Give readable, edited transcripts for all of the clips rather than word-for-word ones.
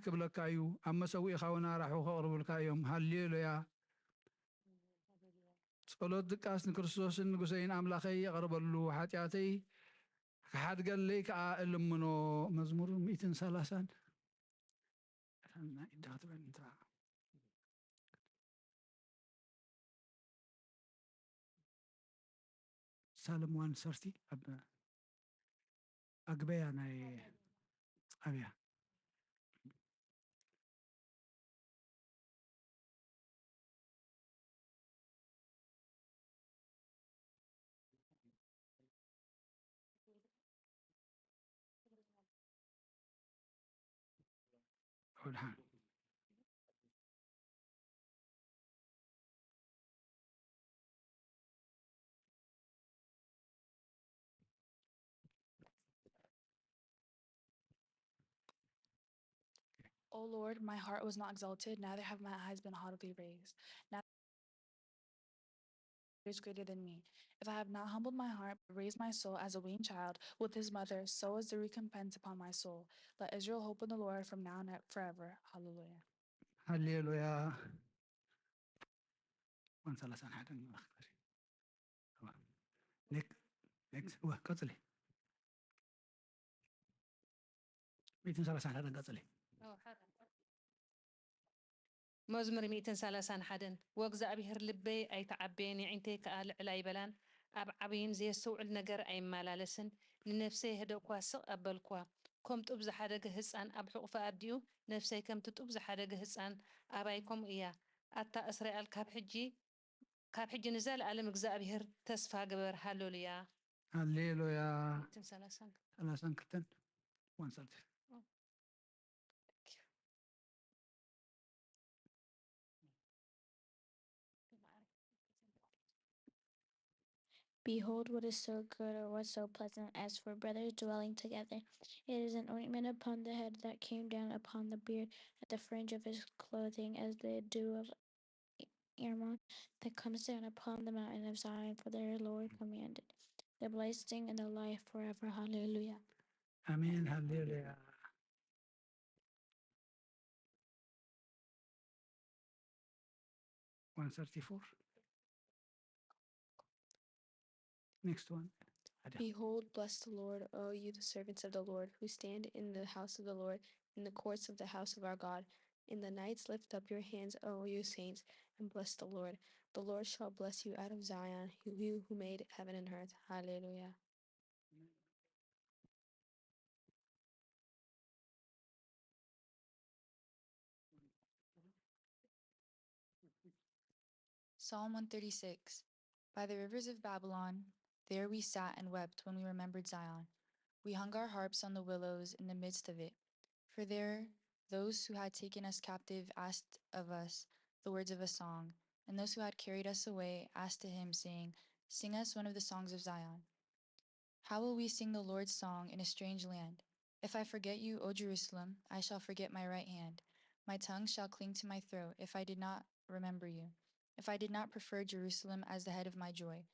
ክብለካዩ ኣብ መሰዊኡ ኻውና ራሑ ከቕርብልካዮም ሃሌሉያ ጸሎት ድቃስ ንክርስቶስን ንጉሰይን ኣምላኸይ የቕርበሉ ሓጢኣተይ ክሓድገለይ ከዓ እልምኖ መዝሙር 130 Psalm 130 أقبيا ناي أبيا ولحان O Lord, my heart was not exalted, neither have my eyes been haughtily raised. Now is greater than me. If I have not humbled my heart, but raised my soul as a weaned child with his mother, so is the recompense upon my soul. Let Israel hope in the Lord from now and forever. Hallelujah. هللويا وانسلسان حاجة نكس هو قتلي 130 حاجة قتلي مزمر 131 وእግዚአብሔር ልበይ ኣይተዓበየን ዕንተይ ከዓ ልዕላ ይበላን ኣብ ዓብይን ዘየስተውዕል ነገር ኣይመላለስን ንነፍሰይ ህደኳ ስቕ ኣበልኳ ከም ጡብ ዝሓደገ ህፃን ኣብ ሕቑፋ ኣብዲኡ ነፍሰይ ከምቲ ጡብ ዝሓደገ ህፃን ኣባይኮም እያ ኣታ እስራኤል ካብ ሕጂ ንዘለኣለም እግዚአብሔር ተስፋ ገበር ሃሌሉያ هللويا 130 32 130 Behold, what is so good or what so pleasant as for brothers dwelling together. It is an ointment upon the head that came down upon the beard at the fringe of his clothing as the dew of Hermon that comes down upon the mountain of Zion, for their Lord commanded. The blessing and the life forever. Hallelujah. آمين هللويا One 34 Next one Behold, bless the Lord, O you the servants of the Lord, who stand in the house of the Lord, in the courts of the house of our God. In the nights lift up your hands, O you saints, and bless the Lord. The Lord shall bless you out of Zion, you who made heaven and earth. Hallelujah. Psalm 136. By the rivers of Babylon, there we sat and wept when we remembered Zion. We hung our harps on the willows in the midst of it. For there those who had taken us captive asked of us the words of a song, and those who had carried us away asked a hymn, saying, Sing us one of the songs of Zion. How will we sing the Lord's song in a strange land? If I forget you, O Jerusalem, I shall forget my right hand. My tongue shall cling to my throat if I did not remember you, if I did not prefer Jerusalem as the head of my joy.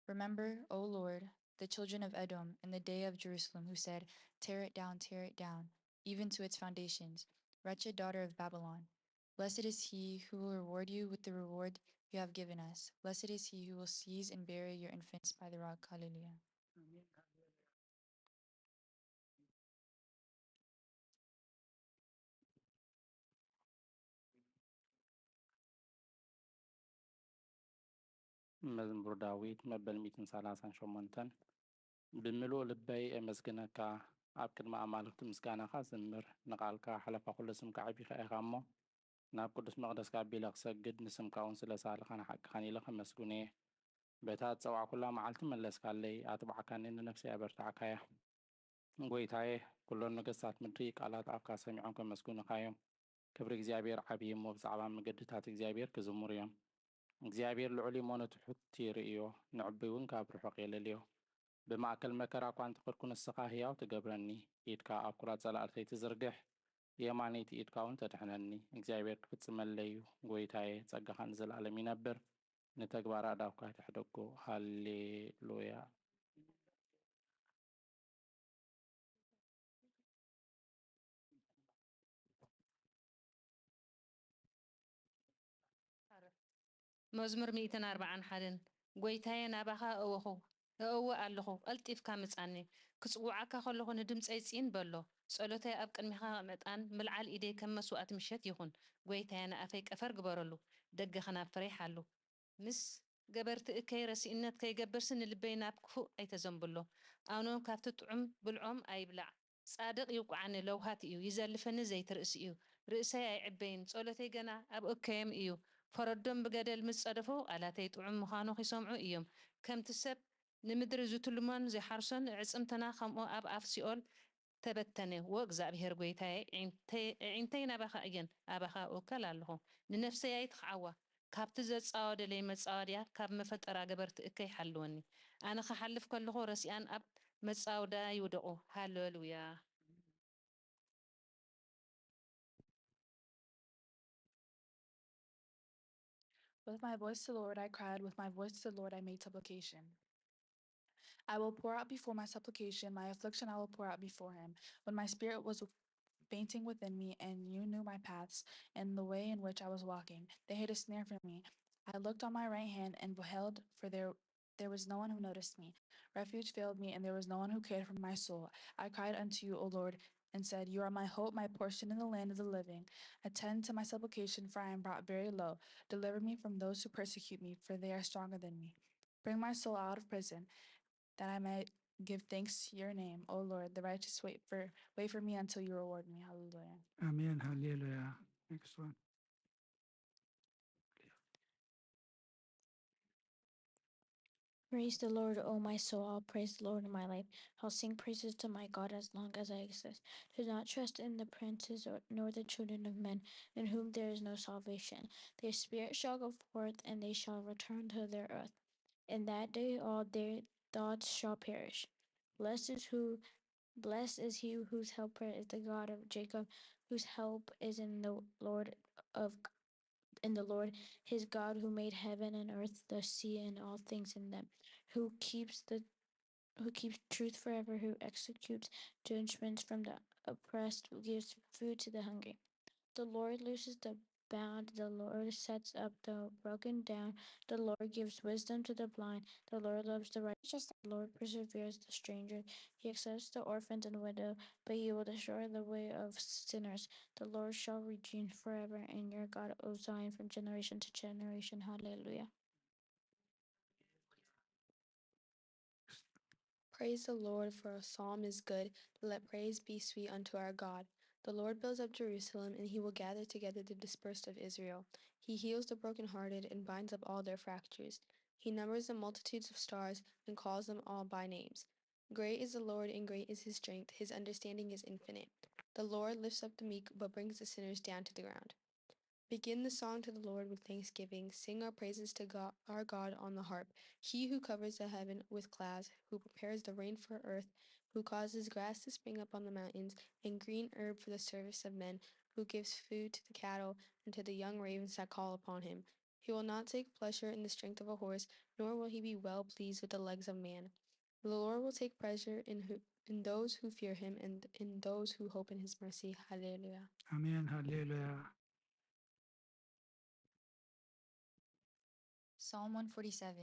Remember, O Lord, the children of Edom in the day of Jerusalem, who said, tear it down, even to its foundations, wretched daughter of Babylon. Blessed is he who will reward you with the reward you have given us. Blessed is he who will seize and bury your infants by the rock. Hallelujah. مزمور داويد مبل 138 بملؤ لبي أمسكنك أبكر ما أمالك مسكانك زمر نقالك حلفا كل سمك عبيك إغامو ناب قدس مقدس كعبي لك سجد نسمك أونسل سالك أنا حق خاني لك مسكوني بيتات سوى كلها معلت ملسك علي أتبعك إن نفسي أبرتعك يا قويتاي كلنا قصات مدريك على أبكى سمعكم مسكونك يوم كبر إግዚአብሔር ዓብይ እሞ ብዛዕባ መገድታት እግዚኣብሔር ክዝሙር እዮም እግዚኣብሔር ልዑል እሞ ነትሑት ይርእዮ ንዕበይ እውን ካብ ርሑቕ የለልዮ ብማእከል መከራ እኳ እንትኸድኩ ንስኻ ህያው ትገብረኒ ኢድካ ኣብ ኩራት ጸላእተይ ትዝርግሕ የማነይቲ ኢድካ እውን ተድሕነኒ እግዚኣብሔር ክፍጽመለይ እዩ ጐይታዬ ጸጋኻ ንዘለዓለም ይነብር ንተግባር ኣዳብካ ትሕደጎ ሃሌሉያ መዝሙር 141 ጎይታየ ናባኻ እእወ ኣለኹ ቀልጢፍካ ምጻኒ ክጽውዓካ ከለኹ ንድምፀይ ጽኢን በሎ ጸሎተይ ኣብ ቅድሚኻ መጣን ምልዓል ኢደይ ከም መስዋእቲ ምሸት ይኹን ጎይታየ ንኣፈይ ቀፈር ግበረሉ ደገ ኸናፍረ ይሓሉ ምስ ገበርቲ እከይ ረሲእነት ከይገብርሲ ንልበይ ናብ ክፉእ ኣይተዘንብሎ ኣነ ካብቲ ጥዑም ብልዖም ኣይብላዕ ጻድቕ ይውቁዓኒ ለውሃት እዩ ይዘልፈኒ ዘይትርእሲ እዩ ርእሰይ ኣይዕበይን ጸሎተይ ገና ኣብ እከዮም እዩ ፈረዶም ብገደል ምስ ጸደፉ ቃላተይ ጥዑም ምዃኑ ኺሰምዑ እዮም ከምቲ ሰብ ንምድሪ ዝትልሞን ዘይሓርሶን ዕጽምትና ከምኡ ኣብ ኣፍ ሲኦል ተበተነ ወእግዚአብሔር ጎይታየ ዒንተይ ናባኻ እየን ኣባኻ እውከል ኣለኹ ንነፍሰይ ኣይትኽዓዋ ካብቲ ዘጻወደለይ መጻወድያ ካብ መፈጠራ ገበርቲ እከይ ሓልወኒ ኣነ ክሓልፍ ከለኹ ረሲኣን ኣብ መጻወዳ ይውደቑ ሃሌሉያ With my voice to the Lord I cried, with my voice to the Lord I made supplication. I will pour out before my supplication, my affliction I will pour out before him. When my spirit was fainting within me, and you knew my paths and the way in which I was walking, they hid a snare for me. I looked on my right hand and beheld, for there was no one who noticed me. Refuge failed me, and there was no one who cared for my soul. I cried unto you, O Lord, and said, You are my hope, my portion in the land of the living. Attend to my supplication, for I am brought very low. Deliver me from those who persecute me, for they are stronger than me. Bring my soul out of prison, that I may give thanks to your name, O Lord. The righteous wait for me until you reward me. Hallelujah. Amen. Hallelujah. Next one. Praise the Lord, O my soul. I'll praise the Lord in my life. I'll sing praises to my God as long as I exist. Do not trust in the princes nor the children of men, in whom there is no salvation. Their spirit shall go forth, and they shall return to their earth. In that day all their thoughts shall perish. Blessed is he whose helper is the God of Jacob, whose help is in the Lord, his God, who made heaven and earth, the sea, and all things in them, who keeps truth forever, who executes judgments from the oppressed, who gives food to the hungry. The Lord looses the bound, the Lord sets up the broken down, the Lord gives wisdom to the blind, the Lord loves the righteous, the Lord perseveres the stranger, he accepts the orphans and widow, but he will destroy the way of sinners. The Lord shall reign forever, and your God, O Zion, from generation to generation. Hallelujah. Praise the Lord, for a psalm is good. Let praise be sweet unto our God. The Lord builds up Jerusalem, and he will gather together the dispersed of Israel. He heals the brokenhearted and binds up all their fractures. He numbers the multitudes of stars and calls them all by names. Great is the Lord, and great is his strength. His understanding is infinite. The Lord lifts up the meek, but brings the sinners down to the ground. Begin the song to the Lord with thanksgiving. Sing our praises to God, our God on the harp. He who covers the heaven with clouds, who prepares the rain for earth, who causes grass to spring up on the mountains, and green herb for the service of men, who gives food to the cattle and to the young ravens that call upon him. He will not take pleasure in the strength of a horse, nor will he be well pleased with the legs of man. The Lord will take pleasure in those who fear him, and in those who hope in his mercy. Hallelujah. Amen. Hallelujah. Psalm 147.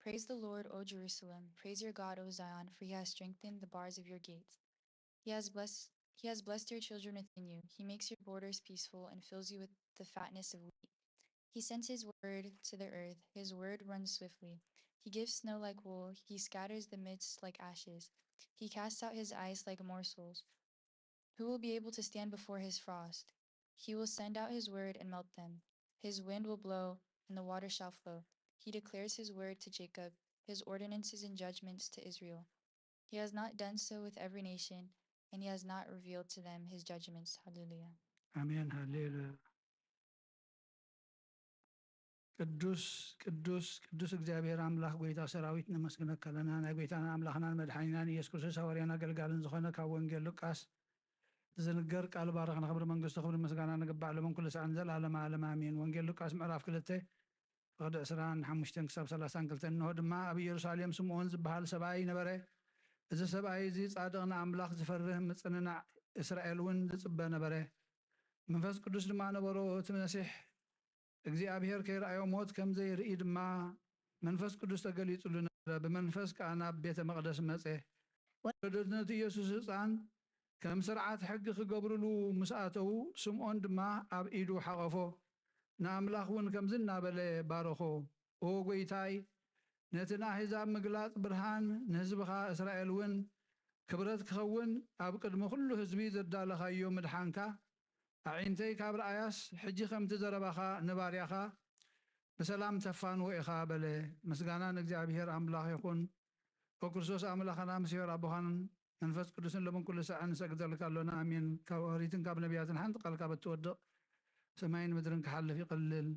Praise the Lord, O Jerusalem. Praise your God, O Zion, for he has strengthened the bars of your gates. He has blessed your children within you. He makes your borders peaceful and fills you with the fatness of wheat. He sends his word to the earth. His word runs swiftly. He gives snow like wool. He scatters the mist like ashes. He casts out his ice like morsels. Who will be able to stand before his frost? He will send out his word and melt them. His wind will blow, and the water shall flow. He declares his word to Jacob, his ordinances and judgments to Israel. He has not done so with every nation, and he has not revealed to them his judgments. Hallelujah. Amen. Hallelujah. ቅዱስ ቅዱስ ቅዱስ እግዚአብሔር አምላክ ጎይታ ሰራዊት ነመስግነካ ለና ናይ ጎይታና አምላክና መድኃኒናን ኢየሱስ ክርስቶስ ሐዋርያን አገልጋልን ዝኾነ ካብ ወንጌል ሉቃስ ዝንገር ቃል ባረኽ ንኽብሪ መንግስቱ ክብሪ ምስጋና ንግባእ ለመን ኩሉ ሰዓን ዘለዓለመ ዓለም አሜን። ወንጌል ሉቃስ ምዕራፍ 2 ፍቅዲ 25 ክሳብ 32 እንሆ ድማ ኣብ ኢየሩሳሌም ስምዖን ዝበሃል ሰብኣይ ነበረ። እዚ ሰብኣይ እዚ ጻድቕ ንኣምላኽ ዝፈርህ ምጽንናዕ እስራኤል እውን ዝጽበ ነበረ። መንፈስ ቅዱስ ድማ ነበሮ እቲ መሲሕ እግዚኣብሔር ከይረኣዮ ሞት ከም ዘይርኢ ድማ መንፈስ ቅዱስ ተገሊጹሉ ነበረ። ብመንፈስ ከዓ ናብ ቤተ መቕደስ መፀ። ወለደነት ኢየሱስ ህፃን ከም ስርዓት ሕጊ ክገብርሉ ምስ ኣተዉ ስምዖን ድማ ኣብ ኢዱ ሓቐፎ። ንኣምላኽ እውን ከምዚ እናበለ ባረኾ፣ ኦ ጎይታይ ነቲ ንኣሕዛብ ምግላፅ ብርሃን ንህዝብኻ እስራኤል እውን ክብረት ክኸውን ኣብ ቅድሚ ኩሉ ህዝቢ ዘዳለኻዮ ምድሓንካ ኣዒንተይ ካብ ረኣያስ ሕጂ ከምቲ ዘረባኻ ንባርያኻ ብሰላም ተፋንዎ ኢኻ በለ። ምስጋና ንእግዚኣብሔር ኣምላኽ ይኹን። ኦ ክርስቶስ ኣምላኽና ምስ ሄር ኣቦኻን መንፈስ ቅዱስን ሎምን ኩሉ ሰዓት ንሰግደልካ ኣሎና ኣሜን። ካብ ኦሪትን ካብ ነቢያትን ሓንቲ ቃል ካብ እትወድቕ ሰማይን ምድርን ክሓልፍ ይቕልል።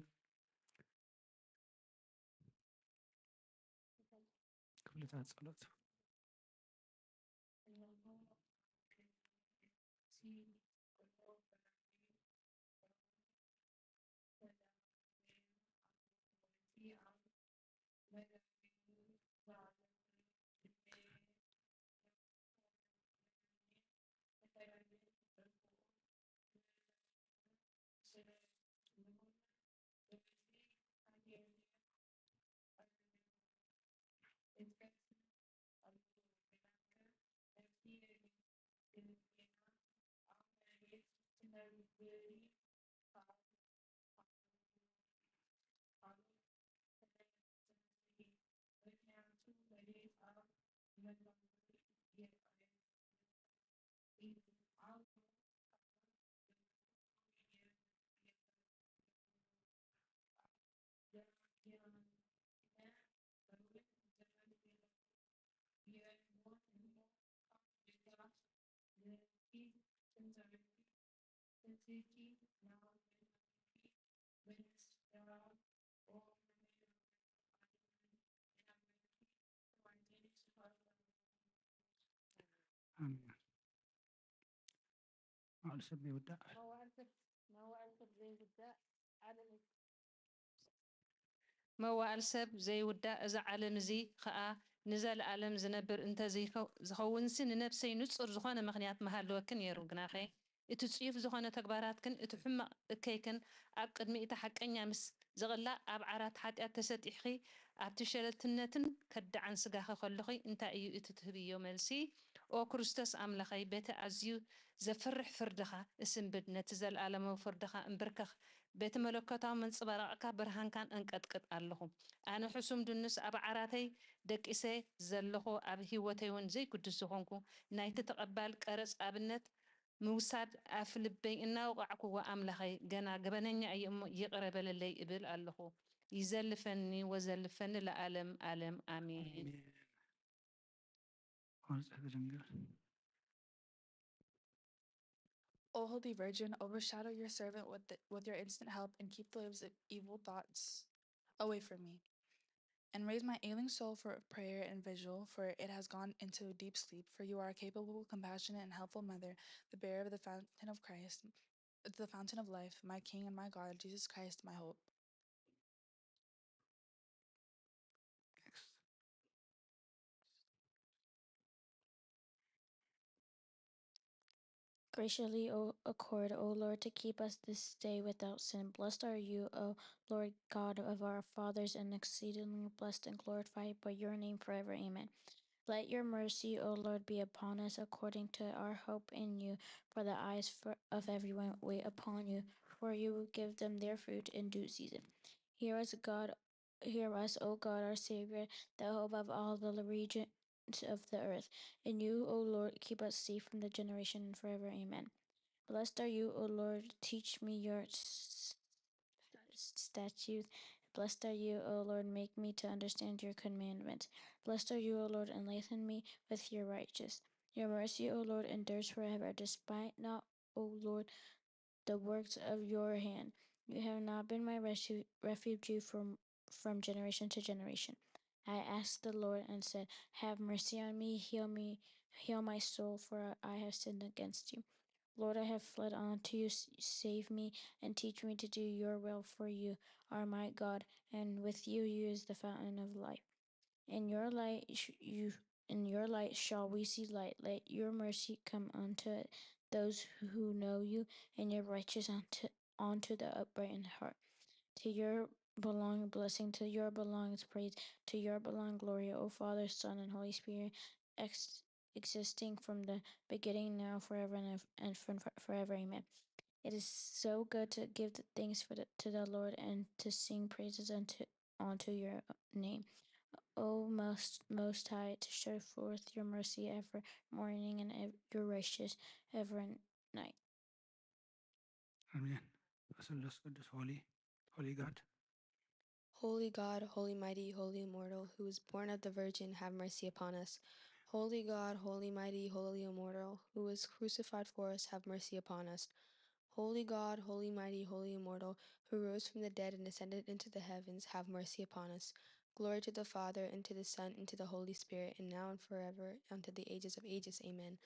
ክፍልታት ጸሎት አሜን። አሁን ሰብ ይወዳል መዋዕል ሰብ ዘይውዳእ እዚ ዓለም እዚ ከዓ ንዘለኣለም ዝነብር እንተ ዝኸውንሲ ንነብሰይ ንጹር ዝኾነ ምኽንያት መሃለወክን ነይሩ። ግናኸ እቲ ጽዩፍ ዝኾነ ተግባራትክን እቲ ሕማቕ እከይክን ኣብ ቅድሚ እቲ ሓቀኛ ምስ ዝቕላእ ኣብ ዓራት ሓጢኣት ተሰጢሕኺ ኣብቲ ሸለልትነትን ከዳዓን ስጋኺ ከለኺ እንታይ እዩ እቲ ትህብዮ መልሲ? ኦ ክርስቶስ ኣምላኸይ በቲ ኣዝዩ ዘፍርሕ ፍርድኻ እስንብድ ነቲ ዘለኣለማዊ ፍርድኻ እምብርከኽ በቲ መለኮታዊ መንፅባረቕካ ብርሃንካን እንቀጥቅጥ ኣለኹ። ኣነ ሕሱም ድንስ ኣብ ዓራተይ ደቂሰ ዘለኹ ኣብ ሂወተይ እውን ዘይግድስ ዝኾንኩ ናይቲ ተቐባል ቀረፅ ኣብነት ምውሳድ ኣፍ ልበይ እናወቃዕክዎ ኣምላኸይ ገና ገበነኛ እየ እሞ ይቕረ በለለይ እብል ኣለኹ። ይዘልፈኒ ወዘልፈኒ ለዓለም ዓለም ኣሜን። O Holy Virgin, overshadow your servant with your instant help and keep the waves of evil thoughts away from me. And raise my ailing soul for prayer and vigil, for it has gone into deep sleep. For you are a capable, compassionate, and helpful mother, the bearer of the fountain of Christ, the fountain of life, my King and my God, Jesus Christ, my hope. Graciously accord, O Lord, to keep us this day without sin. Blessed are you, O Lord God of our fathers, and exceedingly blessed and glorified by your name forever. Amen. Let your mercy, O Lord, be upon us according to our hope in you, for the eyes of everyone wait upon you, for you will give them their fruit in due season. Hear us, O God, our Savior, the hope of all the regions of the earth. In you, O Lord, keep us safe from the generation and forever. Amen. Blessed are you, O Lord, teach me your statutes. Blessed are you, O Lord, make me to understand your commandments. Blessed are you, O Lord, enlighten me with your righteousness. Your mercy, O Lord, endures forever. Despite not, O Lord, the works of your hand. You have not been my refuge from generation to generation. I asked the Lord and said, have mercy on me, heal my soul, for I have sinned against you. Lord, I have fled on to you, save me and teach me to do your will, for you are my God, and with you is the fountain of life. In your light shall we see light. Let your mercy come unto those who know you, and your righteousness unto the upright in heart. To your belong blessing, to your belongs praise, to your belong glory, O Father, Son, and Holy Spirit, existing from the beginning, now, forever, and forever. Amen. It is so good to give thanks to the Lord and to sing praises unto your name. O most high, to show forth your mercy ever morning and your righteous ever night. Amen. ስሉስ ቅዱስ holy God. Holy God, holy mighty, holy immortal, who was born of the Virgin, have mercy upon us. Holy God, holy mighty, holy immortal, who was crucified for us, have mercy upon us. Holy God, holy mighty, holy immortal, who rose from the dead and ascended into the heavens, have mercy upon us. Glory to the Father, and to the Son, and to the Holy Spirit, and now and forever, unto the ages of ages. Amen.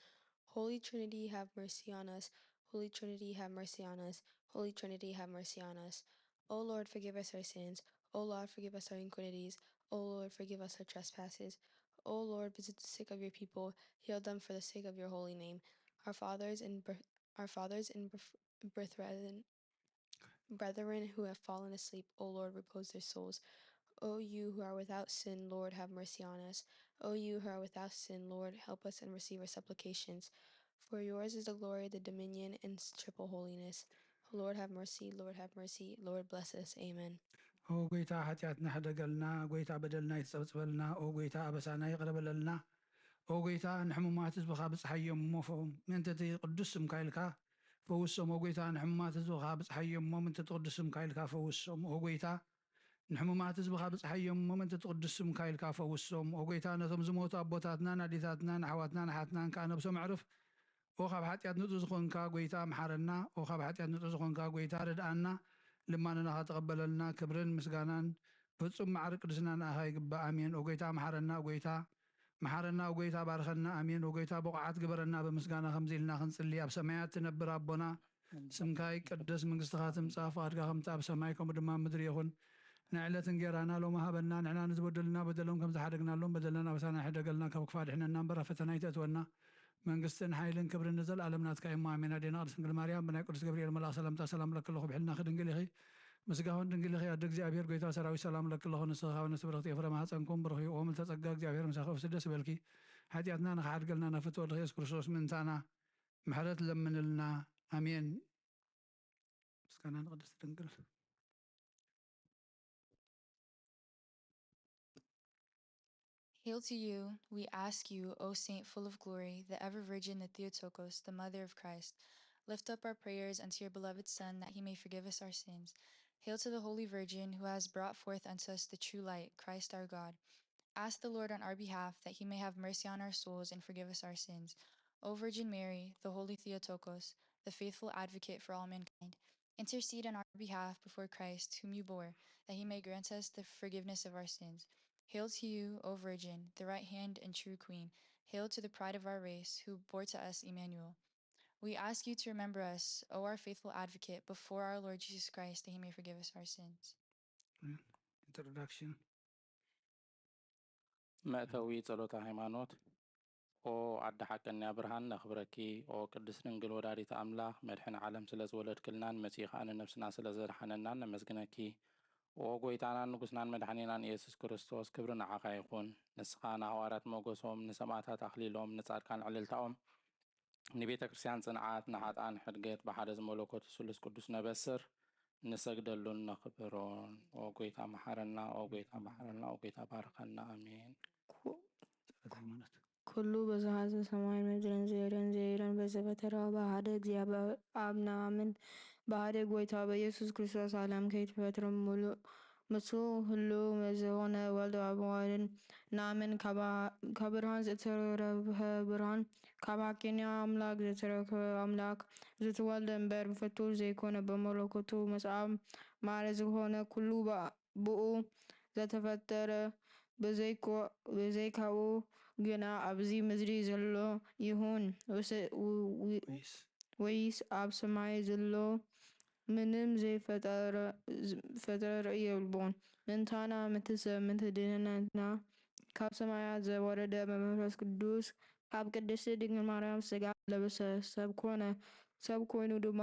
Holy Trinity, have mercy on us. Holy Trinity, have mercy on us. Holy Trinity, have mercy on us. O Lord, forgive us our sins. O Lord, forgive us our iniquities. O Lord, forgive us our trespasses. O Lord, visit the sick of your people, heal them for the sake of your holy name. Our fathers and brethren who have fallen asleep, O Lord, repose their souls. O you who are without sin, Lord, have mercy on us. O you who are without sin, Lord, help us and receive our supplications. For yours is the glory, the dominion, and triple holiness. Lord, have mercy. Lord, have mercy. Lord, bless us. Amen. ኦ ጎይታ ኃጢአትና ሕደገልና ጎይታ በደልና ይትፀብፅበልና ኦ ጎይታ ኣበሳና ይቕረበለልና ኦ ጎይታ ንሕሙማት ህዝብኻ ብፅሓዮም ሞፎም ምንተቲ ቅዱስ ስምካ ኢልካ ፈውሶም ኦ ጎይታ ንሕሙማት ህዝብኻ ብፅሓዮም ሞ ምንተቲ ቅዱስ ስምካ ኢልካ ፈውሶም ኦ ጎይታ ንሕሙማት ህዝብኻ ብፅሓዮም ሞ ምንተቲ ቅዱስ ስምካ ኢልካ ፈውሶም ኦ ጎይታ ነቶም ዝሞቱ ኣቦታትናን ኣዴታትናን ኣሕዋትናን ኣሓትናን ከዓ ነብሶም ኣዕርፍ ኦ ካብ ሓጢአት ንፁህ ዝኾንካ ጎይታ መሓረና ኦ ካብ ሓጢአት ንፁህ ዝኾንካ ጎይታ ርድኣና ልማንና ተቀበለልና ክብርን ምስጋናን ፍጹም ማዕረ ቅድስና ንኣኻ ይግባእ ኣሜን ኦ ጎይታ መሓረና ጎይታ መሓረና ጎይታ ባርከና ኣሜን ኦ ጎይታ በቑዓት ግበረና ብምስጋና ከምዚ ኢልና ክንፅሊ ኣብ ሰማያት ትነብር ኣቦና ስምካ ይቅደስ መንግስትኻ ትምፃእ ፍቃድካ ከምቲ ኣብ ሰማይ ከምኡ ድማ ምድሪ ይኹን ንዕለት እንጀራና ሎሚ ሃበና ንሕና ንዝበደልና በደሎም ከም ዝሓደግናሎም በደለና በሳና ሕደገልና ካብ ክፋድ ሕነና እምበር ኣብ ፈተና ይተእትወና መንግስትን ሓይልን ክብርን ንዘለኣለም ናትካ እሞ ኣሜን ኣዴና ቅድስት ድንግል ማርያም ብናይ ቅዱስ ገብርኤል መልኣክ ሰላምታ ሰላም ለክለኹ ብሕልና ክድንግል ኢኺ ምስጋኹን ድንግል ኢኺ ኣደ እግዚኣብሔር ጎይታ ሰራዊት ሰላም ለክለኹ ንስኻ ካብ ነፍሲ ብረኽቲ የፍረ ማሕፀንኩም ብሩኽ እዩ ኦ ምልዕተ ጸጋ እግዚኣብሔር ምሳኺ ወስደ ደስ ይበልኪ ሓጢኣትና ንኽሓድገልና ነፍቲ ወልድኺ የሱስ ክርስቶስ ምእንታና ምሕረት ለምንልና ኣሜን ምስጋና ንቅድስት ድንግል Hail to you, we ask you, O Saint full of glory, the ever Virgin, the Theotokos, the Mother of Christ. Lift up our prayers unto your beloved Son, that he may forgive us our sins. Hail to the Holy Virgin, who has brought forth unto us the true light, Christ our God. Ask the Lord on our behalf, that he may have mercy on our souls and forgive us our sins. O Virgin Mary, the Holy Theotokos, the faithful advocate for all mankind, intercede on our behalf before Christ, whom you bore, that he may grant us the forgiveness of our sins. Hail to you, O Virgin, the right hand and true Queen. Hail to the pride of our race, who bore to us Emmanuel. We ask you to remember us, O our faithful advocate, before our Lord Jesus Christ, that he may forgive us our sins. Introduction. መእተዊ ጸሎተ ሃይማኖት ኦ ዓዲ ሓቀኛ ብርሃን ነኽብረኪ ኦ ቅድስት ድንግል ወላዲተ ኣምላኽ መድሕን ዓለም ስለ ዝወለድክልናን መሲኻ ንነብስና ስለ ዘድሓነናን ነመስግነኪ ኦ ጎይታናን ንጉስናን መድሓኒናን ኢየሱስ ክርስቶስ ክብሪ ንዓኻ ይኹን ንስኻ ንሃዋርያት ሞገሶም ንሰማዕታት ኣኽሊሎም ንጻድቃን ዕልልታኦም ንቤተ ክርስቲያን ጽንዓት ንሓጥኣን ሕድገት ብሓደ ዝመለኮቱ ስሉስ ቅዱስ ነበስር ንሰግደሉን ነኽብሮን ኦ ጎይታ መሓረና ኦ ጎይታ መሓረና ኦ ጎይታ ባርከና ኣሜን ኩሉ በዝሃዘ ሰማይ ምድርን ዘይረን በዘፈተራው በሃደ እግዚአብሔር አብ ናምን በሃደ ጎይታ በኢየሱስ ክርስቶስ ዓለም ከይትፈጥር ሙሉእ ምሱ ሁሉ ዝኾነ ወልድ አብዋልን ናምን ከብርሃን ዝተረፈ ብርሃን ካብ ሓቂኛ አምላክ ዝተረከበ አምላክ ዝተወልደ እምበር ብፍጡር ዘይኮነ በመለኮቱ መስኣብ ማረ ዝኾነ ኩሉ ብኡ ዝተፈጠረ ብዘይካኡ ግና ኣብዚ ምድሪ ዘሎ ይኹን ወይስ ኣብ ሰማይ ዘሎ ምንም ዘይፈጠረ የብሉን ምንታና ምትሰብ ምትድህነትና ካብ ሰማያት ዘወረደ በመንፈስ ቅዱስ ካብ ቅድስቲ ድንግል ማርያም ስጋ ለበሰ ሰብ ኮይኑ ድማ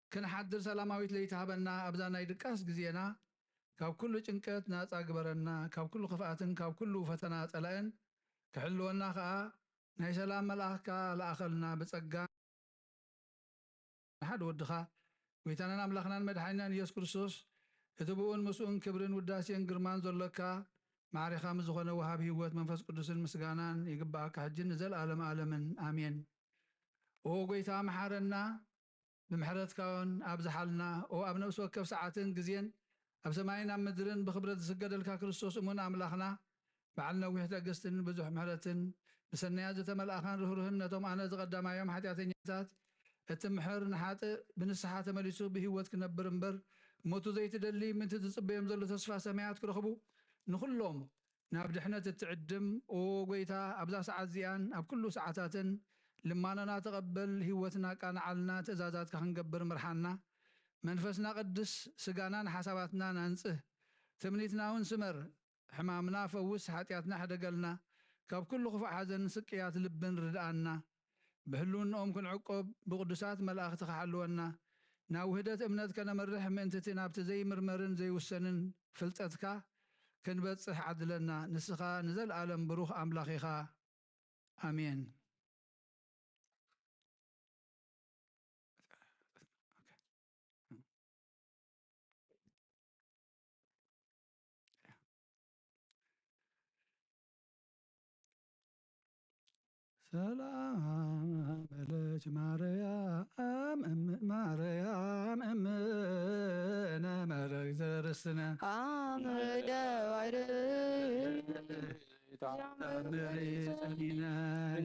ክንሓድር ሰላማዊት ለይተሃበና ኣብዛ ናይ ድቃስ ግዜና ካብ ኩሉ ጭንቀት ናፃ ግበረና ካብ ኩሉ ክፍኣትን ካብ ኩሉ ፈተና ፀላእን ክሕልወና ከዓ ናይ ሰላም መልኣኽካ ለኣኸልና ብፀጋ ሓደ ወድኻ ጎይታናን ኣምላኽናን መድሓኒናን ኢየሱስ ክርስቶስ እቲ ብኡን ምስኡን ክብርን ውዳሴን ግርማን ዘሎካ ማዕሪኻ ምዝኾነ ወሃብ ህይወት መንፈስ ቅዱስን ምስጋናን ይግባእካ ሕጅን ንዘለኣለም ኣለምን ኣሜን። ኦ ጎይታ መሓረና ብምሕረትካውን ኣብ ዝሓልና ኦ ኣብ ነብሲ ወከፍ ሰዓትን ግዜን ኣብ ሰማይን ኣብ ምድርን ብክብረት ዝስገደልካ ክርስቶስ እሙን ኣምላኽና በዓል ነዊሕ ትዕግስትን ብዙሕ ምሕረትን ብሰናያት ዝተመልኣኻን ርህሩህን ነቶም ኣነ ዝቐዳማዮም ሓጢኣተኛታት እቲ ምሕር ንሓጥእ ብንስሓ ተመሊሱ ብህይወት ክነብር እምበር ሞቱ ዘይትደሊ ምንቲ ዝፅበዮም ዘሎ ተስፋ ሰማያት ክረኽቡ ንኩሎም ናብ ድሕነት እትዕድም ኦ ጎይታ ኣብዛ ሰዓት እዚኣን ኣብ ኩሉ ሰዓታትን ልማኖና ተቐበል ህይወትና ቃንዓልና ትእዛዛትካ ክንገብር ምርሓና መንፈስና ቅዱስ ስጋናን ሓሳባትና ናንጽህ ትምኒትና እውን ስመር ሕማምና ፈውስ ሓጢኣትና ሕደገልና ካብ ኩሉ ክፉእ ሓዘን ስቅያት ልብን ርድኣና ብህልውንኦም ክንዕቆብ ብቅዱሳት መላእኽቲ ክሓልወና ናብ ውህደት እምነት ከነመርሕ ምእንትቲ ናብቲ ዘይምርመርን ዘይውሰንን ፍልጠትካ ክንበጽሕ ዓድለና ንስኻ ንዘለኣለም ብሩኽ ኣምላኽ ኢኻ ኣሜን። ሰላም ለች ማርያም ማርያም እምነ መረግ ዘርስነ አምደ ዋይር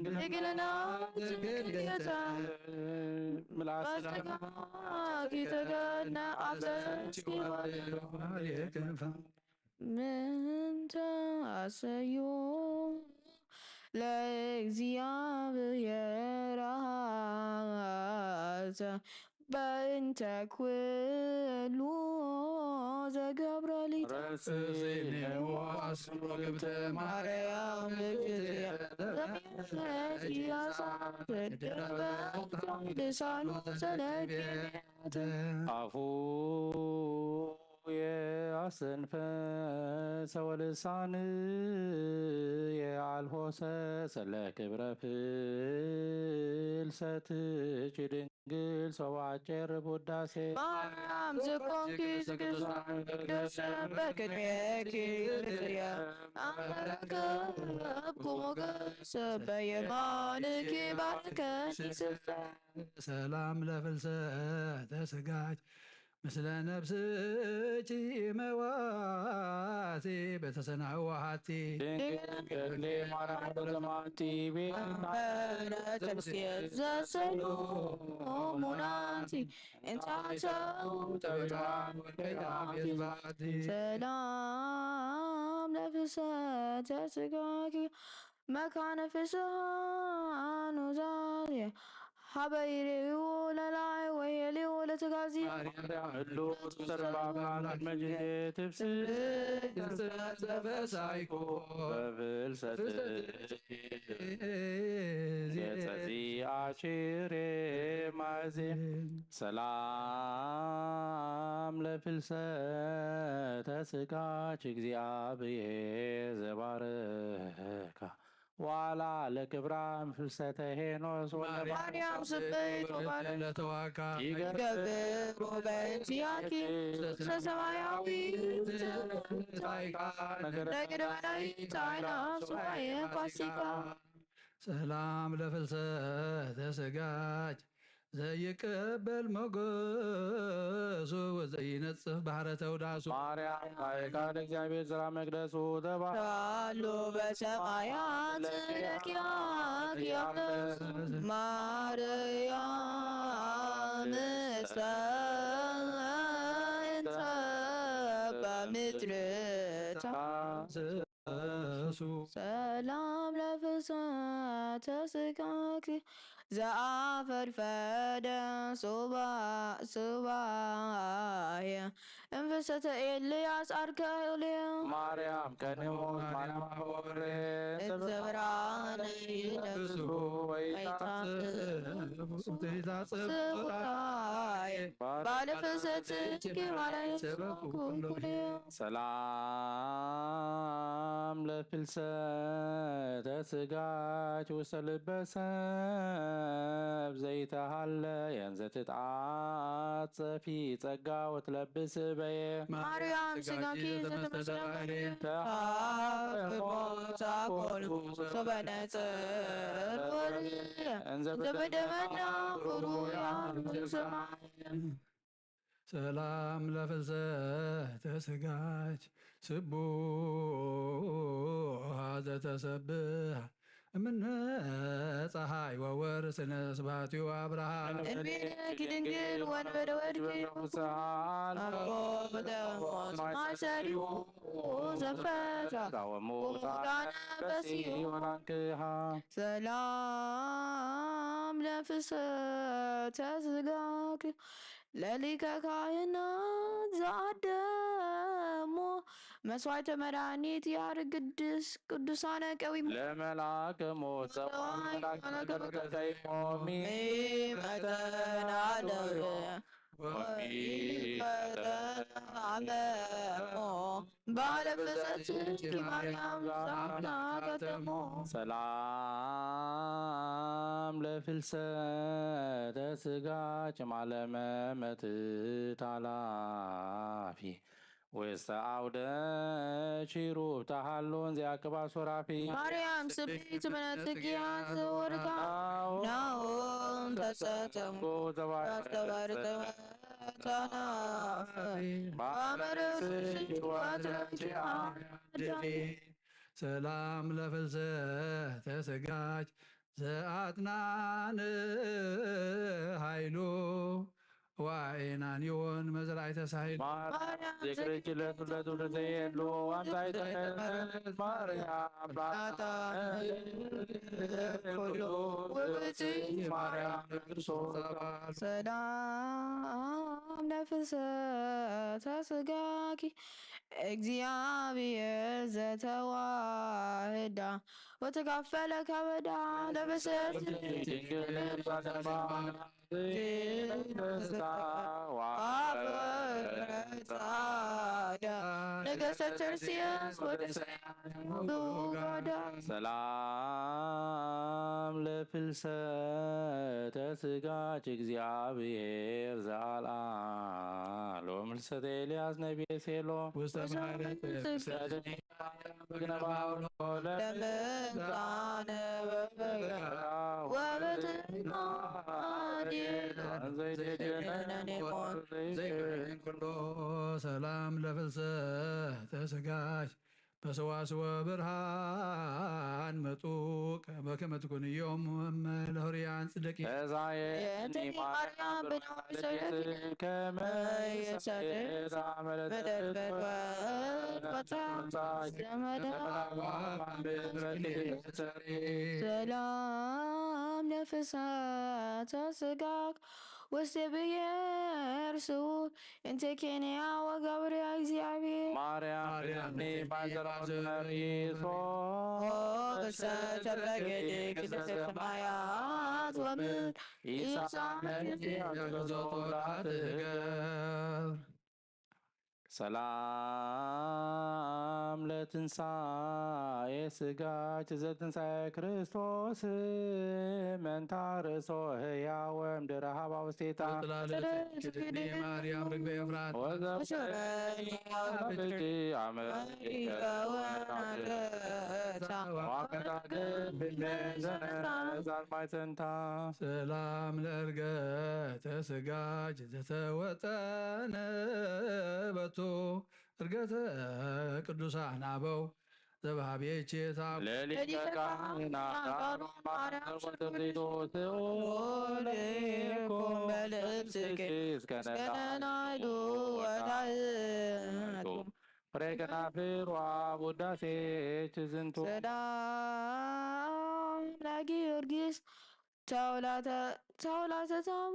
ድንግልና ዝግልገታ ጊተገና አብዘች ምንተ አሰዮ ለእግዚአብሔር በእንተ ኩሉ ዘገብረ ሊተ ማርያም ልሳኑ አፉ የአስንፈ ሰወልሳን የአልሆሰ ስለ ክብረ ፍልሰትች ድንግል ሰዋጨር ውዳሴ ማርያም ዝቆምኪ ዝቅዱስ በቅድሜኪ ርያ አረከብኩ ሞገስ በየማንኪ ባርከኒ ሰላም ለፍልሰተ ስጋች ምስለ ነብስች መዋቲ በተሰናዋሃቲ ድንግል ማርያም በዘማቲ ዘሰሉ ሙናቲ እንታቸው ሰላም ለፍልሰተ ስጋኪ መካነ ፍስሐ ኑዛዜ ሀበይሬው ለላይ ወየሌው ለተጋዚ ህሉ ተሰርባባን መጅዴ ትብስ ዘፈሳይኮ በፍልሰት የጸዚ አሽሬ ማዜ ሰላም ለፍልሰተ ስጋች እግዚአብሔር ዘባረካ ዋላ ለክብራም ፍልሰተ ሄኖስ ማርያም ስበይት ለተዋካ ይገብሩ በእንቲአኪ ሰማያዊ ነገረናይ ታይና ሱባኤ ፋሲካ ሰላም ለፍልሰተ ስጋች ዘይቀበል ሞገሱ ወዘይነጽፍ ባህረ ተውዳሱ ማርያም ማይካል እግዚአብሔር ዘራ መቅደሱ ተባሉ በሰማያት ለኪያኪያነ ማርያም ሰንተ በምድርታ ሰላም ለፍልሰተ ስጋኪ ዘአፈድፈደ ሱባኤ እንፍልሰተ ኤልያስ አርከ ኤልያ ማርያም ከንሙት ማርያም አፈወሬ ዘብርሃነ ይለብሱ ባለፍልሰት ሰላም ለፍልሰተ ስጋች ውስተ ልበ ሰብ ዘይተሃለ የንዘ ትትዓጸፊ ጸጋ ወትለብስ በየ ማርያም ስጋኪ ዘተመሰለ ተሃፍቦ በነጽር እንዘ በደመና ብሩያን ሰማይ ሰላም ለፍልሰተ ስጋች ስቡሕ ዘተሰብሕ እምነ ፀሐይ ወወር ስነ ስብሐቲሁ አብርሃም እንቤት ድንግል ወንበደ ወድቅ ማሰሪሁ ዘፈታ ወሙታነ በሲኦል ሰላም ለፍልሰተ ስጋክ ለሊቀ ካህናት ዘአደሞ መስዋዕተ መድኃኒት ያርግ ቅዱሳነ ቀዊም ለመልአከ ሞት ዘዋይሞሚ መተናለወ ወሚመተናለሞ ባለፍልሰት ማርያም ዛምና ከተሞ ሰላም ለፍልሰተ ስጋች ማለመ መትት ኃላፊ ወስተ አውደ ቺሩብ ተሃሎን ዚያክባ ሶራፊ ማርያም ስብሕት ምነትኪያ ዘወርታ ናሆም ተሰተምኩ ተባርተመታና ሰላም ለፍልሰተ ስጋች ዘአጥናን ኃይሉ ዋይናኒዮን መዝራዕተ ሳይል ዝክርኪ ለትውልደ የሉ አምሳይተ ማርያም ላታ ኩሉ ማርያም ክርስቶስ ሰላም ለፍልሰተ ስጋኪ እግዚአብሔር ዘተዋህዳ ወተካፈለ ከበዳ ለበሰት ሰላም ለፍልሰተ ስጋች እግዚአብሔር ዘአልዓሎ ምልሰተ ኤልያስ ነቢየ ሴሎ ውስተ ማኅሌተ ሰላም ለፍልሰተ ስጋች በሰዋስወ ብርሃን መጡቅ በከመ ትኩንዮም ለሁርያን ጽድቅ ሰላም ለፍልሰተ ስጋክ ውስተ ብሔር ስውር እንተ ኬንያ ወገብርያ እግዚአብሔር ማርያም ባዘራዘሪሶ ተረገድ ሰማያት ወምድር ሰላም ለትንሣኤ ስጋች ዘትንሣኤ ክርስቶስ መንታ ርእሶ ሕያወ እምድረ ኀባ ውስቴታ ማርያም ርግቤ ኤፍራት ሰላም ለዕርገተ ስጋች ዘተወጠነ በቶ ዕርገተ ቅዱሳን አበው ዘበሃቤቼታ ሌሊተ ካህናት ፍሬ ከናፍር ውዳሴ ዝንቱ ሰላም ለጊዮርጊስ ተውላተ ታሙ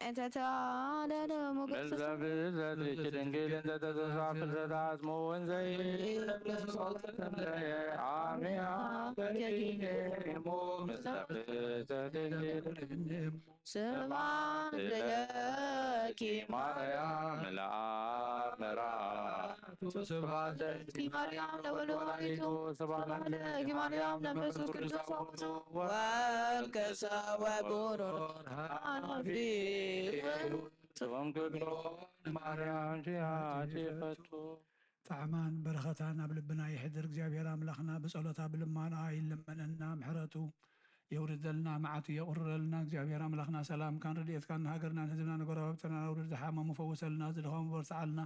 أنت تعلم ملزبزة كدنجل انت تتصع في الزداز مو زي عامي مو ملزبزة دنجل سبعا لك مريم العامرة سبحان مريم لو الوالد سبحان لك مريم لم يسكن تصوت والكسى وبرهان فيه مريم شيعة ጣዕማን በረኸታን ኣብ ልብና ይሕድር እግዚኣብሔር ኣምላኽና ብጸሎታ ብልማና ይለመነና ምሕረቱ የውርደልና መዓቱ የቁርረልና እግዚኣብሔር ኣምላኽና ሰላምካን ረድኤትካን ንሃገርናን ህዝብና ንጎረባብትና ውርድ ዝሓመሙ ፈውሰልና ዝድኸሙ በርትዓልና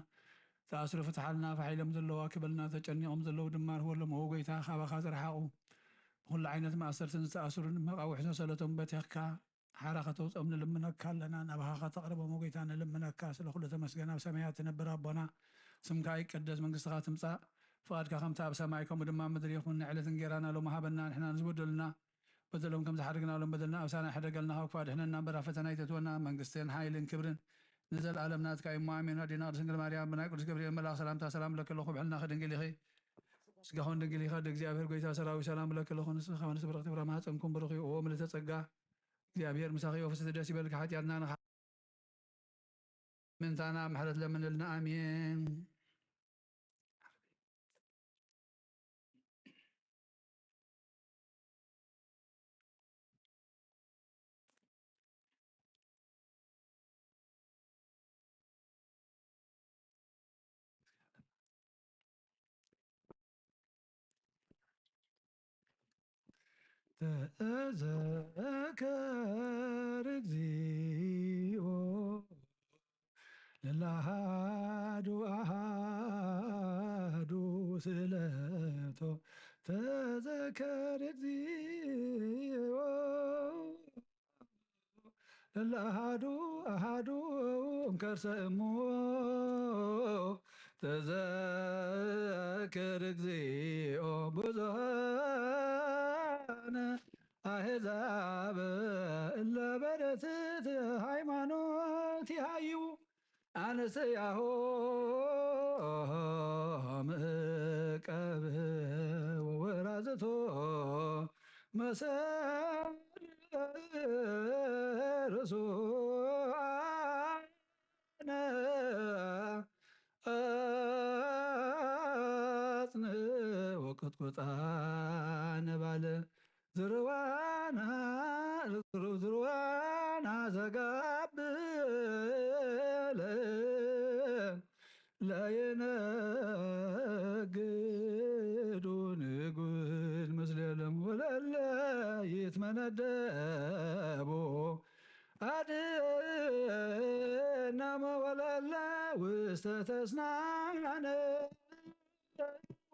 ተኣስሩ ፍትሓልና ፋሒሎም ዘለዋ ክበልና ተጨኒቖም ዘለዉ ድማ ርህበሎም ኦ ጎይታ ካባኻ ዝረሓቑ ብኩሉ ዓይነት ማእሰርትን ዝተኣስሩን መቃዊሕ ሰለቶም በቲኽካ ሓራ ከተውፅኦም ንልምነካ ኣለና ናባኻ ከተቕርቦም ጎይታ ንልምነካ ስለ ኩሉ ተመስገን ኣብ ሰማያት ትነብር ኣቦና ስምካ ይቀደስ መንግስትኻ ትምጻእ ፍቃድካ ከምቲ ኣብ ሰማይ ከምኡ ድማ ምድሪ ይኹን ንዕለት እንጀራና ሎሚ ሃበና ንሕና ንዝበደሉና በደሎም ከም ዝሓደግናሎም በደልና ኣብሳና ሕደገልና ካብ ክፋድሕነና በራ ፈተና ይተትወና መንግስትን ሓይልን ክብርን ንዘለኣለም ናትካ እሞ ኣሜን። ኣዴና ቅድስት ድንግል ማርያም ብናይ ቅዱስ ገብርኤል መልኣክ ሰላምታ ሰላም ለከ ኣለኹ ብሕልና ድንግል ኢኺ ስጋኹን ድንግል ኢኻ እግዚኣብሔር ጎይታ ሰራዊት ሰላም ለከ ኣለኹ ንስኻ ወንስ ብርክቲ ብራ ማህፀንኩም ብሩኽ እዩ ኦ ምልዕተ ጸጋ እግዚኣብሔር ምሳኺ ወፍስቲ ደስ ይበልካ ሓጢኣትና ምንታና ምሕረት ለምንልና ኣሜን። ተዘከር እግዚኦ ለላሃዱ አሃዱ ስእለቶ ተዘከር እግዚኦ ለላሃዱ አሃዱ እምከርሰ እሞ ተዘከር እግዚኦ ብዙኃነ አሕዛብ እለ በደትት ሃይማኖት ይሃዩ አንስያሆም እቀብ ወወራዝቶ መሰርሱ አነ አጽን ወቅጥቁጣነ ባለ ዝርዋና ዘጋብለ ለየነግዱ ንጉድ ምስሌለም ወለለ ይትመነደቦ አድናመ ወለለ ውስተ ተስናነ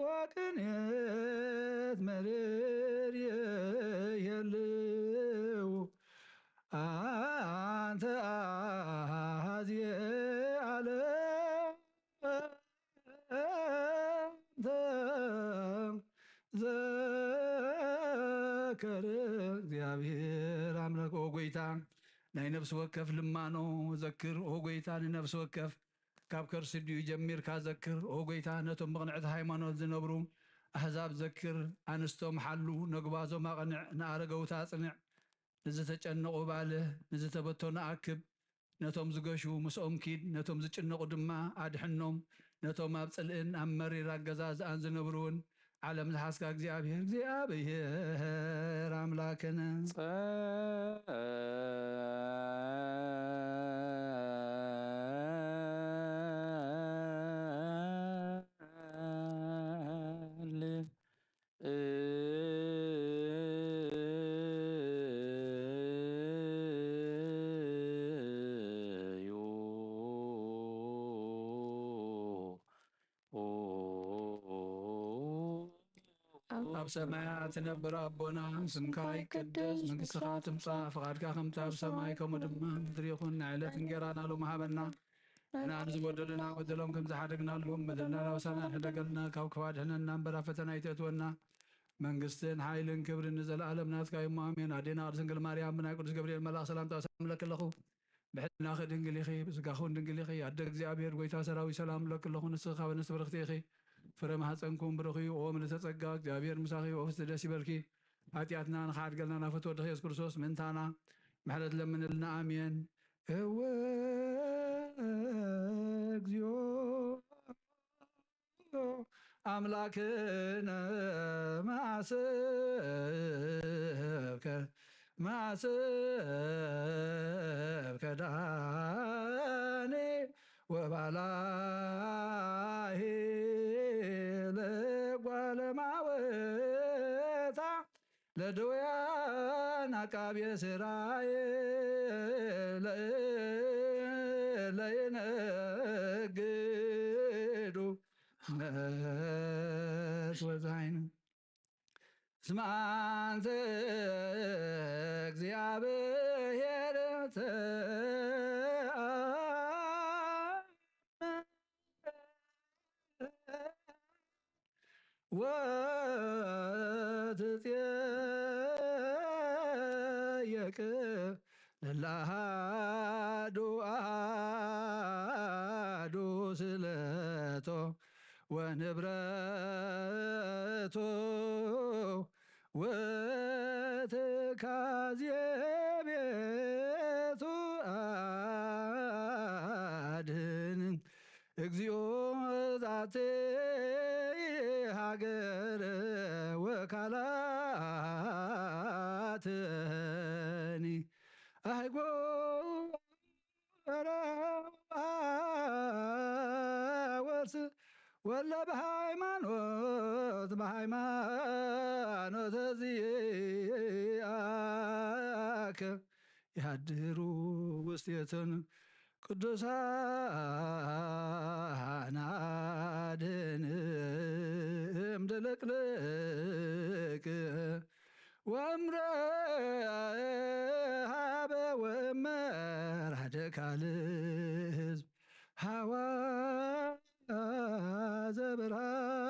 ወቅኔት መሬር የልው አንተ አሃዝየ አለ አንተ ዘከር እግዚአብሔር አምላክ ኦ ጎይታ ናይ ነፍሲ ወከፍ ልማኖ ዘክር ኦ ጎይታ ንነፍሲ ወከፍ ካብ ከርሲ ድዩ ጀሚርካ ዘክር ኦ ጎይታ ነቶም ብቕንዕቲ ሃይማኖት ዝነብሩ ኣሕዛብ ዘክር ኣንስቶም ሓሉ ነግባዞም ኣቐንዕ ንኣረገውታ ኣጽንዕ ንዝተጨነቑ ባልህ ንዝተበተኑ ኣክብ ነቶም ዝገሹ ምስኦም ኪድ ነቶም ዝጭነቑ ድማ ኣድሕኖም ነቶም ኣብ ጽልእን ኣብ መሪር ኣገዛዝኣን ዝነብሩውን ዓለም ዝሓስካ እግዚአብሔር ኣምላክነ ኣብ ሰማያት ትነብር ኣቦና ስምካ ይቅደስ መንግስትኻ ትምጻእ ፍቓድካ ከምቲ ኣብ ሰማይ ከምኡ ድማ ምድሪ ይኹን ንዕለት እንጀራና ሎሚ ሃበና ንሕና ንዝበደሉና በደሎም ከም ዝሓደግናሎም በደልና ናብሳና ሕደገልና ካብ ክፋድሕነና እምበራ ፈተና ይተእትወና መንግስትን ሓይልን ክብርን ንዘለኣለም ናትካ እዩ ኣሜን። ኣዴና ቅድስት ድንግል ማርያም ብናይ ቅዱስ ገብርኤል መልኣክ ሰላምታ ሰላም ለክ ኣለኹ። ብሕልናኺ ድንግል ኢኺ ብስጋኹን ድንግል ኢኺ ኣደ እግዚኣብሔር ጎይታ ሰራዊት ሰላም ለክ ኣለኹ። ንስኻ በንስቲ ብርክቲ ኢኺ ፍረ ማህፀንኩም ብሩኽ እዩ። ኦ ምልዕተ ጸጋ እግዚኣብሔር ምሳኺ ወፍስቲ ደስ ይበልኪ። ኃጢአትና ንኻድገልና ናፈቶ ወዲ ኢየሱስ ክርስቶስ ምንታና ምሕረት ለምንልና ኣሜን። እወ እግዚኦ አምላክነ ማሰብከ ዳኔ ወባላሂ ለጓለማወታ ለድውያን አቃብየ ሥራዬ ለይነግዱ ነስ ወዛይኑ እስመ አንተ እግዚአብሔር ወትጼየቅ ለላሃዱ አሐዱ ስእለቶ ወንብረቶ ወትካዝየ ቤቱ አድኅን እግዚኦ ዛቴ ሀገረ ወካላትኒ አይጎረ ወርስ ወለ በሃይማኖት እዚአከ ያድሩ ውስቴትን ቅዱሳን አድኅንም ድልቅልቅ ወእምረሃበ ወእመራደ ካልሕዝብ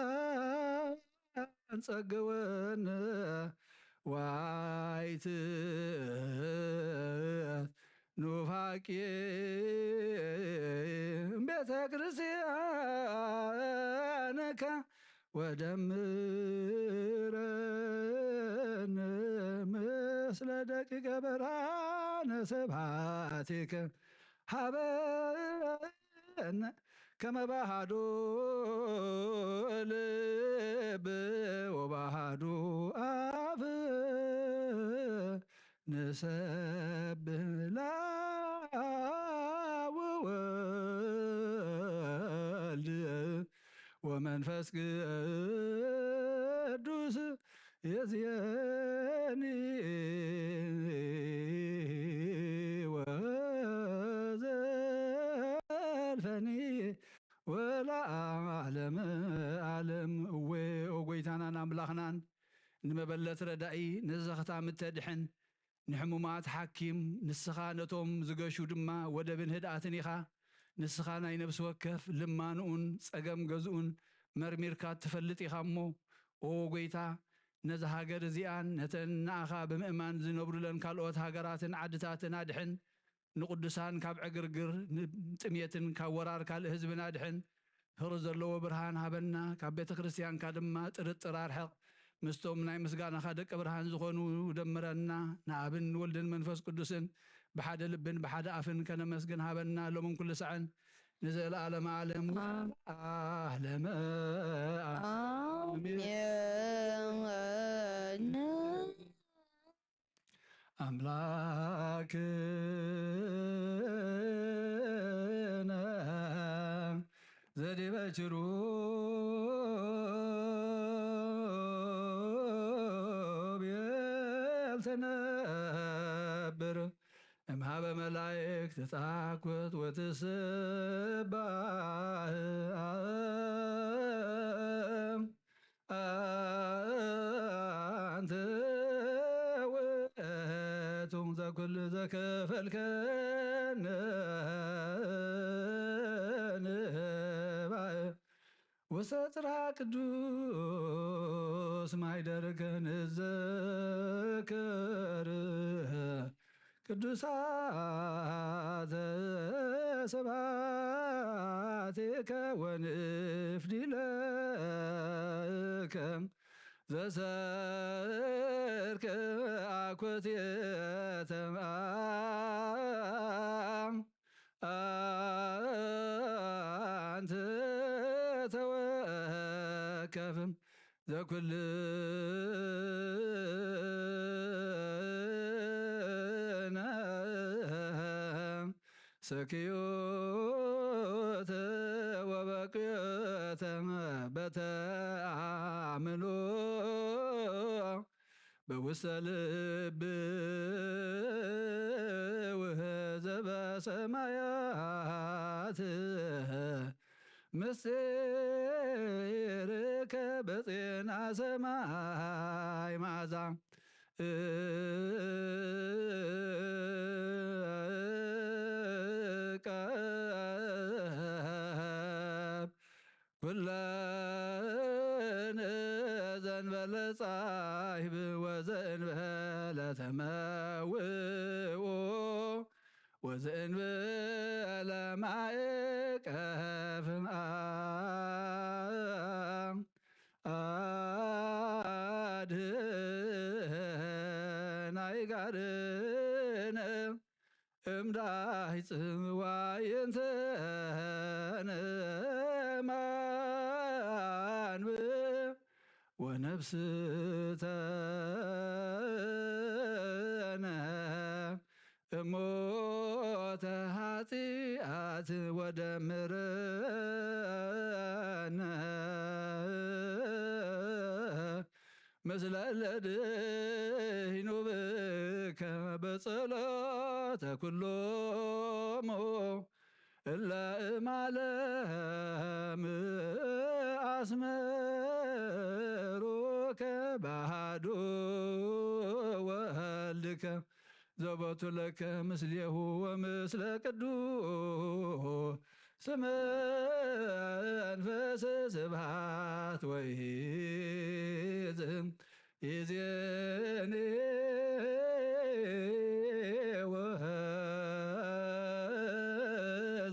ዘብርሃን ጸገወነ ዋይትት ኑፋቄ ቤተ ክርስቲያንከ ወደምረነ ምስለ ደቂቀ ብርሃነ ስብሐቲከ ሀበነ ከመ ባሃዱ ልብ ወባሃዱ አፍ ንሰብህ ለአብ ወወልድ ወመንፈስ ቅዱስ የዝየኒ ወዘልፈኒ ወለዓለመ ዓለም እዌ ኦጎይታናን አምላኽናን ንመበለት ረዳኢ ንዘኽታ ምተድሕን ንሕሙማት ሓኪም ንስኻ ነቶም ዝገሹ ድማ ወደብን ህድኣትን ኢኻ ንስኻ ናይ ነብሲ ወከፍ ልማንኡን ጸገም ገዝኡን መርሚርካ ትፈልጥ ኢኻ እሞ ኦ ጎይታ ነዚ ሃገር እዚኣን ነተን ንኣኻ ብምእማን ዝነብሩለን ካልኦት ሃገራትን ዓድታትን ኣድሕን ንቅዱሳን ካብ ዕግርግር ጥምየትን ካብ ወራር ካልእ ህዝብን ኣድሕን ህሩ ዘለዎ ብርሃን ሃበና ካብ ቤተ ክርስቲያንካ ድማ ጥርጥር ኣርሕቕ ምስቶም ናይ ምስጋናኻ ደቀ ብርሃን ዝኾኑ ደምረና ንኣብን ወልድን መንፈስ ቅዱስን ብሓደ ልብን ብሓደ ኣፍን ከነመስግን ሃበና ሎምን ኩሉ ሰዕን ንዘለዓለመ ዓለም ዓለመ አምላክነ ዘዲበ ኪሩቤል ትነብር እምሃበ መላእክት ትጻኩት ወትስባህ አንተ ውእቱ ዘኩሉ ዘከፈልከነ ንባእ ውስተ ጽርሐ ቅዱስ ክርስቶስ ማይደርከ ንዘክር ቅዱሳተ ስብሐቲከ ወንፍዲለከ ዘሰርክ አኮቴተ አንተ ተወከፍም ዘኩልነ ሰክዮተ ወበቅዮተ በተአምኖ በውስተ ልብ ውህዘ በሰማያት ምስጢርከ በጤና ሰማይ መዓዛ ቀብ ኩለነ ዘንበለ ጻሕብ ወዘእንበለ ተመውኦ ወዘእንበለ ማእቀፍ አድህናይ ጋርነ እምዳይ ጽዋይንተነ ማንብ ወነፍስተነ እሞተ ኃጢአት ወደምረነ ምስለ ለድኅኑ ብከ በጸሎተ ኩሎሙ እለ እማለም አስመሩከ በአሐዱ ወልድከ ዘቦቱ ለከ ምስሌሁ ወምስለ ቅዱስ መንፈስ ስብሐት ወይእዜም ይእዜኒ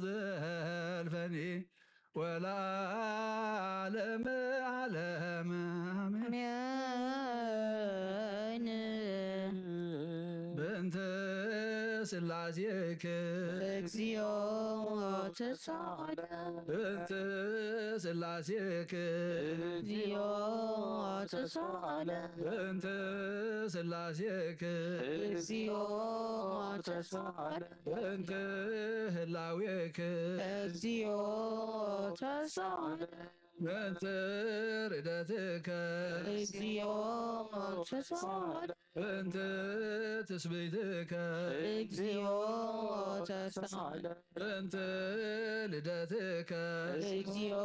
ወዘልፈኒ ወለዓለመ ዓለም አሜን። በእንተ ሥላሴከ እግዚኦ ተሳለም በእንተ ሥላሴከ እግዚኦ ተሳለም በእንተ ሥላሴከ እግዚኦ ተሳለም በእንተ ህላዌከ እግዚኦ ተሳለም በእንተ ርደትከ እግዚኦ ተሳለም በእንተ ትስብእትከ እግዚኦ ተሳለም በእንተ ልደትከ እግዚኦ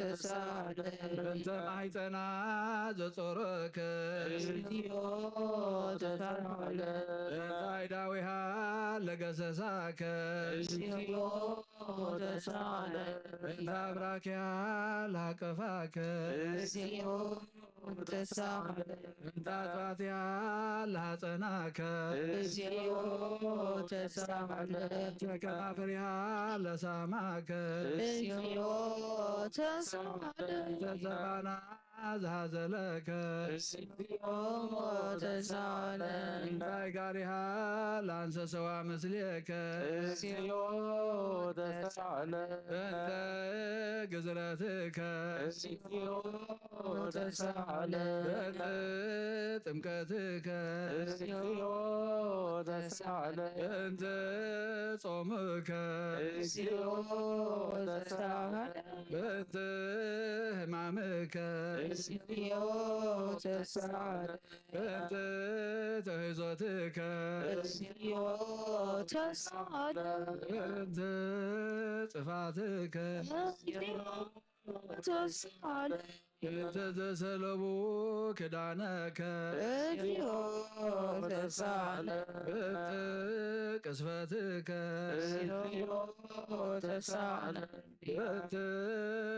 ተሳለም በእንተ ማኅፀና ዘጾረከ እግዚኦ ተሳለም በእንተ አይዳዊሃ ለገሰሳከ እግዚኦ ተሳለም በእንተ አብራኪሃ ላቀፋከ እግዚኦ ተሳለም በእንተ አጥባቲሃ ላጸናከ እግዚኦ ተሳለም በእንተ ከናፍሪሃ ለሳማከ እግዚኦ ተሳለም በእንተ ዘባና ዘሃዘለከ እግዚኦ ተሳለም በእንተ አይጋሪሃ ለአንሰሰዋ ምስሌከ እግዚኦ ተሳለም በእንተ ግዝረትከ እግዚኦ ተሳለም በእንተ ጥምቀትከ እግዚኦ ተሳለም በእንተ ጾምከ እግዚኦ ተሳለም በእንተ ሕማምከ እግዚኦ ተሳለም በእንተ ተሕዞትከ እግዚኦ ተሳለም በእንተ ጽፋትከ እግዚኦ ተሳለም ተዘሰለቡ ክዳነከ እግዚኦ ተሳለ ቅስፈትከ እግዚኦ ተሳለ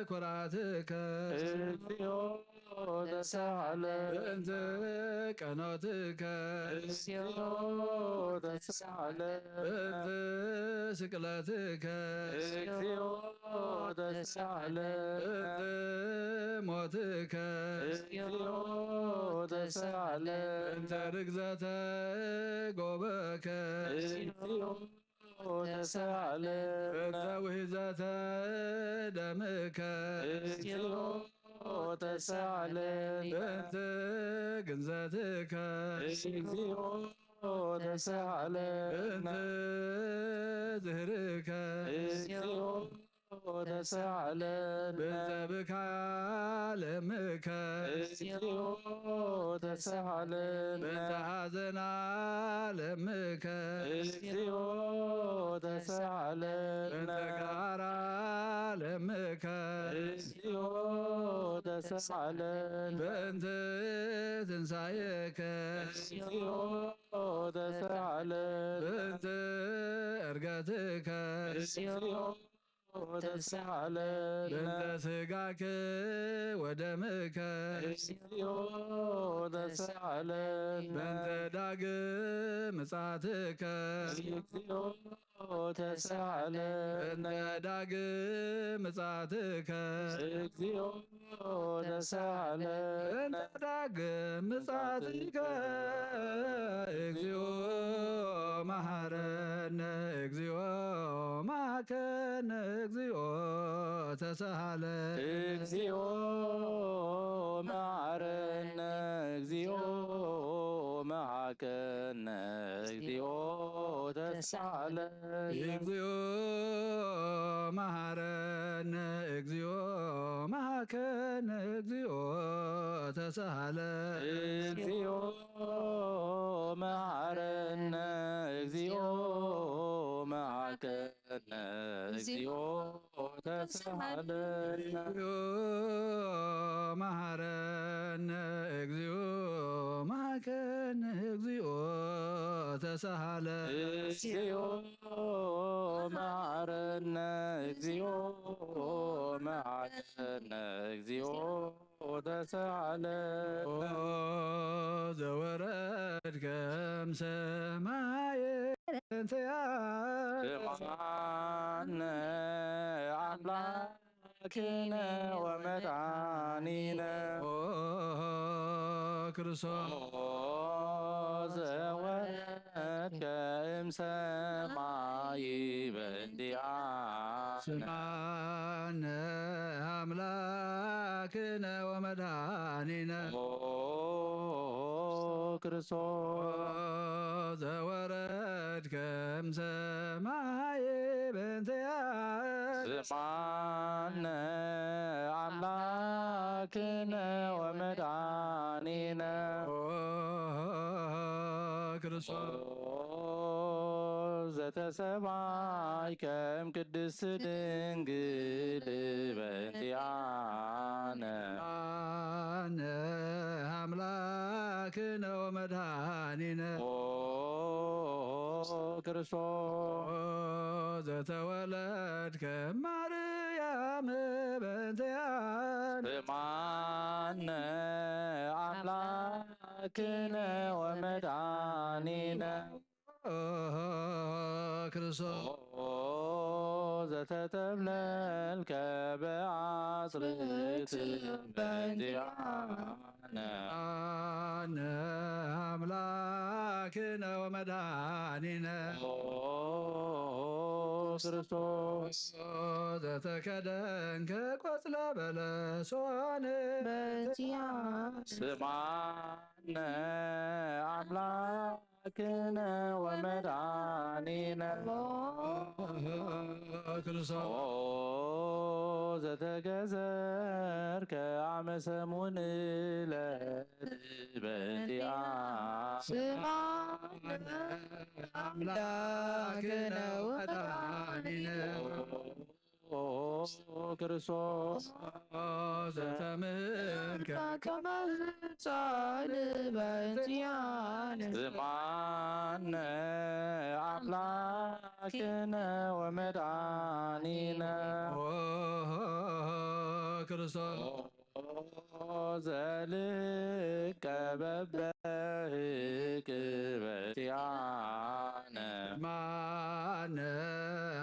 ኩራትከ እግዚኦ ተሳለ እንተ ቀኖትከ እግዚኦ ተሳለ እንተ ስቅለትከ እግዚኦ ተሳለ እንተ ሞትከ እግዚኦ ተሳለ እንተ ርግዘተ ጎበከ እግዚኦ ተሳለ እንተ ውሕዘተ ደምከ እግዚኦ ተሳለ እንተ ግንዘትከ እግዚኦ ተሳለ እንተ ዝህርከ እግዚኦ ተሳለ በእንተ ብካለምከ እግዚኦ ተሳለ በእንተ ሐዘና ለምከ እግዚኦ ተሳለ በእንተ ጋራ ለምከ እግዚኦ ተሳለ በእንተ ትንሣኤከ እግዚኦ ተሳለ በእንተ ዕርገትከ እግዚኦ ተሳለ በእንተ ሥጋከ ወደምከ እግዚኦ ተሳለ በእንተ ዳግም ምጽአትከ እግዚኦ ተሳለ በእንተ ዳግም ምጽአትከ እግዚኦ ተሳለ በእንተ ዳግም ምጽአትከ እግዚኦ መሐረነ እግዚኦ ማከነ እግዚኦ ተሳሃለ እግዚኦ መሐረነ እግዚኦ መሐከነ እግዚኦ ተሳለ እግዚኦ መሐረነ እግዚኦ ማከነ እግዚኦ ተሳሃለ እግዚኦ መሐረነ እግዚኦ መሐከነ እግዚኦ ተሳለ እግዚኦ መሐረነ እግዚኦ ማከነ እግዚኦ ተሳሃለ እግዚኦ መሐረነ እግዚኦ መሐከነ እግዚኦ ተሳለ ዘወረድከም ሰማየ ስምዓነ አምላክነ ወመድኃኒነ ክርስቶስ ዘወረድከ እምሰማይ በእንቲአነ ስምዓነ አምላክነ ወመድኃኒነ ክርስቶስ ዘወረድከም ሰማየ በእንቲአነ ስምዓነ አምላክነ ወመድኃኒነ ክርስቶስ ዘተሰማይከ እምቅድስት ድንግል በእንቲአነ አነ አምላክነ ወመድኃኒነ ክርስቶስ ዘተወለድከ ማርያም በእንቲአነ ስምዓነ አምላክነ ወመድኃኒነ ክርስቶስ ዘተጠብለልከ በአጽርዕት በእንቲአነ አነ አምላክነ ወመድኃኒነ ክርስቶስ ዘተከደንከ ቆጽለ በለሶን ስምዓነ አምላክነ ወመድኃኒነ ክርስቶስ ዘተገዘርከ አመ ሰሙን ዕለት በእንቲአነ አምላክነ ወመድኃኒነ ክርስቶስ ዘተምህርከ ከመህፃን በእንቲአነ ስማነ አምላክነ ወመድኃኒነ ክርስቶስ ዘልቀ በበህቅ በእንቲአነ ማነ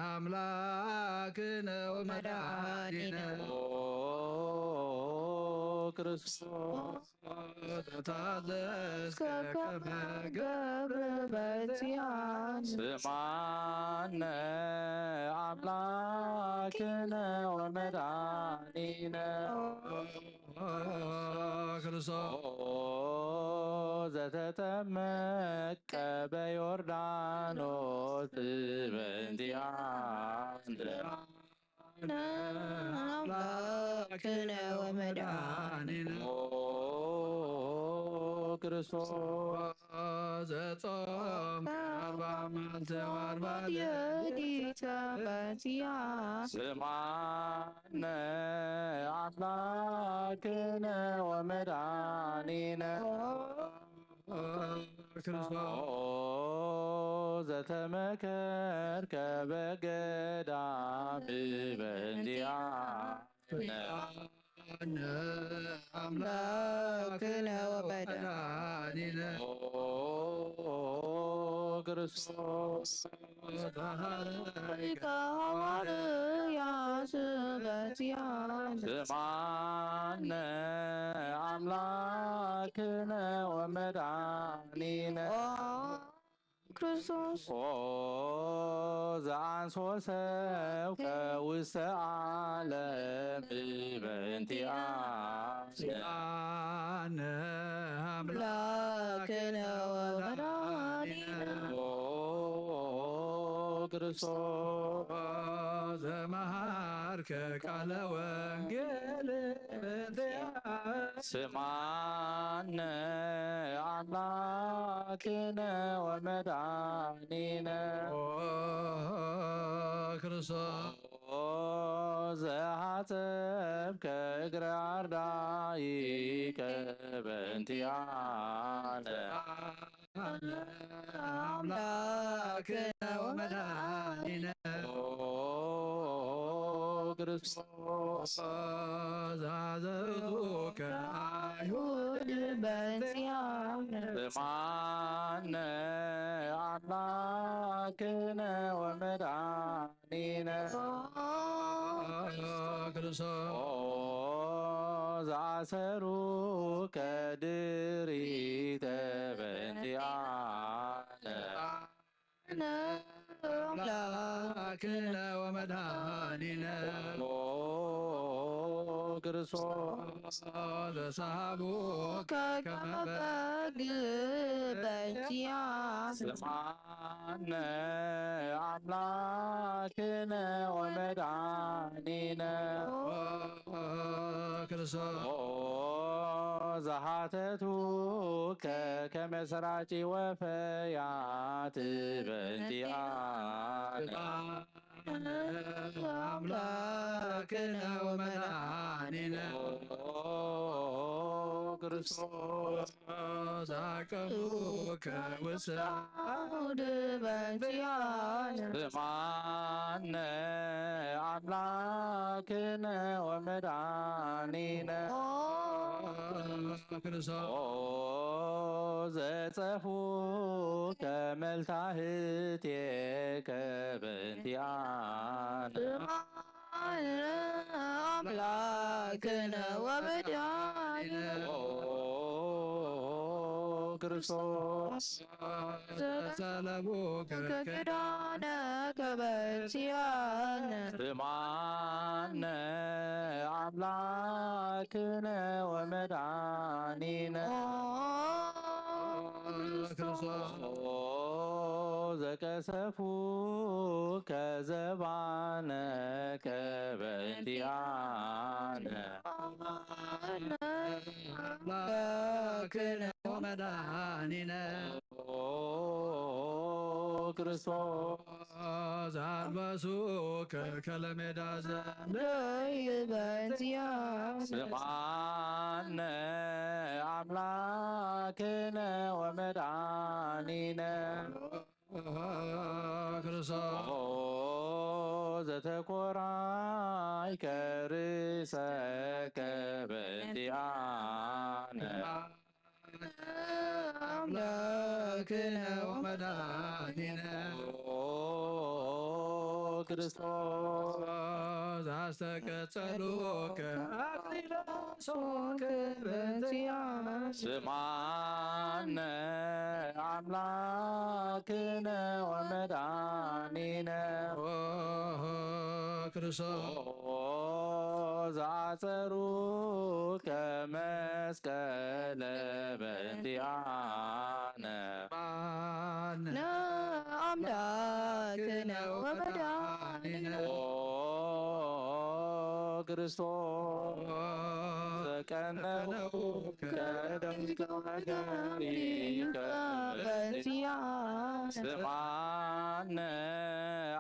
አምላክነ ወመድኃኒነ ክርስቶስ ታዘዝከ ከመ ገብረ በእንቲአነ ስማነ አምላክነ ወመድኃኒነ ክርስቶስ ዘተጠመቀ በዮርዳኖስ በእንቲአነ አምላክነ ወመድኃኒነ ክርስቶስ ዘጾም አርባ መዓልተ ወአርባ የዲተ በእንቲአነ ስማነ አምላክነ ወመድኃኒነ ክርስቶስ ዘተመከርከ በገዳም በእንቲአነ አምላክነ ወመድኃኒነ ክርስቶስ ሐዋርያት በእንቲአነ ስማነ አምላክነ ወመድኃኒነ ክርስቶስ ዘአንሶ ሰብከ ውስተ ዓለም በእንቲአነ አምላክነ ወመድኃኒነ ክርስቶስ ዘመሃርከ ቃለ ወንጌል ስማነ አምላክነ ወመድኃኒነ ክርስቶስ ዘሐጸብከ እግረ አርዳኢከ በእንቲአነ አምላክነ ወመድኃኒነ ክርስቶስ ዘአዘዙከ አይሁድ በእንቲአነ ስማነ አምላክነ ወመድኃኒነ ክርስቶስ ዘአሰሩከ ድሪተ በእንቲአነ አምላክነ ወመድኃኒነ ክርስቶስ ዘሰሃቡከ ከመ በግ በእንቲአነ ስማነ አምላክነ ወመድኃኒነ ክርስቶስ ዘሐተቱከ ከመ ሰራጪ ወፈያት በእንቲአነ አምላክነ ወመድኃኒነ ክርስቶስ አቀኑከ ውስተ አውድ በእንቲአነ ስማነ አምላክነ ወመድኃኒነ ክርስቶስ ዘጸፉከ መልታህቴከ በእንቲአነ አምላክነ ወመድኃኒነ ክርስቶስ ዘጸለቡከ ከኪዳነ በእንቲአነ ስማነ አምላክነ ወመድኃኒነ ክርስቶስ ዘቀሰፉከ ዘባነከ በእንቲአነ አምላክነ ወመድኃኒነ ክርስቶስ አልባሱ ከለሜዳ ስማነ አምላክነ ወመድኃኒነ ክርስቶስ ዘተኮራይከ ርእሰከ በእንቲአነ አምላክነ ወመድኃኒነ ክርስቶስ አስተቀጸሉከ አክሊለ ሦከ በእንቲአነ ስማነ አምላክነ ወመድኃኒነ ክርስቶስ ዘአጸሩከ መስቀለ በእንቲአነ አምላክነ ወመድኃኒነ ክርስቶስ ዘቀነው ከደምከ ነገሪከ በእንቲአነ ስማነ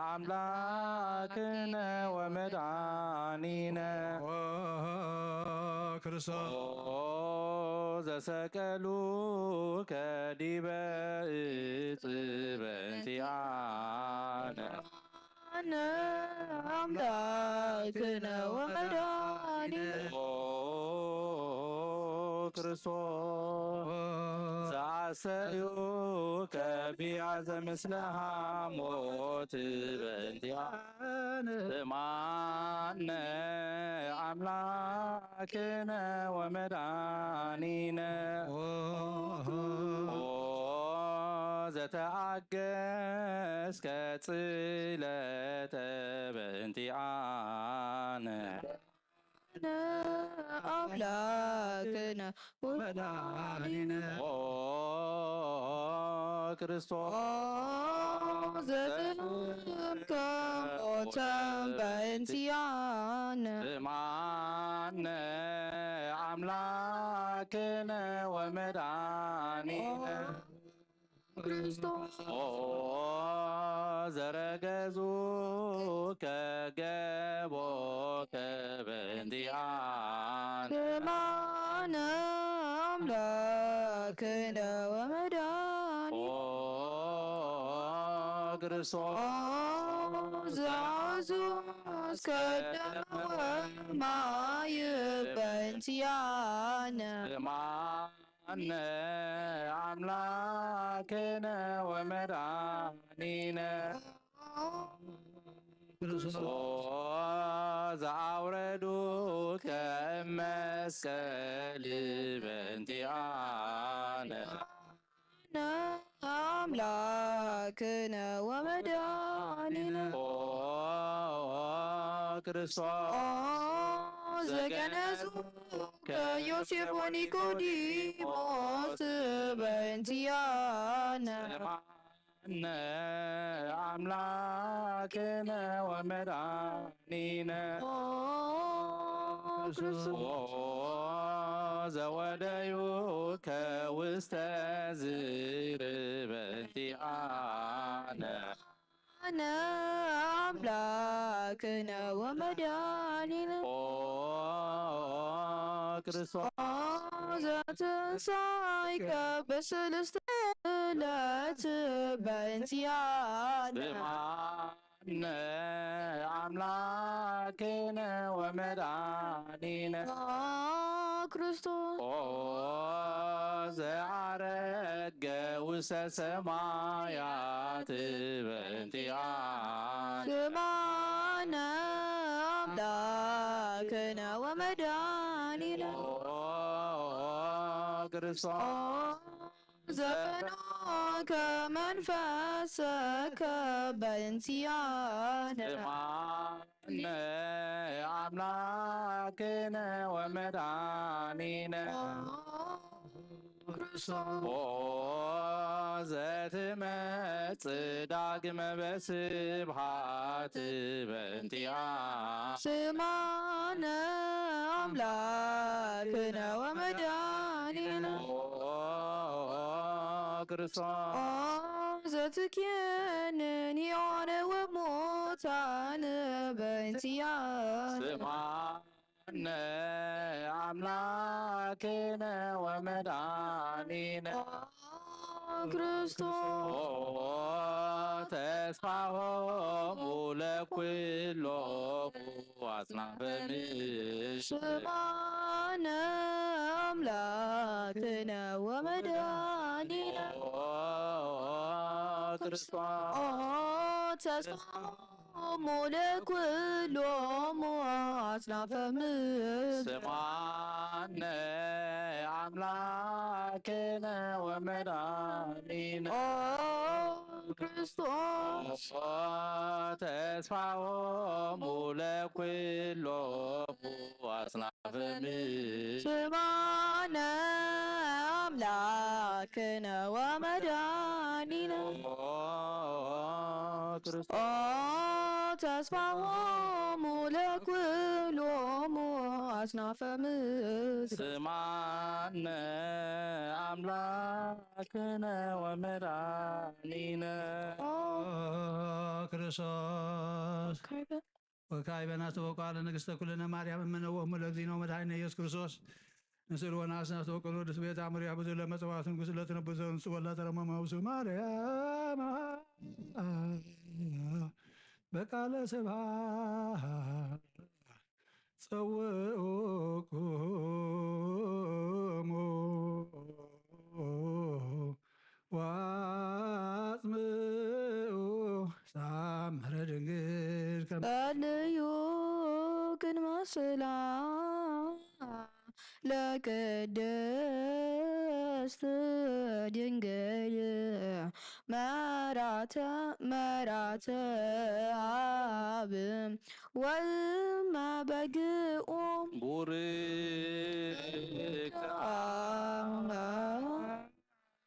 አምላክነ ወመድኃኒነ ክርስቶስ ዘሰቀሉከ ዲበ ዕፅ በእንቲአነ አምላክነ ወመድኃኒነ ክርስቶስ ዘአሰዩከ ቢያዘ ምስለ ሐሞት በእንቲአነ ስማነ አምላክነ ወመድኃኒነ ዘተአገስከ ጽለተ በእንቲአነ አምላክነ ወመድኃኒነ ክርስቶስ ዘተንከ ሞተን በእንቲአነ ስማነ አምላክነ ወመድኃኒነ ክርስቶስ ዘረገዙከ ገቦከ በእንቲአነ ስማነ አምላክነ ወመድኃኒነ ክርስቶስ ዘአዙዝ ከደመ ማየ በእንቲአነ ስማነ አምላክነ ወመድኃኒነ ክርስቶስ ዘአውረዱከ እመስቀል በእንቲአነ አምላክነ ወመድኃኒነ ክርስቶስ ዘገነዙ ከዮሴፍ ወኒቆዲሞስ በእንቲአነ ስማነ አምላክነ ወመድኃኒነ ክርስቶስ ዘወደዩከ ውስተ ዝር በእንቲአነ አምላክነ ወመድኃኒነ ክርስቶስ ዘትንሣኤከ በሰለስተ ዕለት በእንቲአነ ስማነ አምላክነ ወመድኃኒነ ክርስቶስ ዘዐረገ ውስተ ሰማያት በእንቲአነ ስማነ አምላክነ ወመድኃኒነ ክርስቶስ ዘፈኖከ መንፈሰከ በእንቲአነ ስማነ አምላክነ ወመድኃኒነ ዘትመጽእ ዳግመ በስብሐት በእንቲአነ ስማነ አምላክነ ወመድኃኒነ ክርስቶስ ዘትኬንን የሆነ ወሞታን በእንቲያን ስማነ አምላክነ ወመድኃኒነ ክርስቶስ ተስፋሆሙ ለኩሎሙ አጽናፈ ምድር ስማነ አምላክነ ወመድኃኒነ ክርስቶስ ተስፋሆሙ ለኩሎሙ አጽናፈ ምድር ስማነ አምላክነ ወመድኃኒነ ክርስቶስ ተስፋሆሙ ለኩሎሙ አጽናፈ ምድር ስማነ አምላክነ ወመድኃኒነ ተስፋሆሙ ለኩሎሙ አጽናፈ ምድር ስማነ አምላክነ ወመድኃኒነ ክርስቶስ ወካዕበናተ ወቃለ ንግሥተ ኩልነ ማርያም እምነ ወእሙ ለእግዚእነ ወመድኃኒነ ኢየሱስ ክርስቶስ ንስል ወናስናተ ወቅዱስ ቤተ አምር ያብዙ ለመጽዋዕት ንጉሥ ለትነብዘ ንጹሕ ወላተረመማውሱ ማርያም በቃለ ስብሐት ጸውዑክሙ ወአጽምዑ ሳምረ ድንግል ጸልዩ ቅድመ ለቅድስት ድንግል መራተ አብ ወእመ በግዑ ቡርክት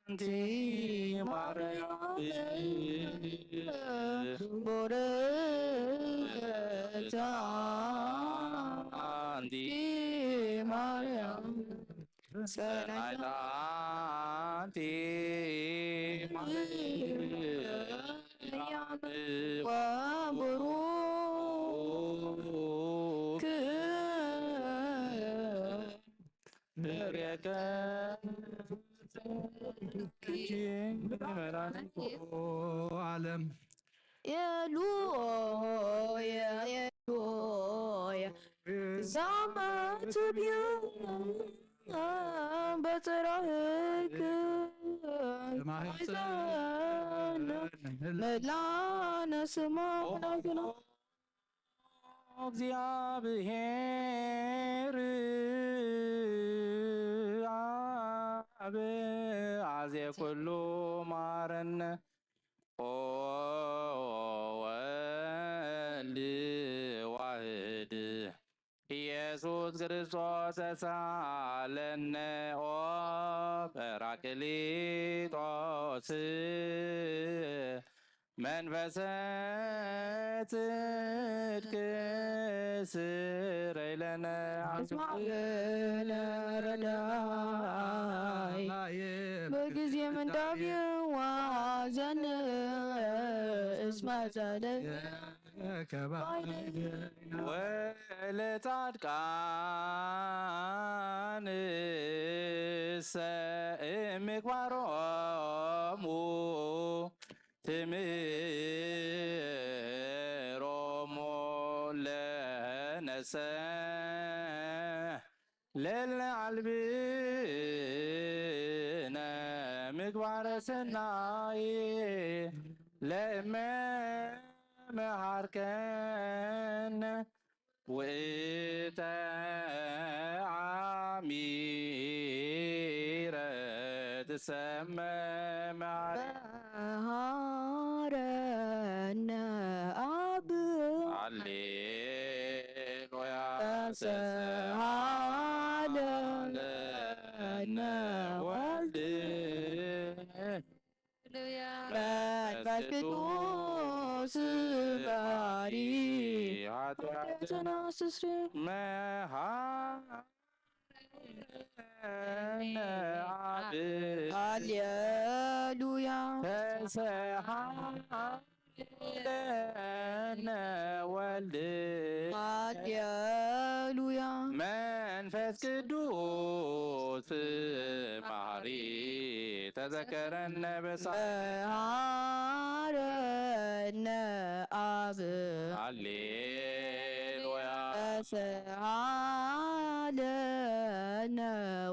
አንቲ ማርያም ቡርክት አንቲ ማርያም ሰናይት አንቲ ማርያም ወቡሩክ ብሬከ ዓለም የሉያ ዛማት ቢያ በጽራህክ መላነ ስማግና እግዚአብሔር አብ አዜ ኩሉ ማረነ ኦ ወልድ ዋህድ ኢየሱስ ክርስቶስ ተሳለነ ኦ ጰራቅሊጦስ መንፈሰ ጽድቅ ስረይ ለነ አስማዕነ ረዳይ በጊዜ ምንዳብ ዋዘን እስመ ጸደይ ወለጻድቃን እምግባሮሙ ትምህሮሙ ለነሰ ለለዓልብነ ምግባረ ሰናይ ለእመ መሃርከነ ውእተ ዓሚረ ትሰመ መሃረነ አብ ሃሌሉያ ተሰሃለነ ወልድ መንፈስ ቅዱስ ባሪ ኃጢአትን አስተስርይ ሃሌሉያ ተሰሃለነ ወልድ ሃሌሉያ መንፈስ ቅዱስ መሐሪ ተዘከረነ ሃረነ አብ ሃሌሉያ ተሰሃለነ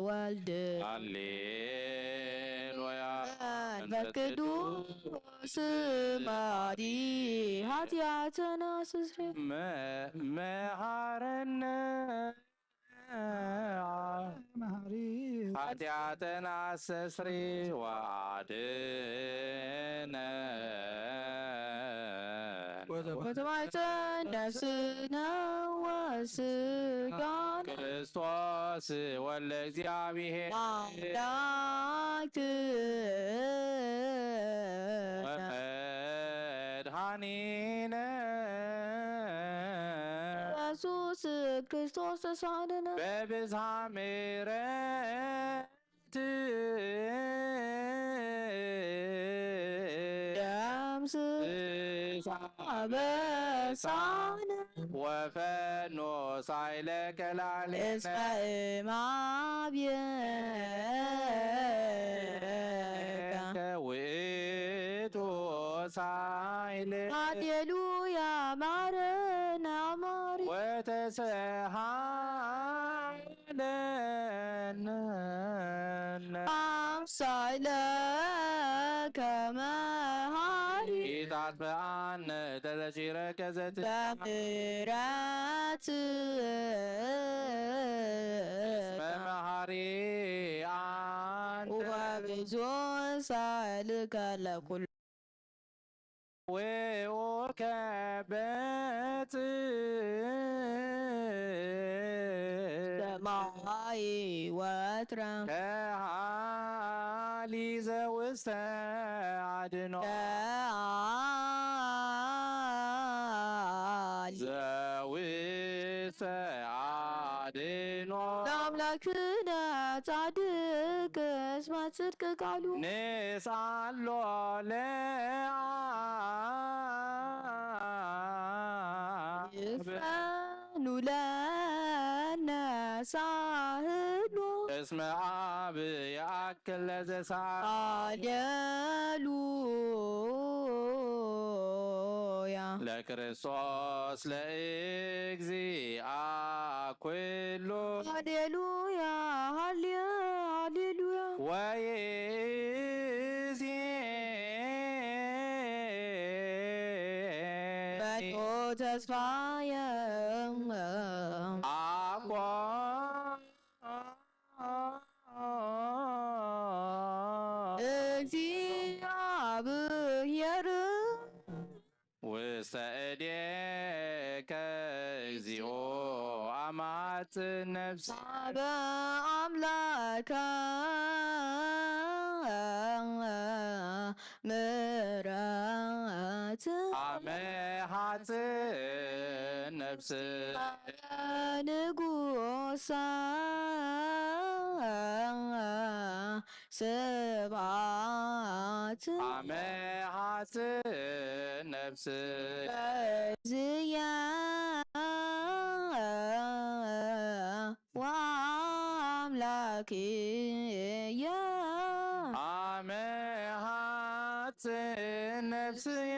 ወልድ ሃሌሉያ መንፈስ ቅዱስ መሐሪ ኃጢአትን አስተስርይ መሐረነ መሐሪ ኃጢአትን አስተስርይ ወአድኅነነ ወተማፀን ነፍስነ ወሥጋነ ክርስቶስ ወልደ እግዚአብሔር መድኃኒነ ኢየሱስ ክርስቶስ ተሳለነ በብዝኃ ምሕረት ደምስ አበሳነ ወፈኖ ሳይለ ከላለነ እስመ እምኀቤከ ውእቱ ሳይል ሃሌሉያ ማረነ አማሪ ወተሰሃለነ አምሳለ ከመሃሪ ኢታጥፍአነ ተዘሲረ ከዘት በምሕረት መመሃሪ አንተ ወብዙ ሳልከ ለኩሉ ወኦከበት ሰማይ ወትረ ከሃሊ ዘውስተ አድኖ ዘውስተ አድኖ ለአምላክነ ጻድቅ እስመ ጽድቅ ቃሉ ንስአሎ ለአብ ይፍኑ ለነ ሳህሉ እስመ አብ ያክል ለዘሳር ሃሌሉያ ለክርስቶስ ለእግዚአ ኩሉ ሃሌሉያ ሃሌሉያ ወይእዜ በኖ ተስፋየ አኳ እግዚአብሔር ውስተ እዴከ እግዚኦ አማት ነፍስ በአምላከ ምሕረት አመሃት ነፍስ ንጉሠ ስብሐት አመሃት ነፍስ ዝየ ወአምላክየ አመሃት ነፍስየ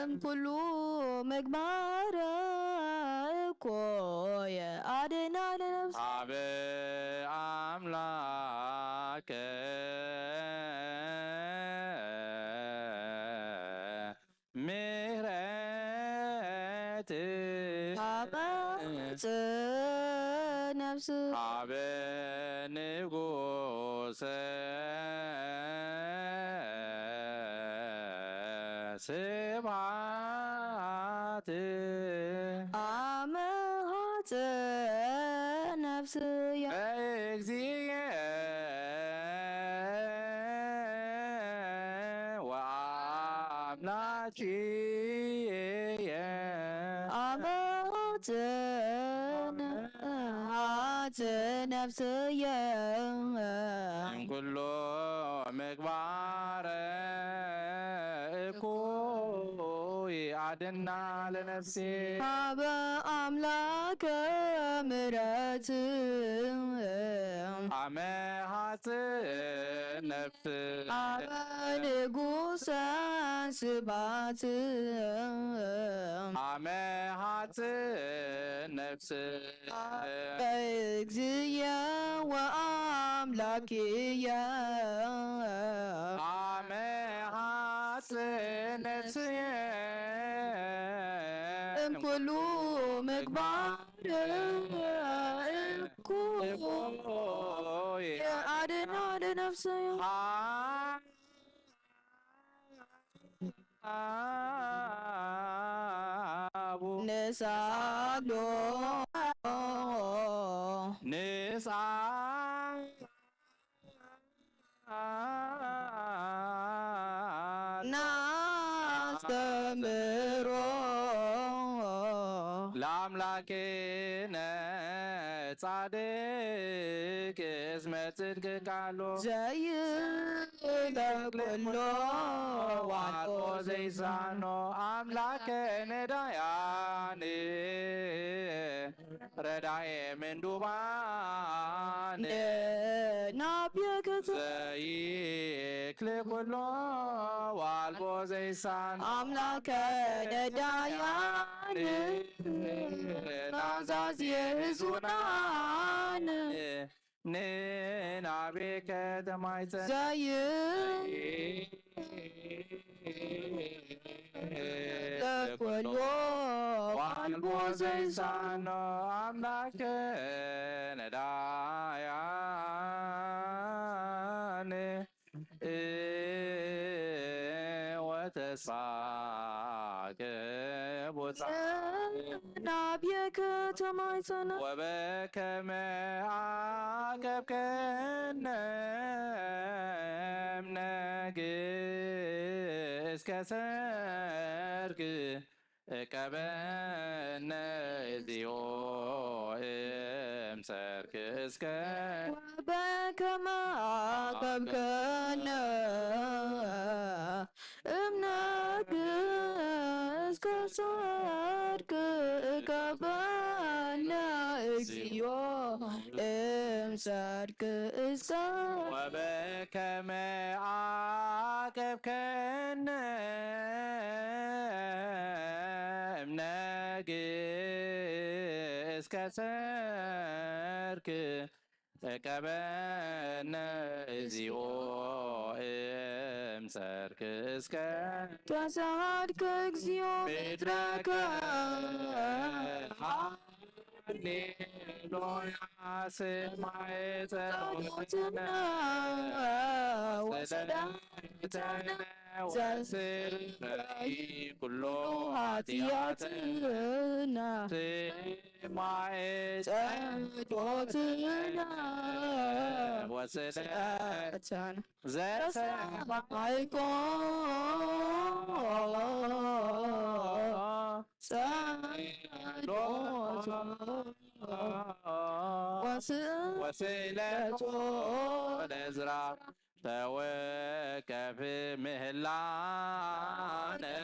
እምኩሉ ምግባረ እኮየ አድኅናነ ነፍስ አበ አምላከ ምሕረት አመፅ ነፍስ አበ ንጉሠ ስብሐት አመሃፅ ነፍስየ እግዚእ ወአምላኪየ አመሃፅ نفسي كل مقبار كوي عدنا لنفسي هاب أملاك مرات عمهات نفس نقوس سبات عمهات نفس بيزيا وأملاكي عمهات نفسي كل مقبار كوي عدنا لنفسي نسالو نستمرو لأملاكنا صادق اسم صدق قالوا زي كله وعطو زي سانو أملاكنا داياني رداي من دوبان نابيك زي كله وعطو زي سانو أملاك داياني نازاز يزونان ننابيك دمايتن زي كله وعطو زي سانو أملاك نداياني وتسعك نابيك تمايتنا وبك ما عاقبك منك اسكسرك كبنا ذيو امسرك اسكسرك وبك ما عاقبكنا ابنك اسكسرك كبنا اكسيو امسرك اسكسرك وبك ما عاقبكنا منك اسكسرك كبنا ذيو امسرك اسكسرك تسعدك اكسيو بدرك هللويا سمعت صلوتنا وصلاتنا وسر كل هاتياتنا سمعت صلوتنا وسلاتنا وسيلة نزرع توقف مهلانا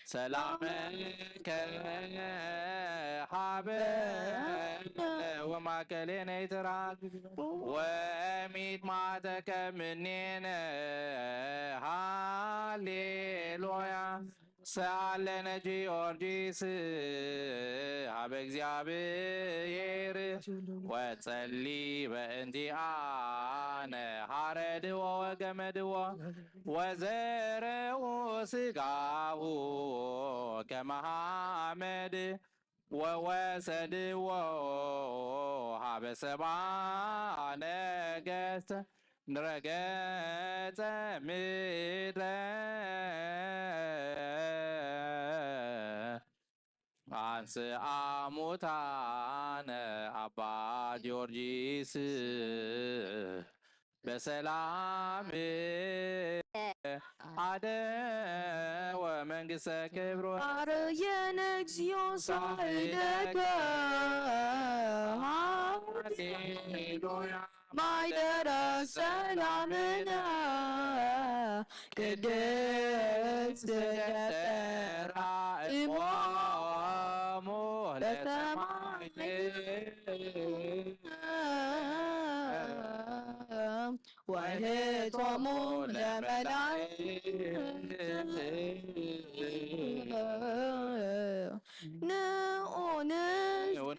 سلامك حبيب وما كلنا يتراك وميت معتك منين هاليلويا سألنا جيورجيس عب እግዚአብሔር وتصلي بأنتي أنا حردو وجمدو وزرو سقاو كمحمد ووسدو حب سبع نجست نرجت مدر አንስ አሙታነ አባ ጊዮርጊስ በሰላም ሓደ ወመንግሥተ ክብሮ አርየነ እግዚኦ ሳይለከ ሃሌሉያ ማይደረ ሰላምነ ቅድስት ተራእሞሙ ለሰማይ ወህቶሙ ለመላእክት ንኡንስ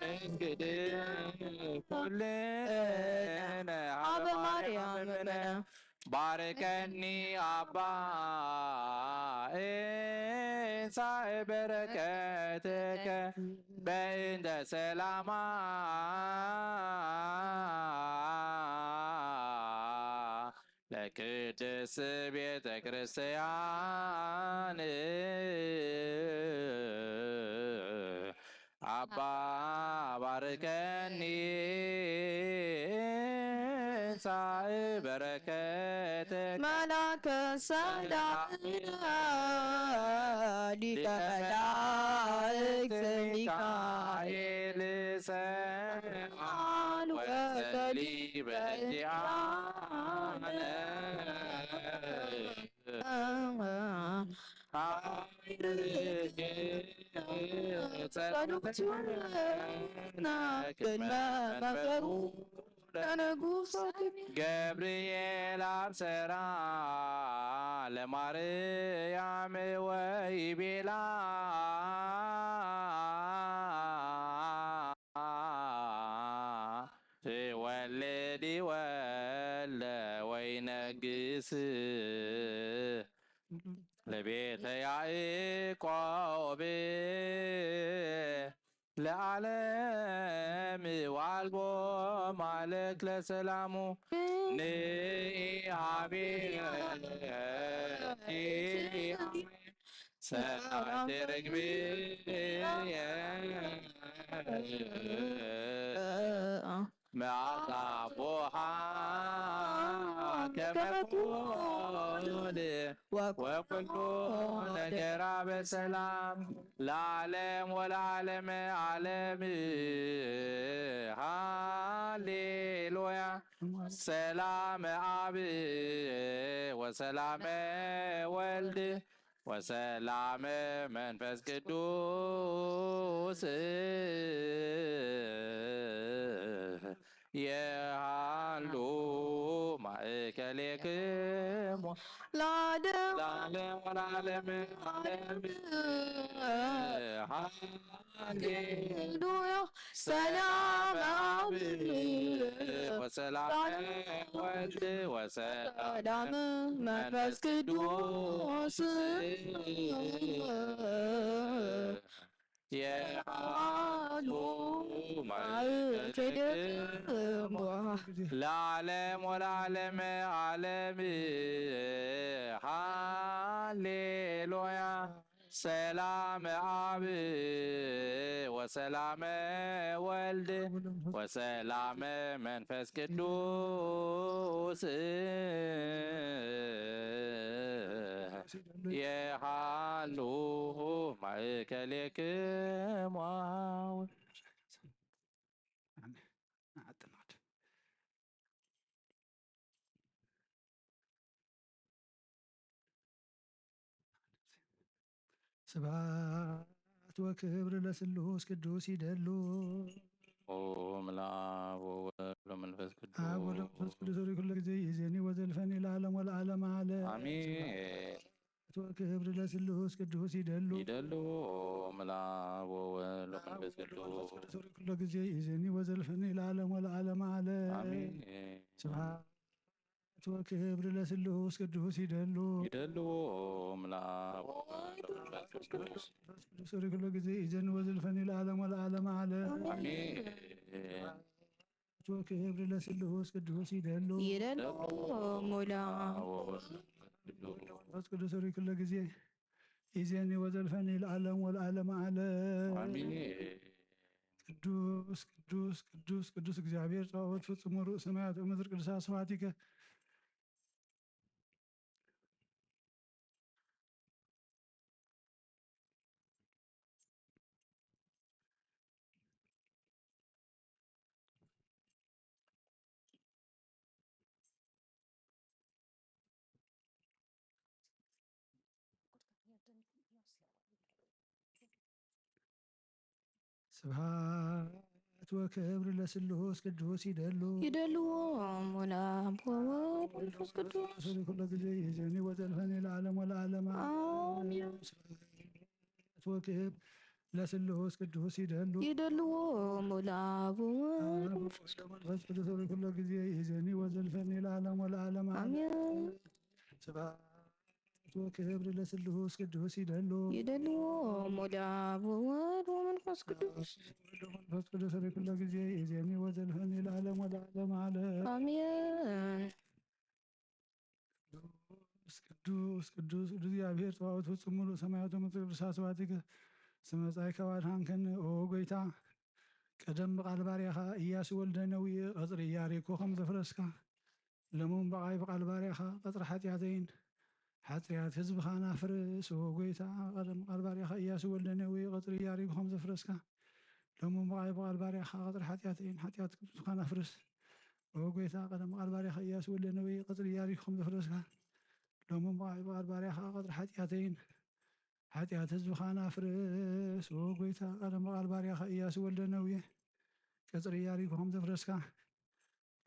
ኩልነ አበ ማርያም ምነ ባርከኒ አባ እንሳእ በረከትከ በእንተ ሰላማ ለቅድስት ቤተ ክርስቲያን አባ ባርከኒ እንሳእ በረከትከ መላከ ሰላም ሊቀ መላእክት ሚካኤል ሰአል ወሰሊ በእንቲአነ ገብርኤል አብሰራ ለማርያም ወይቤላ ትወልድ ወለ ወይነግስ ለቤተ ያዕቆብ ለዓለም ዋልቦ ማለክ ለሰላሙ ሰላም ርግብየ መዓዛ ቦሃ ከመኩል ወኩሉ ነገራ በሰላም ለዓለም ወለዓለመ ዓለም ሃሌሉያ ሰላም አብ ወሰላመ ወልድ ወሰላመ መንፈስ ቅዱስ የሃሉ ማእከሌክሙ ለዓለም ወለዓለመ ዓለም ሃሌሉያ ሰላም አብ ወሰላመ ወልድ ወሰላመ መንፈስ ቅዱስ የሃሉ ማእከሌክሙ ለዓለም ወለዓለመ ዓለም ሃሌሉያ ሰላም አብ ወሰላመ ወልድ ወሰላመ መንፈስ ቅዱስ የሃሉ ማእከሌክሙ ስብሐት ወክብር ለስሉስ ቅዱስ ይደሉ ኦምላብ ወወልድ ወመንፈስ አብ ወወልድ ወመንፈስ ቅዱስ ኩሉ ጊዜ ይእዜኒ ወዘልፈኒ ለዓለም ወለዓለመ ዓለም አሜን። ወክብር ለስሉስ ቅዱስ ይደሉ ይደሉ ምላብ ወወልድ ወመንፈስ ቅዱስ ኩሉ ጊዜ ይእዜኒ ወዘልፈኒ ለዓለም ወለዓለመ ዓለም አሜን። ስብሐት ወክብር ለስሉስ ቅዱስ ይደሉ ይደሉ ምላብ ወወልድ ወመንፈስ ቅዱስ ኩሉ ጊዜ ይእዜኒ ወዘልፈኒ ለዓለም ወለዓለመ ዓለም አሜን። ወክብር ለስሉስ ቅዱስ ይደሉ ይደሉ ሙላ መንፈስ ቅዱስ ኩሉ ጊዜ ይእዜኒ ወዘልፈኒ ለዓለም ወለዓለመ ዓለም አሜን። ቅዱስ ቅዱስ ቅዱስ ቅዱስ እግዚአብሔር ጸባኦት ፍጹም ርዑስ ሰማያት ወምድር ቅዱሳት ስብሐቲከ ስብሐት ወክብር ለስሉስ ቅዱስ ይደሉ ይደልዎ ወለአብ ወወልድ ወመንፈስ ቅዱስ ኩሎ ጊዜ ይእዜኒ ወዘልፈኒ ለዓለም ወለዓለመ አሜን። ስብሐት ወክብር ለስሉስ ቅዱስ ይደሉ ይደልዎ ወለአብ ወወልድ ወመንፈስ መንፈስ ቅዱስ ኩሎ ጊዜ ይእዜኒ ወዘልፈኒ ለዓለም ወለዓለመ አሜን። ስብሐት ወክብር ለስሉስ ቅዱስ ይደሉ ይደልዎ ወለአብ ወወልድ ወመንፈስ ቅዱስ መንፈስ ቅዱስ ኩሎ ጊዜ ይእዜኒ ወዘልፈኒ ለዓለም ወለዓለመ አሜን። ቅዱስ ቅዱስ እግዚአብሔር ጸባኦት ፍጹም ሙሉ ሰማያቱ ምድር ቅዱሳት ስብሐቲከ ስመ ጻይከ ዋድኃንከነ ኦ ጎይታ ቀደም በቃል ባርያኻ ኢያሱ ወልደ ነዊ ቀጽሪ ኢያሪኮ ከም ዘፍረስካ ለሞን በቃይ በቃል ባርያኻ ቀጽሪ ሓጢአተይን ሓጢአት ህዝብኻ ናፍርስ ኦ ጎይታ ቀደም በቃል ባርያኻ ኢያሱ ወልደ ነዊ ቀጽሪ ኢያሪኮ ከም ዘፍረስካ ለሞን በቃይ በቃል ባርያኻ ቀጽሪ ሓጢአተይን ሓጢአት ህዝብኻ ናፍርስ ኦ ጎይታ ቀደም በቃል ባርያኻ ኢያሱ ወልደ ነዊ ቀጽሪ ኢያሪኮ ከም ዘፍረስካ ለሞን በቃይ በቃል ባርያኻ ቀጽሪ ሓጢአተይን ሓጢአት ህዝብኻ ናፍርስ ኦ ጎይታ ቀደም በቃል ባርያኻ ኢያሱ ወልደ ነዊ ቀጽሪ ኢያሪኮ ከም ዘፍረስካ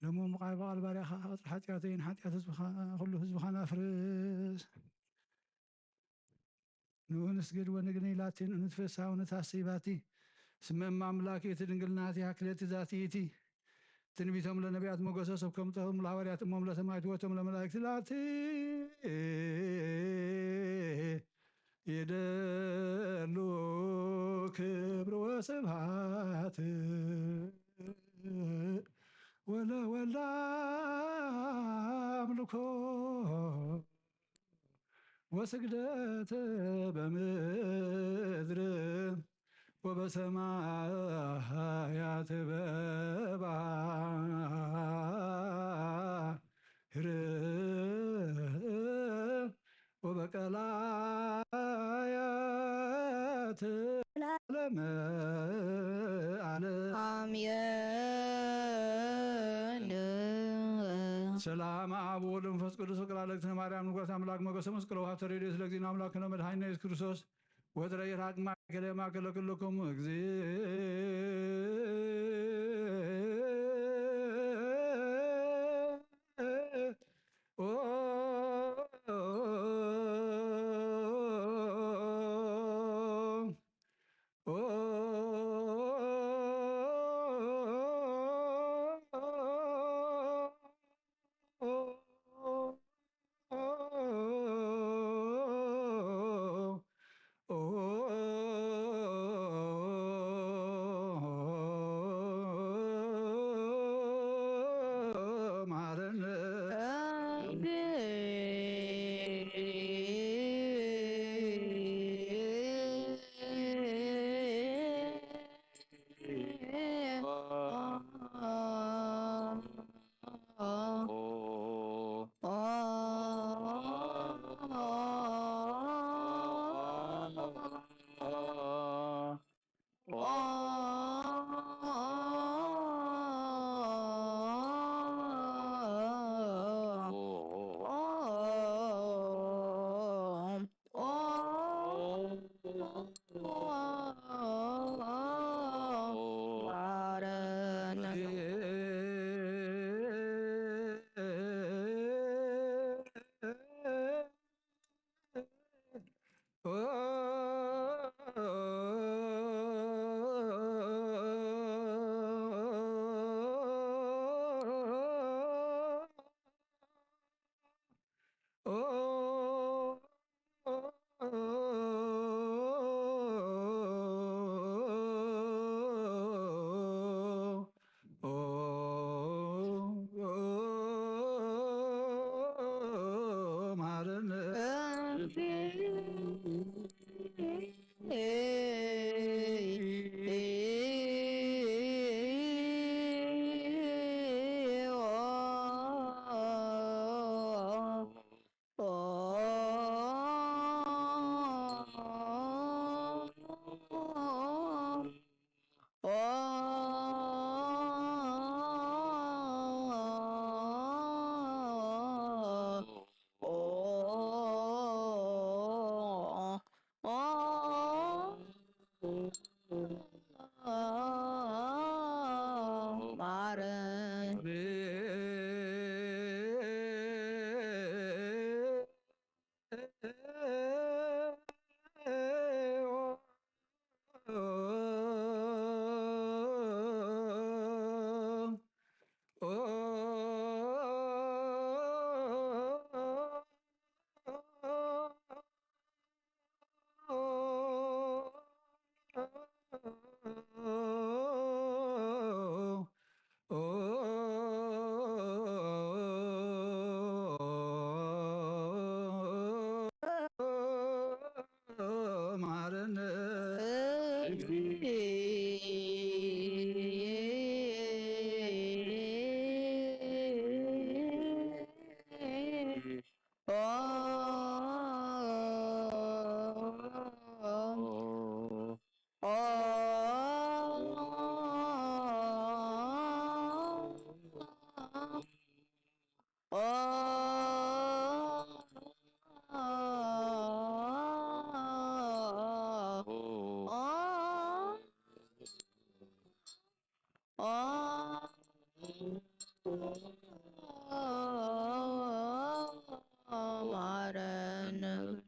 ለሞን በቃይ በቃል ባርያኻ ቀጽሪ ሓጢአተይን ሓጢአት ህዝብኻ ኩሉ ህዝብኻ ናፍርስ ንስግድ ወንግኒ ላቲን እንትፈሳ ወነታስባቲ ስመ እማ አምላክቲ ድንግልናቲ አክሌቲ ዛቲቲ ትንቢቶም ለነቢያት ሞገሰ ሰብከም ጠም ለሐዋርያት እሞም ለሰማዕት ወቶም ለመላእክት ላቲ ይደሉ ክብር ወስብሐት ወለወልደ አምልኮ ወስግደት በምድር ወበሰማያት በባሕር ወበቀላያት ዓለመ አሜን። ሰላም አብ ወወልድ ወመንፈስ ቅዱስ ፍቅር አለክትነ ማርያም ንጉሥ አምላክ ሞገሰ መስቀል ውሃ ተሬዴስ ለግዚእነ አምላክነ መድኃኒነ ኢየሱስ ክርስቶስ ወትረ ይርሐቅ ማእከለ ማእከለ ኩልክሙ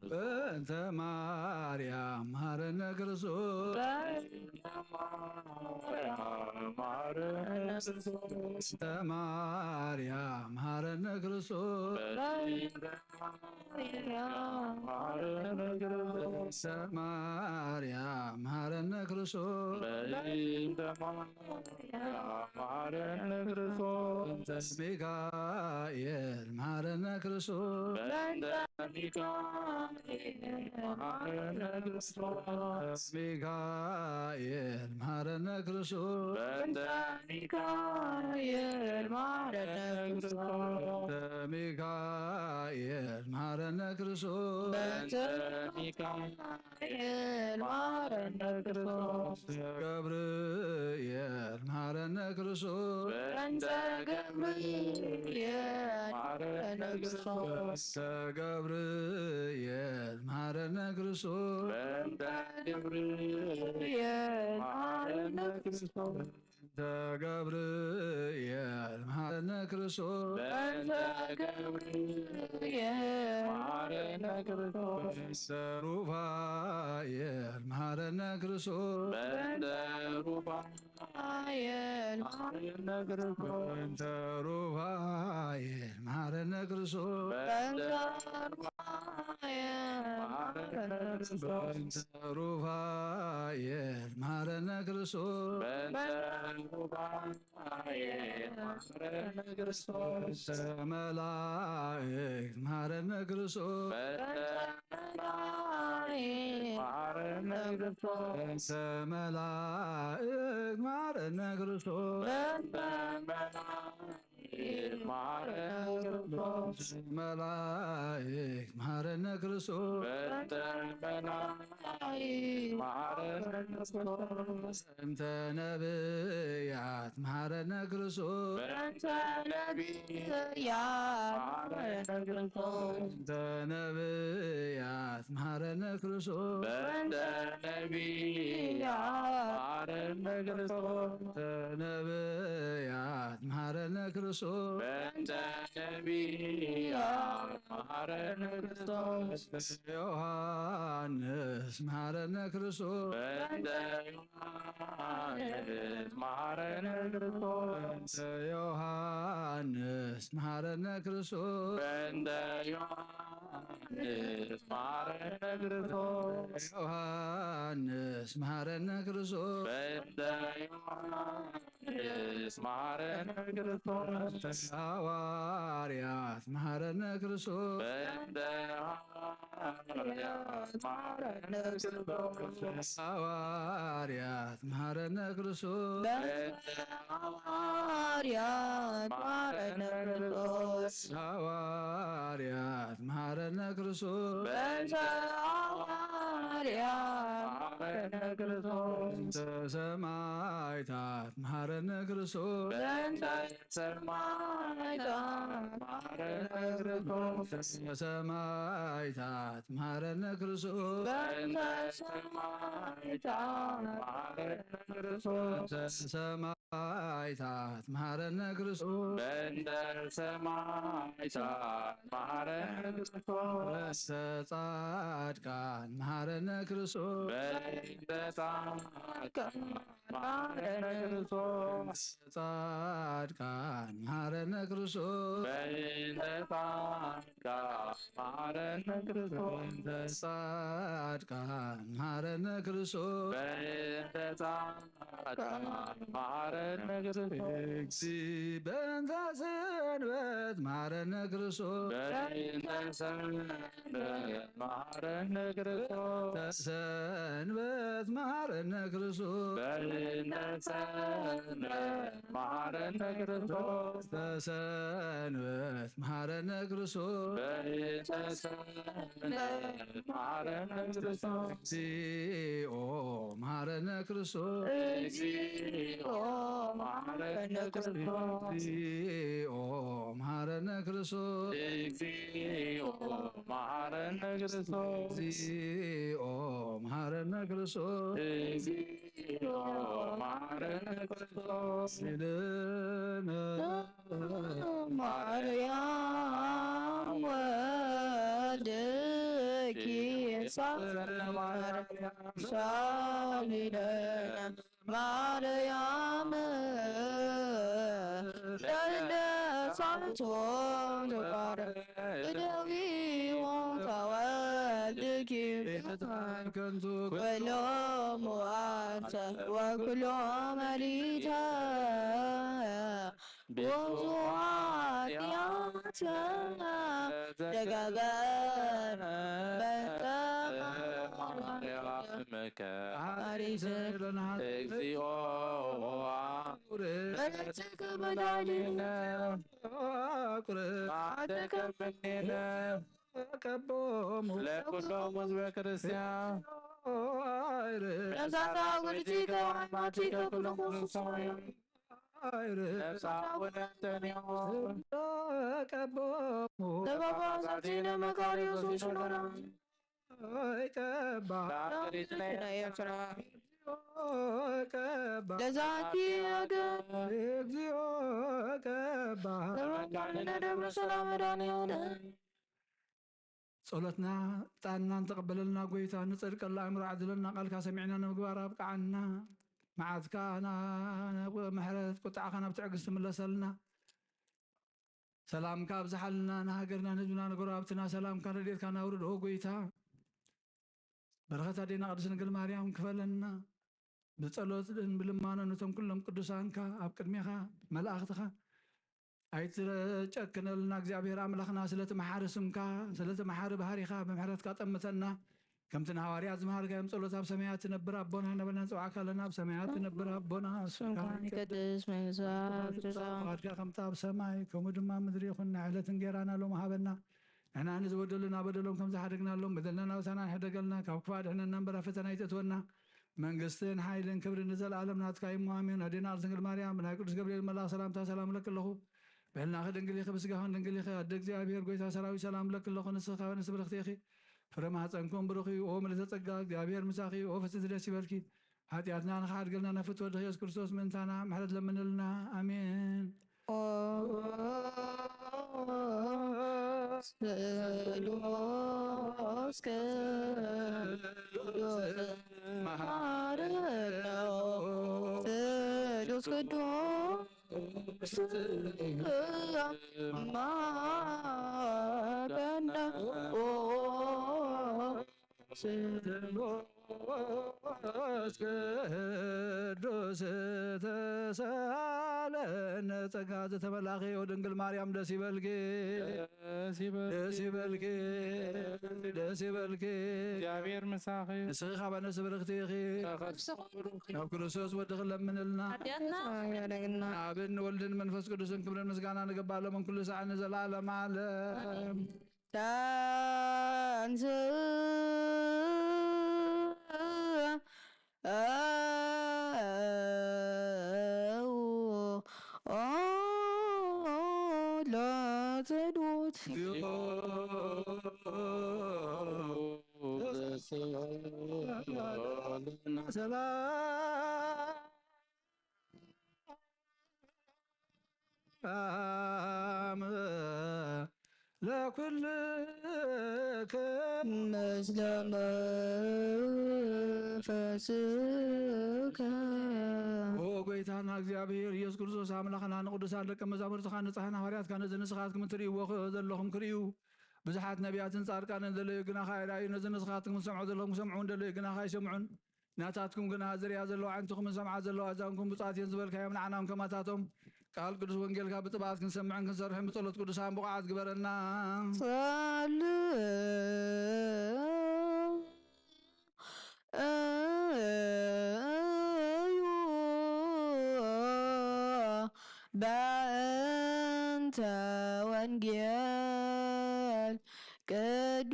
በእንተ ማርያም ሀረነ ክርስቶስ በእንተ ማርያም ሀረነ ክርስቶስ በእንተ ማርያም ሀረነ ክርስቶስ በእንተ ሚካኤል ሀረነ ክርስቶስ ሚካኤል መሐረነ ክርስቶስ ሚካኤል መሐረነ ክርስቶስ ገብርኤል መሐረነ ክርስቶስ ገብርኤል መሐረነ ክርስቶስ ገብርኤል መሐረነ ክርስቶስ ሩፋኤል መሐረነ ክርስቶስ በእንተ ሩፋኤል መሐረነ ክርስቶስ በእንተ ሩፋኤል መሐረነ ክርስቶስ መላእክት መሐረነ ክርስቶስ መላእክት መሐረነ ክርስቶስ መላእክት መሐረነ ክርስቶስ እንተ ነቢያት መሐረነ ክርስቶስ እንተ ነቢያት መሐረነ ክርስቶስ ነቢያት መሐረነ ክርስቶስ ዮሐንስ መሐረነ ክርስቶስ ዮሐንስ መሐረነ ክርስቶስ ዮሐንስ መሐረነ ክርስቶስ ሐዋርያት መሐረነ ክርስቶስ ሐዋርያት መሐረነ ክርስቶስ ሐዋርያት መሐረነ ክርስቶስ እንተ ሰማዕታት መሐረነ ክርስቶስ ሰማዕታት መሐረነ ክርስቶስ ሰማዕታት መሐረነ ክርስቶስ ክርስቶስ ጻድቃን መሐረነ ክርስቶስ በእንተ ጻድቃን መሐረነ ክርስቶስ ጻድቃን መሐረነ ክርስቶስ በእንተ ጻድቃን መሐረነ ክርስቶስ ጻድቃን መሐረነ ክርስቶስ በእንተ ጻድቃን መሐረነ ክርስቶስ በእንተ ሰንበት መሐረነ ክርስቶስ በእንተ ሰንበት መሐረነ ክርስቶስ ሰንበት መሐረነ ክርስቶስ በእንተ ሰንበት መሐረነ ክርስቶስ በሰንበት መሐረነ ክርስቶስ በእንተ ሰንበት መሐረነ ክርስቶስ እግዚኦ መሐረነ ክርስቶስ እግዚኦ መሐረነ ክርስቶስ እግዚኦ መሐረነ ክርስቶስ እግዚኦ መሐረነ ክርስቶስ እግዚኦ መሐረነ ክርስቶስ እግዚኦ መሐረነ ክርስቶስ ስልነ ማርያም ወልድኪ ሳሊለነ ማርያም ለሳንቶን ተቃረ እደዊውን ከወልድኪ ከንቱ ኩሎም አንተ ወኩሎም መሊተ ብዙኃት ያንተ ደጋገር ማርያምከ አሪሰ ለናት እግዚኦ በለጽግ በዳሊነ ቁረ ማተከምኔነ ቀቦሙ ለኩሎም ሕዝበ ክርስቲያን አይረ ነሳታ ወልቲከ ሃይማኖቲከ ኩሎም ክርስቲያን አይረ ነፍሳውን እንተንዮን ቀቦሙ ለጳጳሳቲነ መካሪዮሶች ኖራ ቀባ ለአገሪትነ ኤርትራ ቀባ ለዛቲ አገር እግዚኦ ቀባ ለመካንነ ደብረ ሰላም መድኃኔዓለም ጸሎትና ጣና ተቀበለልና ጎይታ ንጽድቀላ አእምሮ ዓድለና ቃልካ ሰሚዕና ንምግባር አብቃዓና መዓትካ ምሕረት ቁጣዕካ ናብ ትዕግስቲ ትምለሰልና ሰላምካ ኣብዝሓልና ንሃገርና ንህዝብና ንጎረባብትና ሰላምካ ረድኤትካ ናውርድኦ ጎይታ በረኸት ኣዴና ቅድስት ድንግል ማርያም ክፈለና ብጸሎት ብልማኖ ነቶም ኩሎም ቅዱሳንካ ኣብ ቅድሚኻ መላእኽትኻ ኣይትጨክነልና እግዚአብሔር ኣምላኽና ስለተመሓረ ስምካ ስለተመሓረ ባህሪኻ ብምሕረትካ ጠምተና ከምቲ ንሃዋርያት ዝመሃርካዮም ጸሎት ኣብ ሰማያት ትነብር ኣቦና ነበልና ንፅዋዕካ ኣለና ኣብ ሰማያት ትነብር ኣቦና ስምካ ይቅደስ መንግሥትካ ትምጻእ ፈቃድካ ከምቲ ኣብ ሰማይ ከምኡ ድማ ምድሪ ይኹን ንዕለት እንጀራና ሎም ሃበና ንሕና ንዝበደሉና በደሎም ከም ዝሓደግናሎም በደልና ናብታና ይሕደገልና ካብ ክፋ ድሕነና እምበር ኣብ ፈተና ይተትወና መንግስትን ሓይልን ክብርን ንዘለዓለም ናትካ እዩ ኣሜን። ኣዴና ቅድስት ድንግል ማርያም ናይ ቅዱስ ገብርኤል መልኣክ ሰላምታ ሰላም ለክ ኣለኹ በልናኸ ድንግል ኢኸ ብስጋኸን ድንግል ኢኸ ኣደ እግዚኣብሔር ጎይታ ሰራዊት ሰላም ለክ ኣለኹ ንስኻ ወንስ ብርኽቲ ኢኺ ፍረ ማኅፀንኩም ብሩኽ እዩ ኦ ምልዕተ ጸጋ እግዚኣብሔር ምሳኺ ኦ ፍጽምቲ ደስ ይበልኪ ኃጢአትና ንኸሓድገልና ነፍት ወድኽ ኢየሱስ ክርስቶስ ምእንታና ምሕረት ለምንልና አሜን። ስሉስ ቅዱስ ማረነው ስሉስ ቅዱስ ማረነው ስሉስ ቅዱስ ተሳለነ ጸጋ ዘተመላኺ ወድንግል ማርያም ደስ ይበልኪ ደስ ይበልኪ ደስ ይበልኪ እግዚአብሔር ምሳኺ ንስኺ ኻብ ነፍሲ ብርኽቲ ኢኺ ናብ ክርስቶስ ወድኽ ለምንልና ያደግና አብን ወልድን መንፈስ ቅዱስን ክብርን ምስጋና ንገባለምን ኩሉ ሰዓት ንዘላለም ዓለም ታንስ ለጸሎት ሰላም ለኩልክም ምስለ መንፈስከ ኦ ጎይታና እግዚአብሔር ኢየሱስ ክርስቶስ አምላኽና ንቅዱሳን ደቀ መዛሙርትኻ ንጻሕና ሐዋርያትካ ነዚ ንስኻትኩም እትርእይዎ ዘለኹም ክርእዩ ብዙሓት ነቢያትን ጻድቃንን ዘለዩ ግናኻ ይረኣዩ ነዚ ንስኻትኩም ሰምዑ ዘለኹም ሰምዑን ደለዩ ግናኻ ይሰምዑን ናታትኩም ግና ዝርያ ዘለዋ ዓይንትኹም ሰምዓ ዘለዋ እዛንኩም ብፅዋት እየን ዝበልካዮም ንዓናም ከማታቶም ቃል ቅዱስ ወንጌልካ ብጥብዓት ክንሰምዕን ክንሰርሕን ብጸሎት ቅዱሳን ብቕዓት ግበረና በእንተ ወንጌል ቅዱስ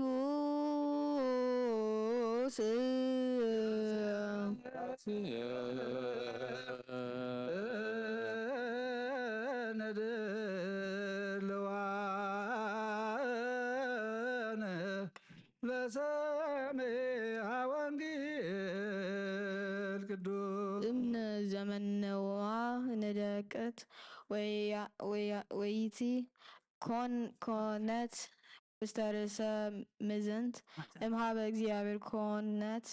ነድልዋነ ለሰምዐ ወንጌል ቅዱስ እምነ ዘመነዋ ንደቀት ወይቲ ኮነት ውስተ ርእሰ ምዝንት እምሃበ እግዚአብሔር ኮነት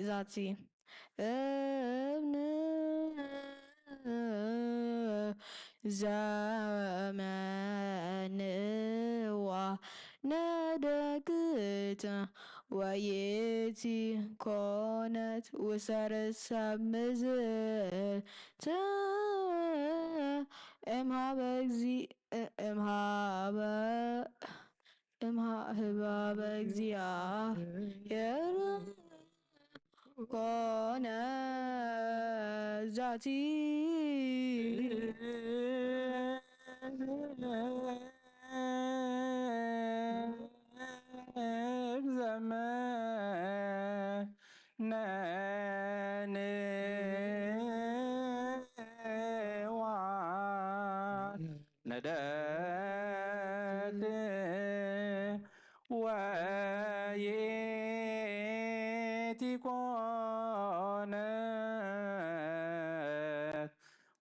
ዛቲ እብን ዘመንዋ ነደቅት ወይቲ ኮነት ውስተ ርእሰ ምዝንት እምሃበ እግዚአብሔር ኮነ ዛቲ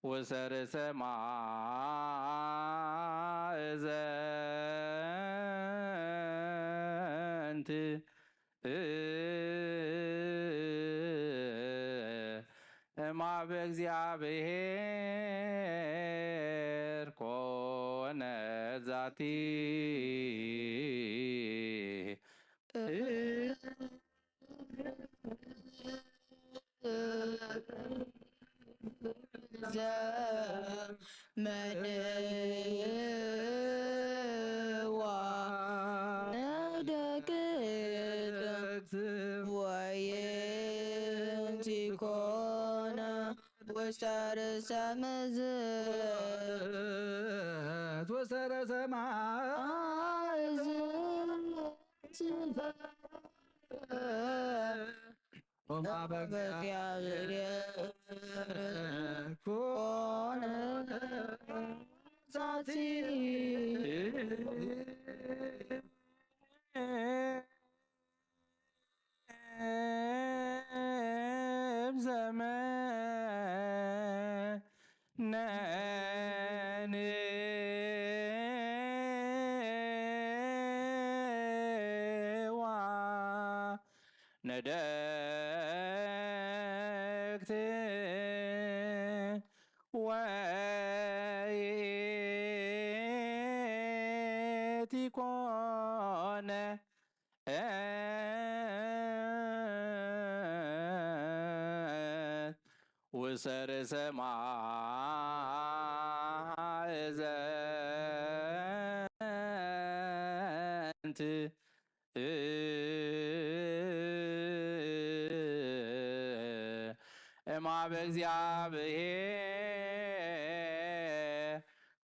ወሰረሰ ማእዘንት እምኀበ እግዚአብሔር ኮነ ዛቲ ዘመንዋ ነደቅት ወይቲ ኮነ ውስተ ርእሰ ምዝንት ወሰረሰ እምኀበ እግዚአብሔር ኮነ ዛቲ ነደቅት ወይቲ ኮነ ውስተ ርእሰ ማእዘንት እምኀበ እግዚአብሔር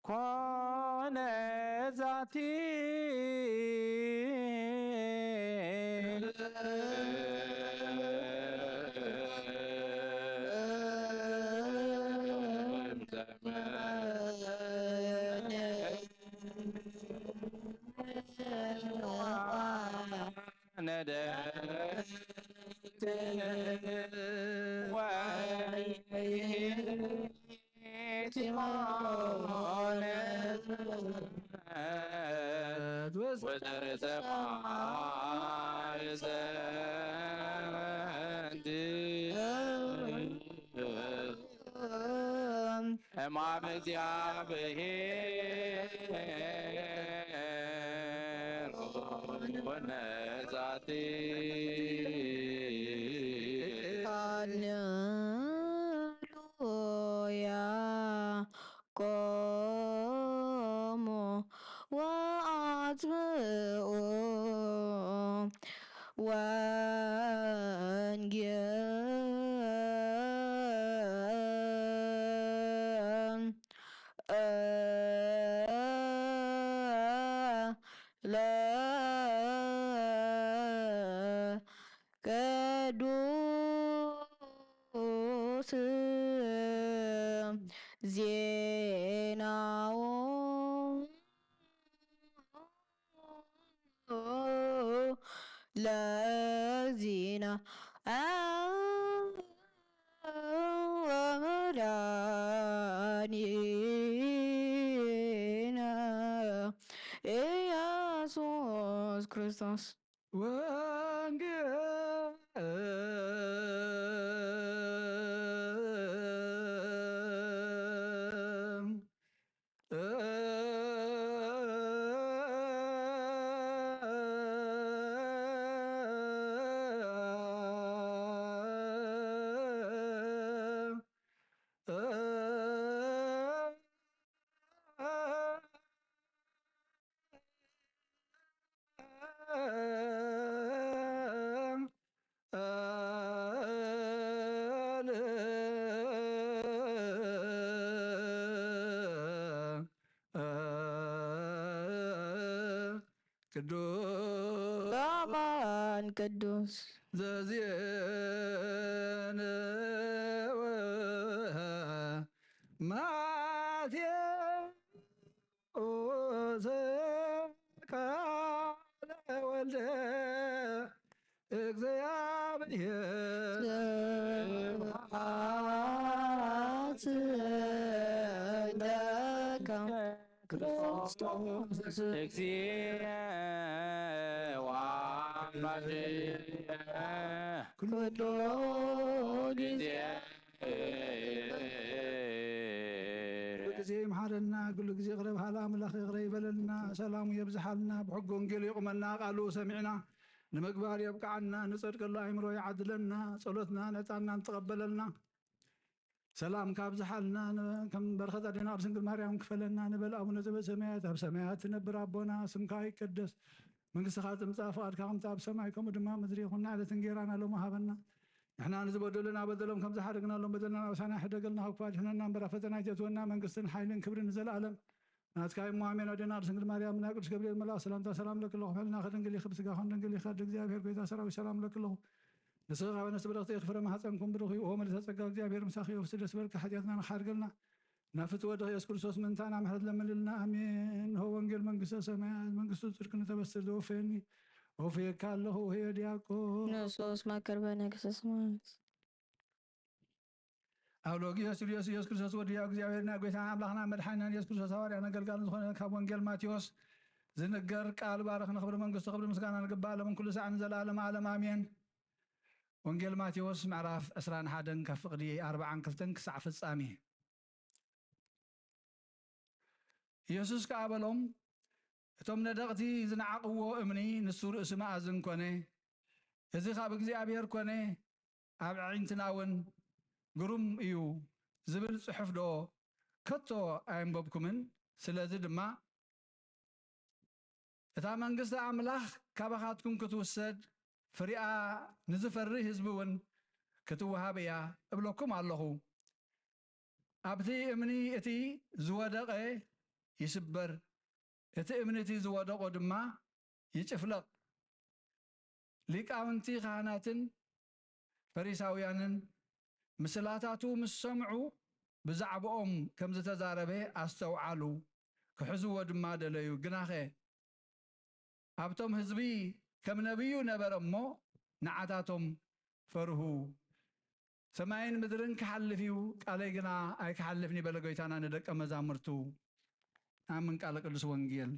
ኮነ ዛቲ በሰማይ ዘንድ ሕማም እግዚአብሔር ወነዛቲ ሃሌሉያ ቆሞ ወአጽብዑ ወንጌል ቅዱስ ዜናው ለዚና ወመድኃኒነ ኢየሱስ ክርስቶስ ቅዱስ በማን ቅዱስ ዘዜነወ ማቴዎስ ቃለ ወልደ እግዚአብሔር ስብሐት ለከ ክርስቶስ እግዚእ ወአምላክየ ኩሉ ጊዜ ጊዜ ይምሓረና ኩሉ ጊዜ ቅረብ ሃላ አምላኽ ይቕረ ይበለልና ሰላሙ የብዝሓልና ብሕጊ ወንጌሉ ይቁመና ቃሉ ሰሚዕና ንምግባር የብቃዓና ንፀድቀሉ ኣእምሮ ይዓድለና ጸሎትና ነፃና ንተቐበለልና ሰላም ካብ ዝሓልና ከም በረኸት ኣዴና ኣብ ድንግል ማርያም ክፈለና ንበል ኣቡነ ዘበሰማያት ኣብ ሰማያት ትነብር ኣቦና ስምካ ይቀደስ መንግስትኻ ትምፃእ ፈቃድካ ከምቲ ኣብ ሰማይ ከምኡ ድማ ምድሪ ይኹን ዕለት እንጀራና ሎሚ ሃበና ንሕና ንዝበደሉና በደሎም ከም ዝሓደግናሎም በደልና ናብሳና ሕደገልና ክኳድ ሕነና እምበራ ፈተና ይትወና መንግስትን ሓይልን ክብርን ንዘለኣለም ናትካ እሞ ኣሜን ኣዴና ድንግል ማርያም ናይ ቅዱስ ገብርኤል መልኣክ ሰላምታ ሰላም ለክለኹ ሕልና ክድንግል ይኽብ ስጋኹን ድንግል ይኸድ እግዚኣብሔር ጎይታ ሰራዊት ሰላም ለክለኹ ንስኻ ወነስ ብረኽቲ የኽፍረ ማሕፀንኩም ብሩኽ ኦ መልእተ ጸጋ እግዚኣብሔር ምሳኺ ወፍሲ ደስ በልካ ሓጢአትና ንኻድገልና ናፍቲ ወድኽ ኢየሱስ ክርስቶስ ምንታና ምሕረት ለምንልና ኣሜን ሆ ወንጌል መንግስተ ሰማያት መንግስቱ ጽድቅ ንተበስር ዘወፈየኒ ወፍየካ ኣለኹ ህየ ዲያቆን ንሱስ ማከርበ ነገሥተ ሰማያት ኣውሎጊዮስ ኢየሱስ ክርስቶስ ወዲ እግዚኣብሔርና ጎይታና ኣምላኽና መድሓኒናን ኢየሱስ ክርስቶስ ሃዋርያን ኣገልጋልን ዝኾነ ካብ ወንጌል ማቴዎስ ዝንገር ቃል ባረኽ ንኽብሪ መንግስቱ ክብሪ ምስጋና ንግባእ ሎምን ኩሉ ሰዓን ዘለኣለም ዓለም ኣሜን ወንጌል ማቴዎስ ምዕራፍ 21 ካብ ፍቕዲ 42 ክሳዕ ፍጻሜ ኢየሱስ ከዓ በሎም እቶም ነደቕቲ ዝነዓቕዎ እምኒ ንሱ ርእሲ መኣዝን ኮነ እዚ ካብ እግዚኣብሔር ኮነ ኣብ ኣዒንትና እውን ግሩም እዩ ዝብል ጽሑፍ ዶ ከቶ ኣይንበብኩምን ስለዚ ድማ እታ መንግስቲ ኣምላኽ ካባኻትኩም ክትውሰድ ፍሪኣ ንዝፈሪ ህዝቢ እውን ክትወሃብ እያ እብለኩም ኣለኹ ኣብቲ እምኒ እቲ ዝወደቐ ይስበር እቲ እምኒ እቲ ዝወደቆ ድማ ይጭፍለቕ ሊቃውንቲ ካህናትን ፈሪሳውያንን ምስላታቱ ምስ ሰምዑ ብዛዕባኦም ከም ዝተዛረበ ኣስተውዓሉ ክሕዝዎ ድማ ደለዩ ግናኸ ኣብቶም ህዝቢ ከም ነቢዩ ነበረ እሞ ንዓታቶም ፈርሁ ሰማይን ምድርን ክሓልፍ እዩ ቃለይ ግና ኣይክሓልፍን ይበለ ጎይታና ንደቀ መዛሙርቱ ኣምን ቃለ ቅዱስ ወንጌል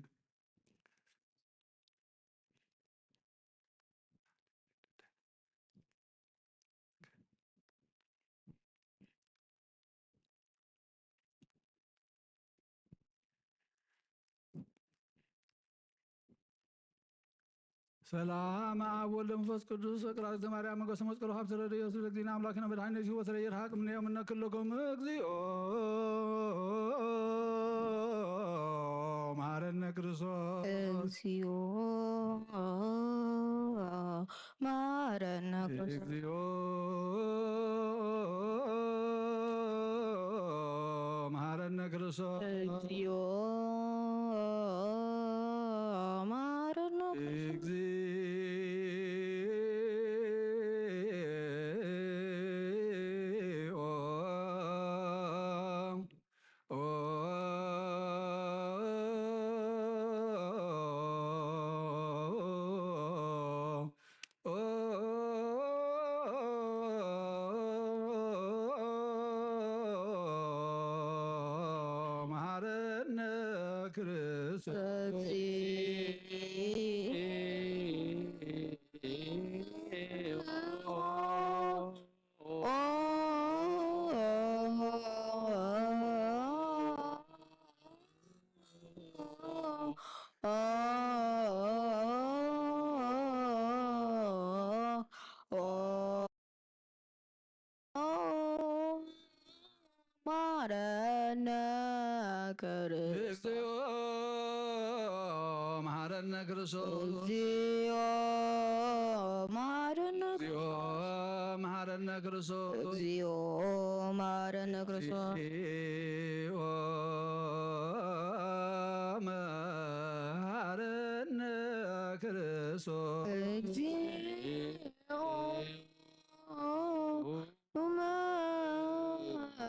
ሰላም አብ ወልድ መንፈስ ቅዱስ ፍቅር ማርያም ሞገሰ መስቀሉ ሀብተ ረድኤቱ ኢየሱስ ለእግዚእነ አምላክነ መድኃኒነ ወተረ ይርሐቅ እምኔሁ እምነ ኩሎሙ እግዚኦ መሐረነ ክርስቶስ እግዚኦ መሐረነ ክርስቶስ እግዚኦ መሐረነ ክርስቶስ እግዚኦ መሐረነ እግዚኦ መሐረነ ክርስቶስ መሐረነ ክርስቶስ እግዚኦ መሐረነ ክርስቶስ እግዚኦ መሐረነ እግዚኦ መሐረነ ክርስቶስ እግዚኦ መሐረነ ክርስቶስ እግዚኦ መሐረነ ክርስቶስ እግዚኦ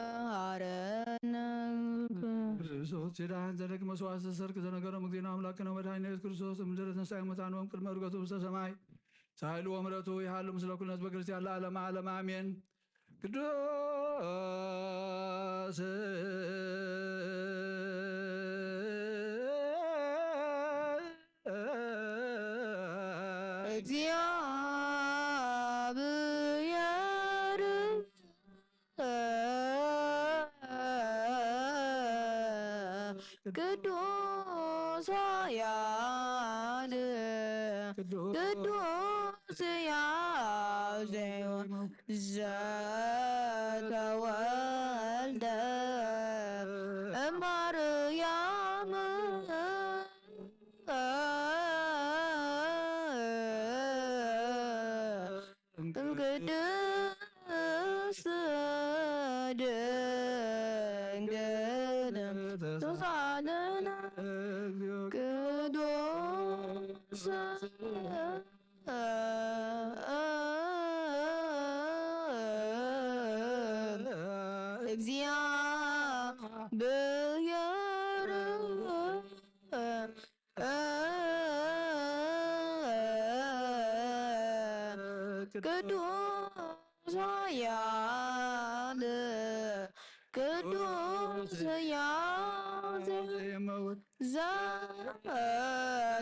መሐረነ ክርስቶስ ኪዳን ዘለቅ መስዋዕት ዘሰርክ ዘነገሮ እግዚእነ አምላክነ መድኃኒነ ኢየሱስ ክርስቶስ እምድኅረ ትንሣኤ ሙታን ወእምቅድመ ዕርገቱ ውስተ ሰማይ ሳህሉ ወምሕረቱ ይሃሉ ምስለ ኩሉ ሕዝበ ክርስቲያን ለዓለመ ዓለም አሜን። ቅዱስ እግዚአብሔር ቅዱስ ኃያል ቅዱስ ያዜው ዘተወልደ እማርያም ቅድስት ድንግል ተሳለነ ቅዱስ እግዚአብሔር ቅዱስ ኃያል ቅዱስ ያዜው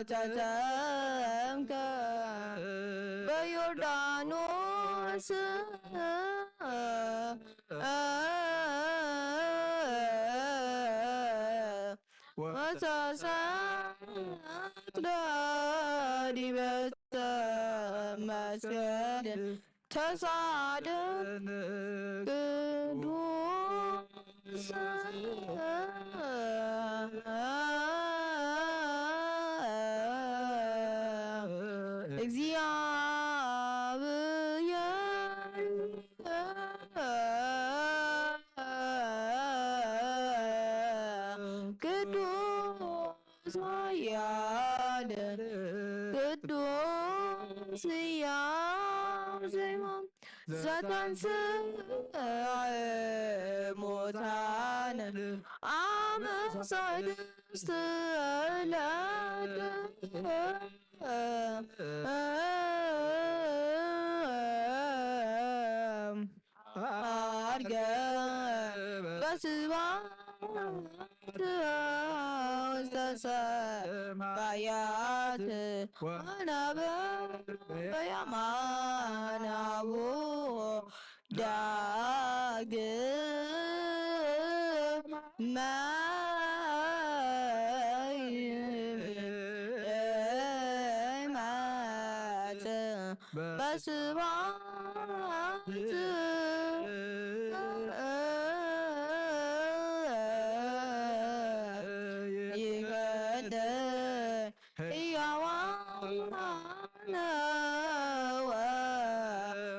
ዘተጠምቀ በዮርዳኖስ ወተሰቅለ ዲበ ዕፀ መስቀል ተሳደም ቅዱስ እግዚአብሔር ቅዱስ ኃያል ቅዱስ ያዜው ዘተንሥአ እሙታን አመ ሰድስት ዕለት አርገ በስብሐት ውስተ ሰማያት ወነበረ በየማነ አቡሁ ዳግመ በስብሐት ይቀደስ ሕያዋን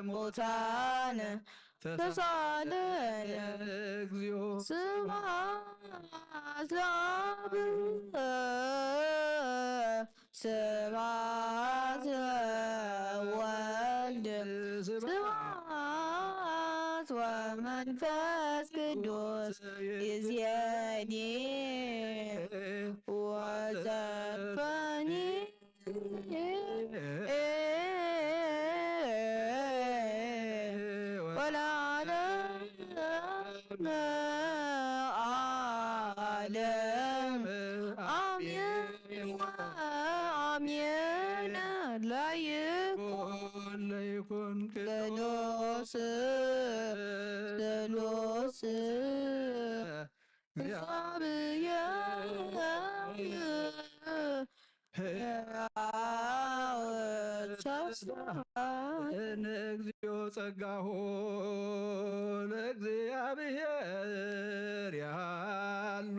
ወሙታን ተሳለን እግዚኦ ስብሐት ለአብ ስብሐት ለወልድ ስብሐት ወመንፈስ ቅዱስ ይእዜኒ ወዘልፈኒ ወለዓለመ ዓለም አሜን ወአሜን ለይኩን ቅዱስ ቅዱስ እግዚኦ ጸጋሁ ለእግዚአብሔር ያሉ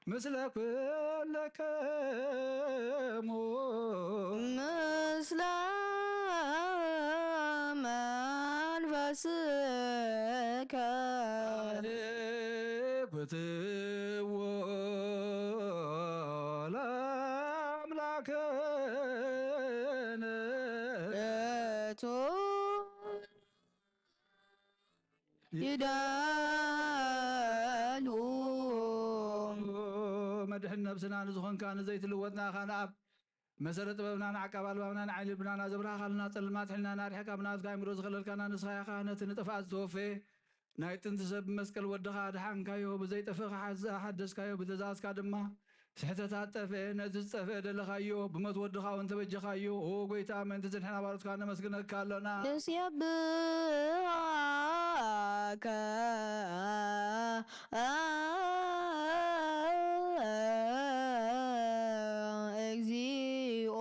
ምስለ ኩለከሙ ምስለ መንፈስከ ኩትዎ ለአምላክነ እቱ ይዳሉ መድሕን ነብስና ንዝኾንካ ንዘይትልወጥና ኻ ንኣብ መሰረት ጥበብና ንዓቃብ ኣልባብና ንዓይሊ ልብናና ዘብርሃኻልና ጸልማት ሕልና ናሪሕካ ብናትካ ኣእምሮ ዝኸለልካና ንስኻ ኢኻ ነቲ ንጥፋኣት ዝተወፈየ ናይ ጥንቲ ሰብ መስቀል ወድኻ ድሓንካዮ ብዘይጠፍእ ሓደስካዮ ብትእዛዝካ ድማ ስሕተታት ጠፍአ ነቲ ዝጠፍአ ደለኻዮ ብሞት ወድኻ እውን ተበጀኻዮ ኦ ጎይታ ምእንቲ ዝንሕና ባሮትካ ነመስግነካ ኣለና ንስየብሃከ እግዚኦ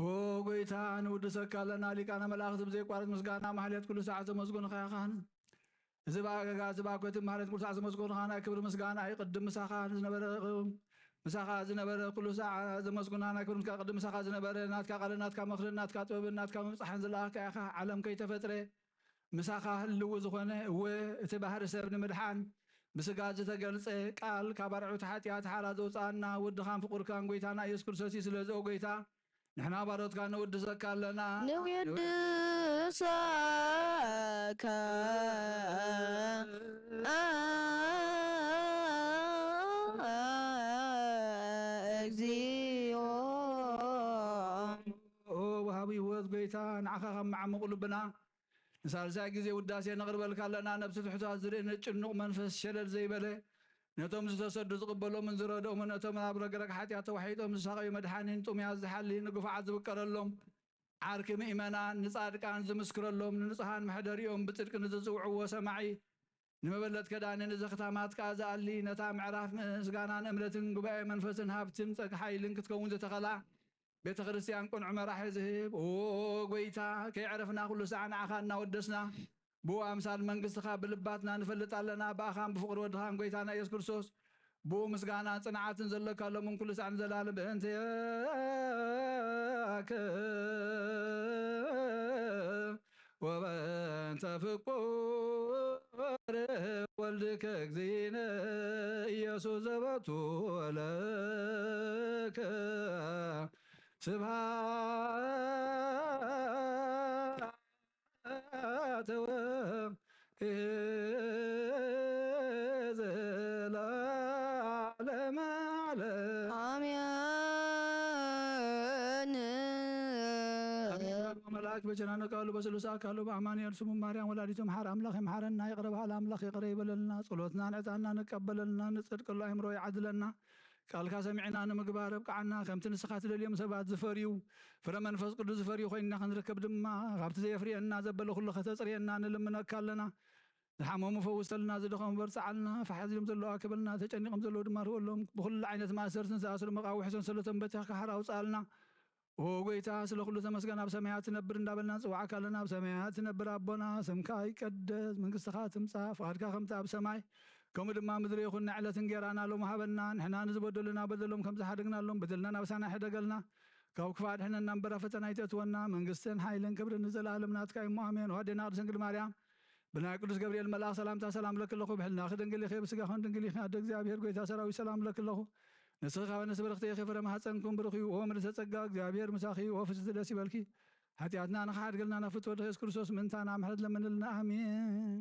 ኦ ጎይታ ንውድሰካ ኣለና ሊቃነ መላእኽቲ ብዘይቋረፅ ምስጋና ማሕሌት ኩሉ ሰዓት ዘመስጉንኻ ኢኻን እዚ ባገጋ እዚ ባኮትን ማሕሌት ኩሉ ሰዓት ዘመስጉንኻ ናይ ክብሪ ምስጋና ይቅድም ምሳኻ ዝነበረ ኩሉ ሰዓት ዘመስጉና ናይ ክብሪ ምስጋና ቅድም ምሳኻ ዝነበረ ናትካ ቃል ናትካ መኽሪ ናትካ ጥበብን ናትካ ምብፃሕን ዘለኣኽካ ኢኻ ዓለም ከይተፈጥረ ምሳኻ ህልው ዝኾነ እወ እቲ ባህሪ ሰብ ንምድሓን ብስጋ ዝተገልፀ ቃል ካብ ኣርዑት ሓጢኣት ሓራ ዘውፃእና ውድኻን ፍቁርካን ጎይታና ኢየሱስ ክርስቶስ እዩ ስለዚኦ ጎይታ ንሕና ባሮትካ ንውድሰካ ኣለና ንውድሰከ እግዚኦ ወሃቢ ህይወት ጎይታ ንዓኻ ከም መዓምቕ ልብና ንሳልሳይ ግዜ ውዳሴ ነቕርበልካ ኣለና ነብሲ ትሕታት ዝርኢ ንጭኑቕ መንፈስ ሸለል ዘይበለ ነቶም ዝተሰዱ ዝቕበሎምን ዝረድኦምን ነቶም ናብ ረግረግ ሓጢኣት ተዋሒጦም ዝሳቐዩ መድሓኒን ጥሙያት ዝሓሊ ንጉፋዓት ዝብቀረሎም ዓርኪ ምእመናን ንጻድቃን ዝምስክረሎም ንንጹሃን መሕደሪኦም ብጽድቂ ንዝጽውዕዎ ሰማዒ ንመበለት ከዳኒ ንዘኽታማት ቃ ዝኣሊ ነታ ምዕራፍ ምስጋናን እምነትን ጉባኤ መንፈስን ሃብትን ፀግ ሓይልን ክትከውን ዝተኸላ ቤተ ክርስቲያን ቁንዕ መራሒ ዝህብ ኦ ጎይታ ከይዕረፍና ኩሉ ሰዓ ንዓኻ እናወደስና ብኡ ኣምሳል መንግስትኻ ብልባትና ንፈልጥ ኣለና ብኣኻን ብፍቕሪ ወድኻን ጎይታና ኢየሱስ ክርስቶስ ብኡ ምስጋናን ጽንዓትን ዘለካሎምን ኩሉ ሰዓ ንዘላለም ብእንትያከ ወበእንተ ፍቁር ወልድከ እግዚእነ ኢየሱስ ዘበቱ ለከ ስብሐት ዘለዓለመ ዓለም አሜን። መላእክት በቸራነ ቃሉ በስሉሳ ካሉ በአማኑኤል ስሙ ማርያም ወላዲቱ መሐር አምላክ የመሐረና ይቅረ በሃል አምላክ ይቅረ ይበለልና ጸሎትና ንዕጣና ንቀበለልና ንጽድቅሉ አእምሮ ይዓድለና ቃልካ ሰሚዕና ንምግባር ኣብቅዓና ከምቲ ንስኻ ትደልዮም ሰባት ዝፈርዩ ፍረ መንፈስ ቅዱስ ዝፈርዩ ኮይንና ክንርከብ ድማ ካብቲ ዘየፍርየና ዘበለ ኩሉ ከተፅርየና ንልምነካ ኣለና ዝሓመሙ ፈውሰልና ዝደኸሙ በርፅዓልና ፈሓዚሎም ዘለዋ ክበልና ተጨኒቆም ዘለዉ ድማ ርህበሎም ብኩሉ ዓይነት ማእሰርትን ዝኣስሩ መቃዊሕ ሰንሰለቶም በቲኽካ ሓር ኣውፅኣልና وغويتا سل كل تمسكن اب سمايات نبر እንዳበልና ጽዋዕካ ለና اب سمايات نبر አቦና ስምካ ይቀደስ መንግሥትኻ ትምጻእ ፈቃድካ ከምቲ ኣብ ሰማይ ከምኡ ድማ ምድሪ ይኹን ንዕለት እንጀራና ሎም ሃበና ንሕና ንዝበደሉና በደሎም ከም ዝሓደግናሎም በደልና ናብሳና ሕደገልና ካብ ክፋድ ሕነና እምበረ ፈተና ይተትወና መንግሥትን ሓይልን ክብርን ንዘላለም ናትካ እዩ አሜን ወዴና ቅድስት ድንግል ማርያም ብናይ ቅዱስ ገብርኤል መልአክ ሰላምታ ሰላም ለክለኹ ብሕልና ክድንግል ኢኸ ብስጋኹን ድንግል ኢኸ ኣደ እግዚአብሔር ጎይታ ሰራዊት ሰላም ለክለኹ ንስኻ ወነስ በረኽቲ ኢኸ ፍረ ማሕፀንኩም ብሩኽ እዩ ኦ ምልዕተ ጸጋ እግዚአብሔር ምሳኺ ኦ ፍስሕቲ ደስ ይበልኪ ኃጢአትና ንኸሓድገልና ናፍትወ ኢየሱስ ክርስቶስ ምንታና ምሕረት ለምንልና አሜን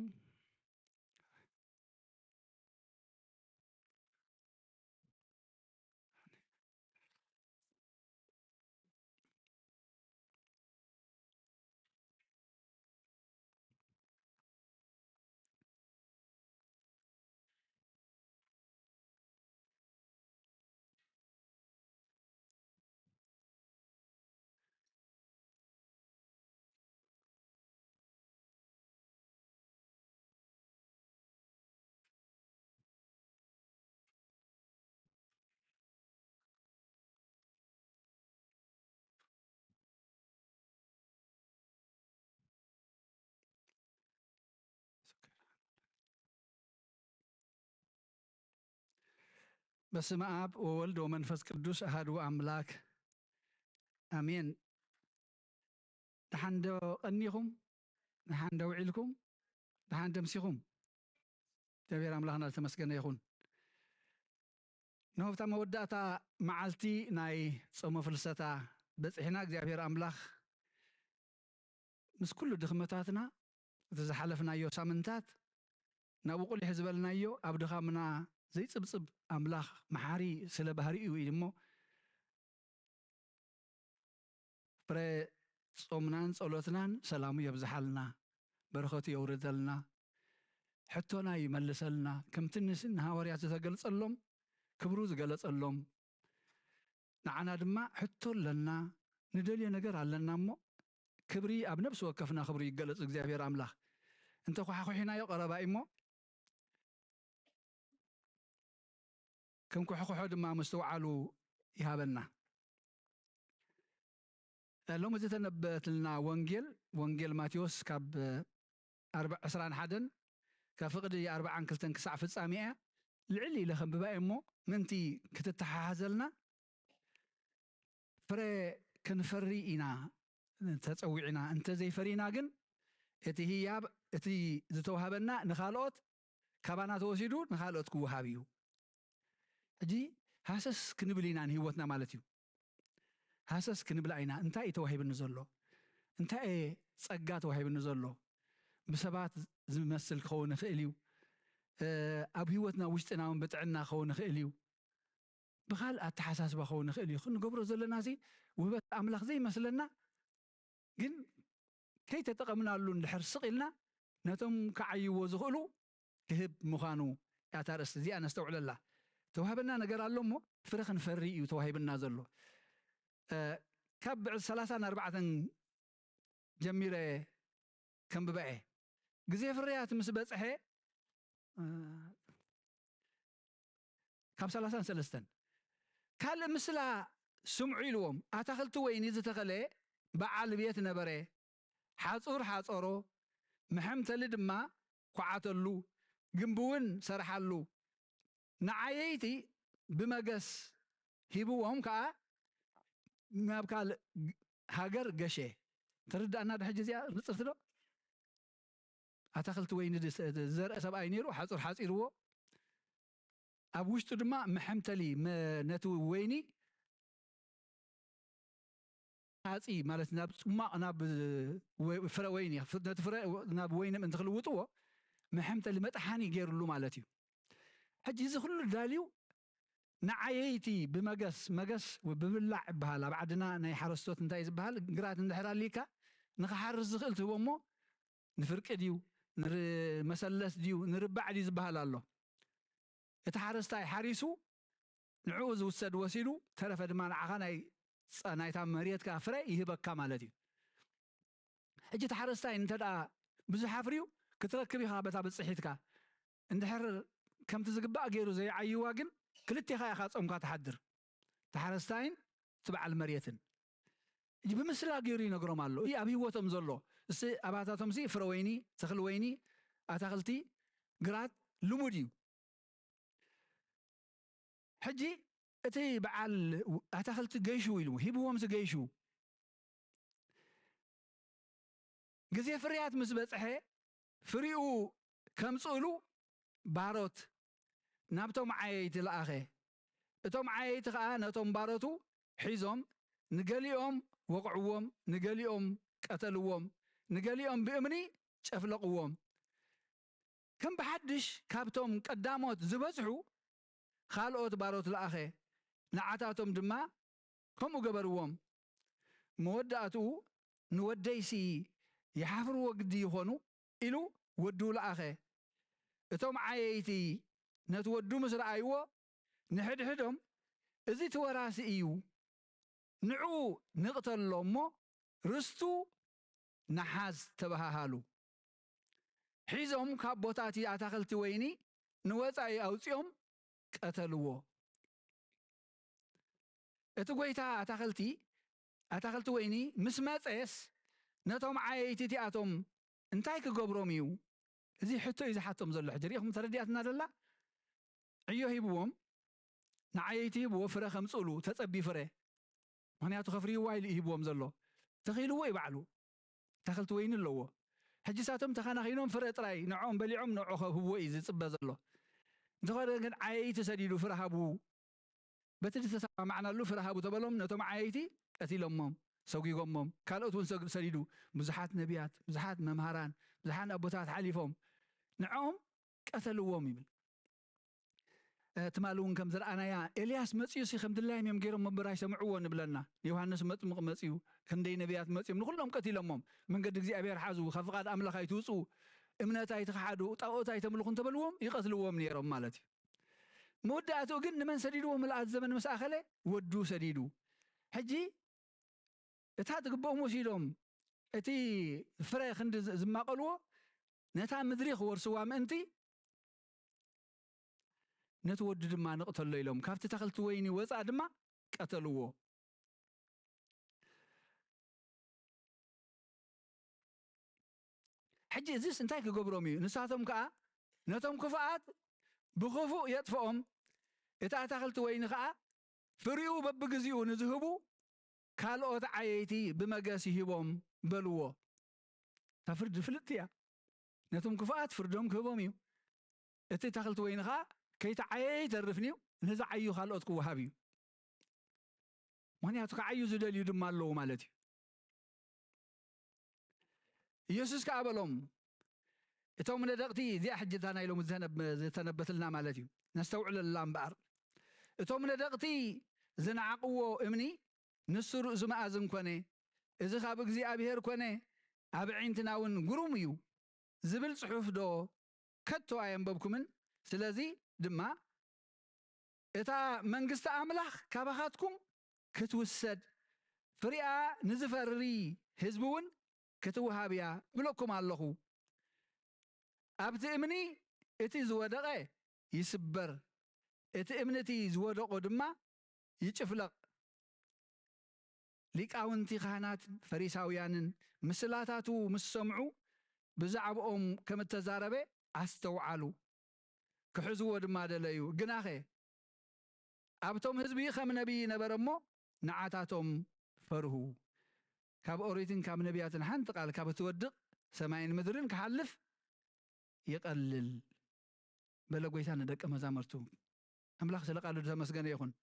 በስመ አብ ወወልድ ወመንፈስ ቅዱስ አሐዱ አምላክ አሜን። ድሓን ዶ ቀኒኹም ድሓን ዶ ውዒልኩም ድሓን ደምሲኹም እግዚአብሔር አምላክና ዝተመስገነ ይኹን። ነሆብታ መወዳእታ መዓልቲ ናይ ጾመ ፍልሰታ በፂሕና እግዚአብሔር አምላክ ምስ ኩሉ ድኽመታትና እቲ ዝሓለፍናዮ ሳምንታት ናብኡ ቁልሕ ዝበልናዮ ኣብ ድኻምና ዘይፅብፅብ አምላክ መሓሪ ስለ ባህሪኡ እዩ እሞ ፍረ ጾምናን ጸሎትናን ሰላሙ የብዝሓልና በረኸቱ የውርደልና ሕቶና ይመልሰልና ከምቲ ንሃዋርያት ዝተገልጸሎም ክብሩ ዝገለጸሎም ንዓና ድማ ሕቶ ኣለና ንደልዮ ነገር ኣለና እሞ ክብሪ ኣብ ነብሲ ወከፍና ክብሪ ይገለጽ እግዚአብሔር አምላክ እንተ ኳሕኩሒናዮ ቀረባ እሞ كم كحكحو دما مستوعلو يهابنا لو مزيت نبت لنا وانجيل ماتيوس كاب 41 كفقد 4 كلتن كسع فصاميه العلي لخم ببا امو منتي كتتحازلنا فري كنفرينا تتصوعنا انت زي فرينا جن اتي هياب اتي زتوهبنا نخالوت كبانا توسيدو نخالوت كوهابيو اجي حاسس كنبلينا هيوتنا مالتيو حاسس كنبلعينا انت يتوهبن زلو انت ጸጋ ተዋሂብን ዘሎ بسبات ዝመስል ክኸውን ይኽእል እዩ ኣብ ህይወትና ውሽጥና በጥዕና ክኸውን ይኽእል እዩ ብኻልእ ኣተሓሳስባ ክኸውን ይኽእል እዩ ክንገብሮ ዘለና ሲ ውበት ኣምላኽ ዘይመስለና ግን ከይተጠቐምናሉ እንድሕር ስቕ ኢልና ነቶም ከዓይዎ ዝኽእሉ ክህብ ምዃኑ እታ ርእሲ እዚኣ ነስተውዕለላ ተዋሂብና ነገር ኣሎ እሞ ፍረ ክንፈሪ እዩ ተዋሂብና ዘሎ ካብ 34 ጀሚረ ከም ብበዐ ግዜ ፍርያት ምስ በጽሐ ካብ 33 ካልእ ምስላ ስምዑ ኢልዎም ኣታኽልቲ ወይኒ ዝተኸለ በዓል ቤት ነበረ ሓጹር ሓጾሮ መሐምተሊ ድማ ኳዓተሉ ግንብውን ሰርሓሉ ንዓየይቲ ብመገስ ሂብዎም ከዓ ናብ ካልእ ሃገር ገሸ تردأنا ده حجزيا نصرت له أتخلت وين زرع سبعين يرو حصر حصيرو أبوشت دما محمتلي ما نتو ويني حصي مالت ناب ما ناب فرا ويني نتو فرا ناب وين من دخل وطوه محمتلي متحاني غير له مالتي حجز كل داليو نعيتي بمجس وببلع بهالا بعدنا ناي حرستوت انتاي زبهال قرات ندحر ليكا نخحرز زخلت هو مو نفرق ديو نر مسلس ديو نربع دي زبهال الله يتحرستاي حريسو نعوز وسد وسيلو ترف دما نعخناي صنايتا مريت كافري يهبكا مالتي اجي تحرستاي انتدا بزح حفريو كتركبي خابتا بصحيتكا اندحر كم تزقبا غيرو زي عيوا كن كلتي خا خاصمكا تحدر تحرستاين تبع المريتن بمثلا غيري نغرم الله اي ابي وتم زلو اس اباتاتهم سي فرويني تخل ويني اتاخلتي غرات لموديو حجي اتي بعل اتاخلت جيشو يلو هيبوهم سجيشو غزي فريات مس بصحه فريو كمصلو باروت نابتوم عايت الاخه اتوم عايت خا نتوم باروتو حيزوم نقليهم وقعوهم نقليهم قتلوهم نقليهم بأمني شفلقوهم كم بحدش كابتوم قداموت زبصحو خالوت باروت الأخي نعتاتهم دما كم قبروهم موداتو نوديسي يحفروا وقدي يخونو إلو ودو الأخي اتوم عايتي نتودو مصر أيوة نحد حدهم إذي توراسي إيو نعو نقتل لهم رستو نحاز تبهالو حيزهم كابوتاتي اتاخلتي ويني نوصاي اوصيهم قتلوو اتغويتا اتاخلتي ويني مسمصيس نتوم عايتي اتوم انتاي كغبروميو ازي حتى اذا حتم زلو حجريهم تردياتنا دلا عيو هيبوهم نعايتي بو فره خمصلو تصبي فره معناتو خفري وايل يهبوم زلو تخيلو وي بعلو تخلت وين اللو حجساتهم تخانخينهم فره طراي نعوم بليعم نوعو هو اي صبا زلو انتو كان عايتي سديدو فرهابو بتدي تسمع معنا له فرهابو تبلهم نتوم عايتي اتيلمم سوقيغمم كالوت ون سديدو مزحات نبيات مزحات ممهران مزحان ابوتات حليفهم نعوم قتلوهم يبل تمالون كم زرعنا إلياس مصيو سي خمد الله يم غيرهم مبراي سمعوا نبلنا يوحنس مطمق مصيو كندي نبيات مصيو من كلهم قتيلهم من قد እግዚአብሔር حازو خفقات املاخ يتوصو امنتاي تخحدو طاوتاي تملكون تبلوهم يقتلوهم نيرهم مالتي موداتو ግን من سديدو ملات زمن مساخله ودو سديدو حجي اتا تغبوم وسيدهم اتي فريخ اند زماقلو نتا مدريخ ورسوا منتي نتود دما نقتل لهم كافت تخلت ويني وصا دما قتلوه حجي زيس انتاي كغبرومي نساتهم كا نتوم كفات بخفو يطفهم اتا تخلت ويني كا فريو ببغزيو نزهبو كالوت عيتي بمغاسي هبوم بلوو تفرد فلتيا نتوم كفات فردهم كبوميو اتي تخلت ويني كا كيت عاي ترفنيو نزا عيو خالوت كو وهابيو مانياتو كعيو زدليو دما لو مالتي يسوس كابلوم اتوم ندقتي زي حجتنا يلوم زتنبتلنا مالتي نستوعل اللامبار اتوم ندقتي زنعقو امني نسر زما ازن كوني اذا خاب እግዚአብሔር كوني ابعينتناون غروميو زبل صحف دو كتو اينببكمن ስለዚህ ድማ እታ መንግስት አምላኽ ካባኻትኩም ክትውሰድ ፍሪያ ንዝፈሪ ህዝቡን ክትውሃብያ ብለኩም ኣለኹ ኣብቲ እምኒ እቲ ዝወደቀ ይስበር እቲ እምነቲ ዝወደቆ ድማ ይጭፍለቕ ሊቃውንቲ ካህናት ፈሪሳውያንን ምስላታቱ ምስሰምዑ ብዛዕባኦም ከም ተዛረበ አስተውዓሉ كحزو دما دليو غناخه ابتم حزبي خم نبي نبرمو نعاتاتهم فرهو كاب اوريتن كاب نبياتن حنت قال كاب تودق سماين مدرن كحلف يقلل بلغويتا ندق مزامرتو املاخ سلقالو تمسغنا يكون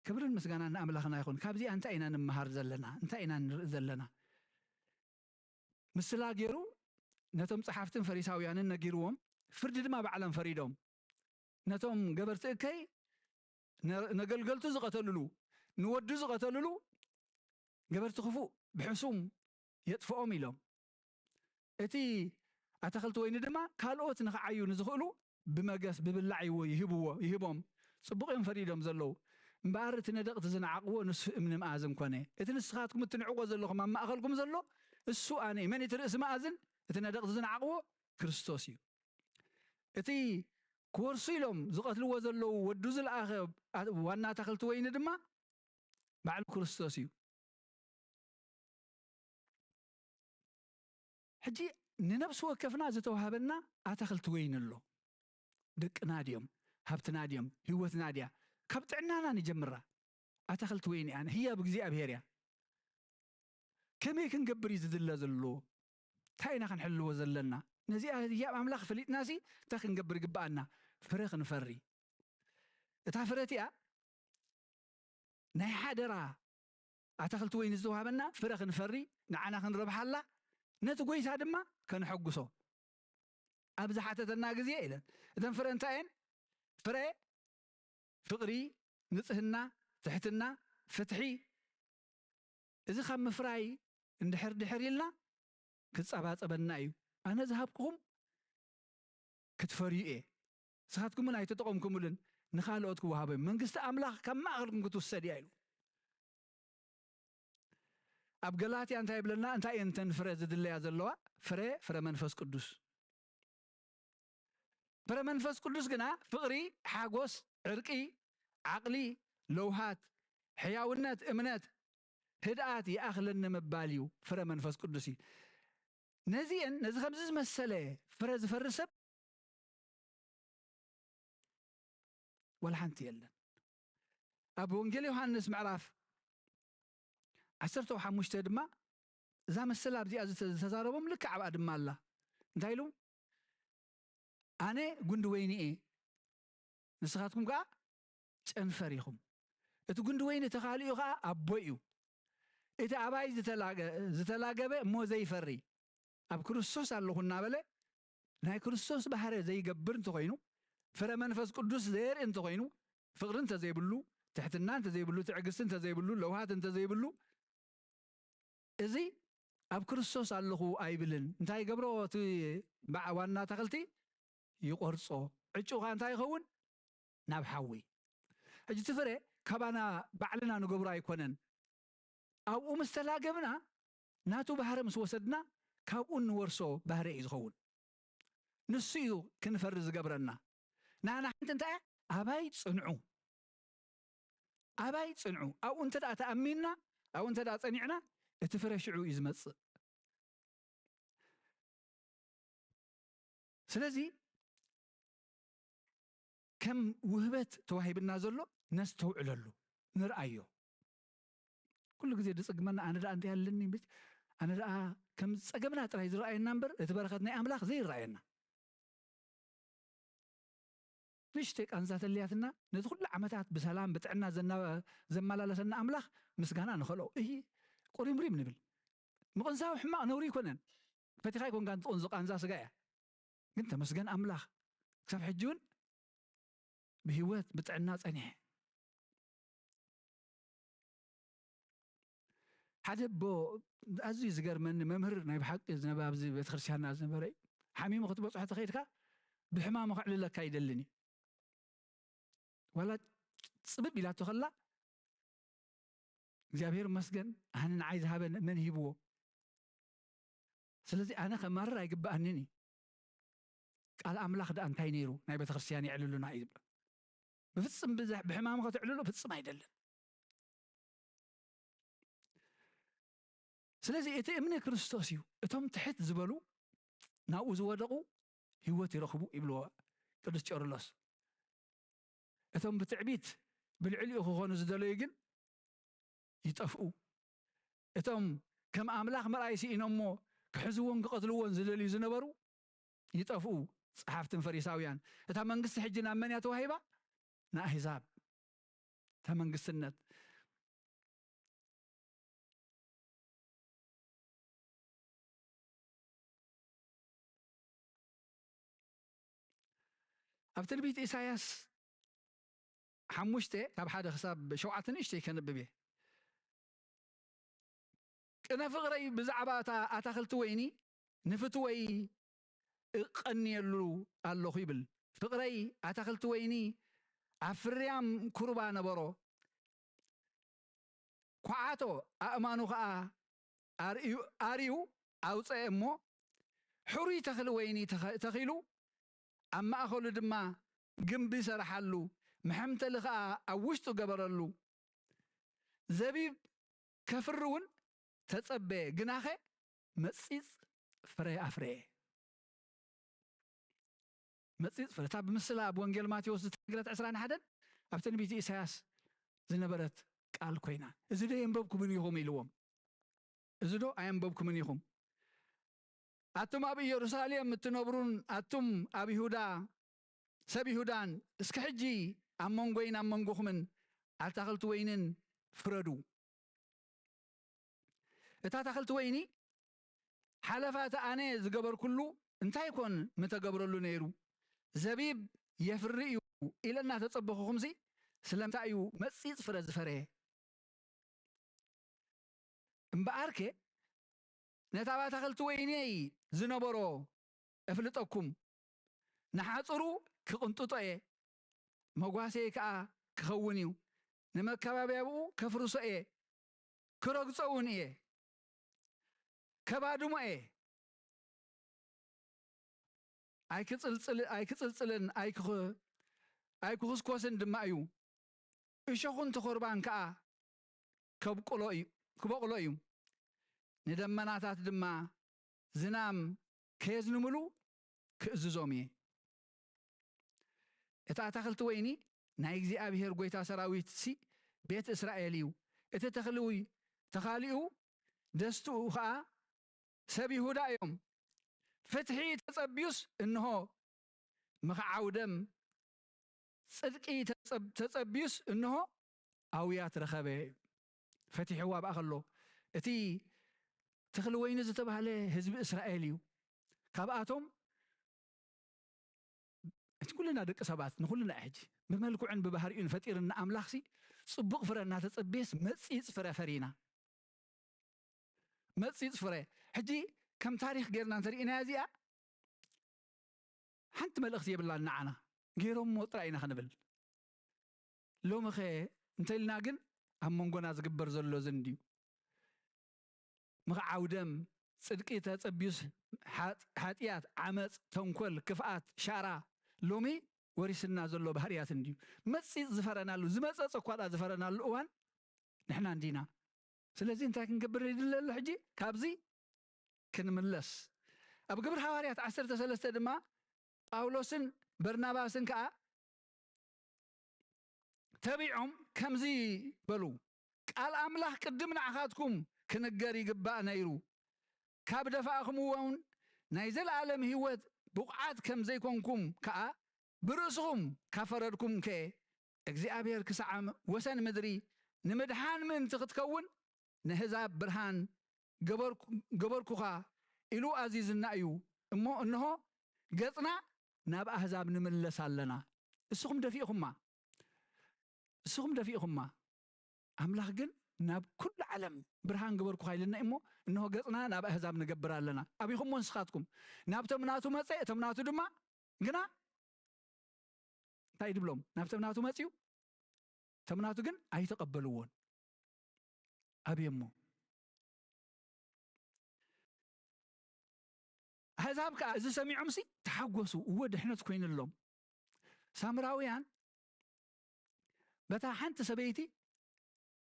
كبرن مسغنا املاخنا يكون كابزي انت اينا نمهار زلنا انت اينا زلنا مسلا غيرو نتم صحافتن فريساويانن نغيروم فرد دما بعلم فريدوم نتوم قبرت كي نقلقلتو زقتللو نودو زقتللو قبرت خفو بحسوم يطفئهم إلهم اتي اتخلت وين دما كالوت نخعيو نزخلو بمقاس ببلعي يهبوم صبقين فريدهم زلو مبارت ندقت زنعقو نصف من مآزم كوني اتنسخاتكم التنعقو زلوكم ما اخلكم زلو السؤاني من يترأس مآزن اتندقت زنعقو كريستوسيو اتي كورسيلهم زقتلو زلو ودو زلاخ وانا تخلت وين دما بعد كريستوسيو حجي ننفس وكفنا زتوهبنا أتخلت وين الله دق ناديم هبت ناديم هوت ناديا كبت عنانا نجمرة أتخلت وين يعني هي بجزي أبهريا كم يكن قبر يزدل زلو تاينا خنحلو وزلنا نزي هي أملاخ فليت ناسي تاخن قبر قبانا فريق نفري تافرتي ناي حادرا أتخلت وين الزوهبنا فريق نفري نعنا خنربح الله نتقويس هذا ما كان حقصه أبز حتى تناقزي إلى إذا فرنتين فري فقري نصهنا تحتنا فتحي إذا خم فراي دحر يلنا كتصابات أبنائي أنا ذهبكم كتفري إيه سخاتكم من أي تتقومكم ملن نخالوتكم وهابين من قست أملاخ كم ما أغرقكم تسدي عيلو أبقلاتي أنت يبلنا أنت أنتن فري زد اللي يزلوا فري منفس قدوس فري منفس قدوس قنا فقري حاقوس عرقي عقلي لوهات حياونات امنات هداتي أخلن مباليو فري منفس قدوسي نزين نزي خمسز مسألة فري زفرسب ولا حنتي يلن أبو انجل يوحنس معراف عسرتو حموش تدما زام السلاب زي تزاربهم لك عباد ما الله انتايلو أنا قند ويني إيه نسخاتكم قا تنفريكم إتو قند ويني تخاليو قا أبويو إتا أباي زتلاقى بي مو زي فري أب كريستوس اللهو النابلة ناي كريستوس بحري زي قبرن تغينو فرا منفس قدوس زير انت غينو فقر انت زي بلو تحتنا انت زي بلو تعقس انت زي بلو لوهات انت زي بلو ازي اب كريستوس اللهو ايبلن انتاي قبرو تي وانا تخلتي يقرصو عجو انتاي يخون ناب حوي اجي تفري كبانا بعلنا نقبرو ايكونن او مستلاقبنا ناتو بحر مسوسدنا كابون نورسو بحر يزخون نسيو كنفرز قبرنا نانا حنت انت أباي تصنعو أو انت دا تأميننا أو انت دا تصنعنا اتفرشعو إزمص سلازي كم وهبت توهيبنا زلو نستوعللو نرأيو كل جزء دصقمنا أنا دا أنت هلني بس أنا دا كم صقمنا تراي رأينا نمبر اتبرختنا أملاخ زي رأينا نشتك أنزات اللياتنا ندخل عمتات بسلام بتعنا زمالا لسنا أملاخ مسقانا نخلو إيه قريم ريم نبل مقنساو حماق نوري كونن فتخاي كون كانت أنزق أنزا سقايا انت مسقان أملاخ كساب حجون بهوات بتعنا صنيح حدا بو أزي زقر من ممهر نايب حق زنباب زي بتخرشانا زنباري حميم خطبة صحة خيرك بحمام خعل لك كايدلني ولا صبب بلا تخلى እግዚአብሔር መስገን አንን عايز هابن من هيبو ስለዚህ أنا كمرة يقبأنني قال أملاخ ده أنتي نيرو ناي بيت ክርስቲያን يعللونا عيب بفصم بزح بحمام خو تعللو فصم አይደለም ስለዚህ እቲ እምነ ክርስቶስ እዩ እቶም ትሕት ዝበሉ ናብኡ ዝወደቁ ህይወት ይረኽቡ ይብልዎ ቅዱስ ቄርሎስ እቶም ብትዕቢት ብልዕልኡ ክኾኑ ዝደለዩ ግን ይጠፍኡ እቶም ከም ኣምላኽ መርኣይ ሲኢኖሞ ክሕዝዎን ክቐትልዎን ዝደልዩ ዝነበሩ ይጠፍኡ ጸሓፍትን ፈሪሳውያን እታ መንግስቲ ሕጂ ናብ መን እያ ተዋሂባ ንኣሕዛብ እታ መንግስትነት ኣብ ትንቢት ኢሳያስ 5 ካብ 1 ክሳብ 7 ንእሽተይ ከንብብ እየ ቅነ ፍቕረይ ብዛዕባ ኣታኽልቲ ወይኒ ንፍትወይ እቐንየሉ ኣለኹ ይብል ፍቕረይ ኣታኽልቲ ወይኒ ኣብ ፍርያም ኩርባ ነበሮ ኳዓቶ ኣእማኑ ከዓ ኣርዩ ኣውፅአ እሞ ሕሩይ ተኽሊ ወይኒ ተኺሉ ኣብ ማእኸሉ ድማ ግንቢ ሰረሓሉ መሐምተሊ ከዓ ኣብ ውሽጡ ገበረሉ ዘቢብ ከፍሪ እውን ተጸበየ ግናኸ መጺጽ فري أفري مصيص فري تاب مسلا بونجيل ماتيوس تقرأت عسران حدا أفتن بيتي إساس زنبرت قال كوينا إذا ينببكم من يهم إلوم إذا أينببكم من يهم أتم أبي يروساليم متنبرون أتم أبي يهودا سبي يهودان اسكحجي أمونغوين أمونغوخمن أتاخلت وينن فردو أتاخلت ويني حلفات أنا زقبر كله انتهى يكون متقبر له نيرو زبيب يفرئيو إلى الناس تصبحوا خمسي سلام تايو مسيس فرز فريه مباركه نتابع تخلت ويني زنبرو افلطكم نحاصرو كقنططه مغواسي كا كخونيو نمكبابيو كفرسئ كرغصونئ كبادمئ ايكصلصلن ايكوسكوسن دمايو እሾኹን ተቆርባን ከዓ ከብቆሎ እዩ ንደመናታት ድማ ዝናም ከየዝንምሉ ክእዝዞም እየ እታ ተኽልቲ ወይኒ ናይ እግዚአብሔር ጎይታ ሰራዊት ሲ ቤት እስራኤል እዩ እቲ ተኻሊኡ ደስትኡ ከዓ ሰብ ይሁዳ እዮም ፍትሒ ተጸቢዩስ እንሆ ምኽዓውደም ጽድቂ ተጸቢዩስ እንሆ ኣውያት ረኸበ ፈቲሕዋ ባኸሎ እቲ ተኽሊ ወይኒ ዝተባህለ ህዝቢ እስራኤል እዩ ካብኣቶም እቲ ኩልና ደቂ ሰባት ንኩልና ሕጂ ብመልክዑን ብባህሪኡን ፈጢርና ኣምላኽሲ ጽቡቕ ፍረ እናተጸበየስ መጺጽ ፍረ ፈሪና መጺጽ ፍረ ሕጂ ከም ታሪክ ጌርና እንተሪእና እዚኣ ሓንቲ መልእኽቲ የብላና ዓና ገይሮም ጥራይና ክንብል ሎሚ ኸ እንተኢልና ግን ኣብ መንጎና ዝግበር ዘሎ ዘንድዩ ምኽዓውደም ጽድቂ ተጸቢዩስ ሓጢያት ዓመፅ ተንኮል ክፍኣት ሻራ ሎሚ ወሪስና ዘሎ ባህርያት እንድዩ መጺጽ ዝፈረናሉ ዝመጸጽ እኳ ዝፈረናሉ እዋን ንሕና እንዲና ስለዚ እንታይ ክንገብር ይድለሎ ሕጂ ካብዚ ክንምለስ ኣብ ግብሪ ሐዋርያት 13 ድማ ጳውሎስን በርናባስን ከዓ ተቢዖም ከምዚ በሉ ቃል ኣምላኽ ቅድም ንዓኻትኩም ክንገር ይግባእ ነይሩ ካብ ደፋእኹምዎን ናይ ዘለዓለም ህይወት ብቑዓት ከም ዘይኮንኩም ከዓ ብርእስኹም ካፈረድኩም ከ እግዚአብሔር ክሳዕ ወሰን ምድሪ ንምድሓን ምእንቲ ክትከውን ንህዛብ ብርሃን ገበርኩኻ ኢሉ ኣዚዝና እዩ እሞ እንሆ ገጽና ናብ ኣህዛብ ንምለስ ኣለና እስኹም ደፊእኹማ ኣምላኽ ግን ናብ ኩሉ ዓለም ብርሃን ገበርኩኻ ኢልና እሞ እንሆ ገጽና ናብ ኣህዛብ ንገብር ኣለና ኣብይኹም ንስኻትኩም ናብቶም ናቱ መጽ እቶም ናቱ ድማ ግና እንታይ ድብሎም ናብቶም ናቱ መጽዩ እቶም ናቱ ግን ኣይተቐበልዎን ኣብየሞ ኣህዛብ ከዓ እዚ ሰሚዖምሲ ተሓጎሱ እወ ድሕነት ኮይኑሎም ሳምራውያን በታ ሓንቲ ሰበይቲ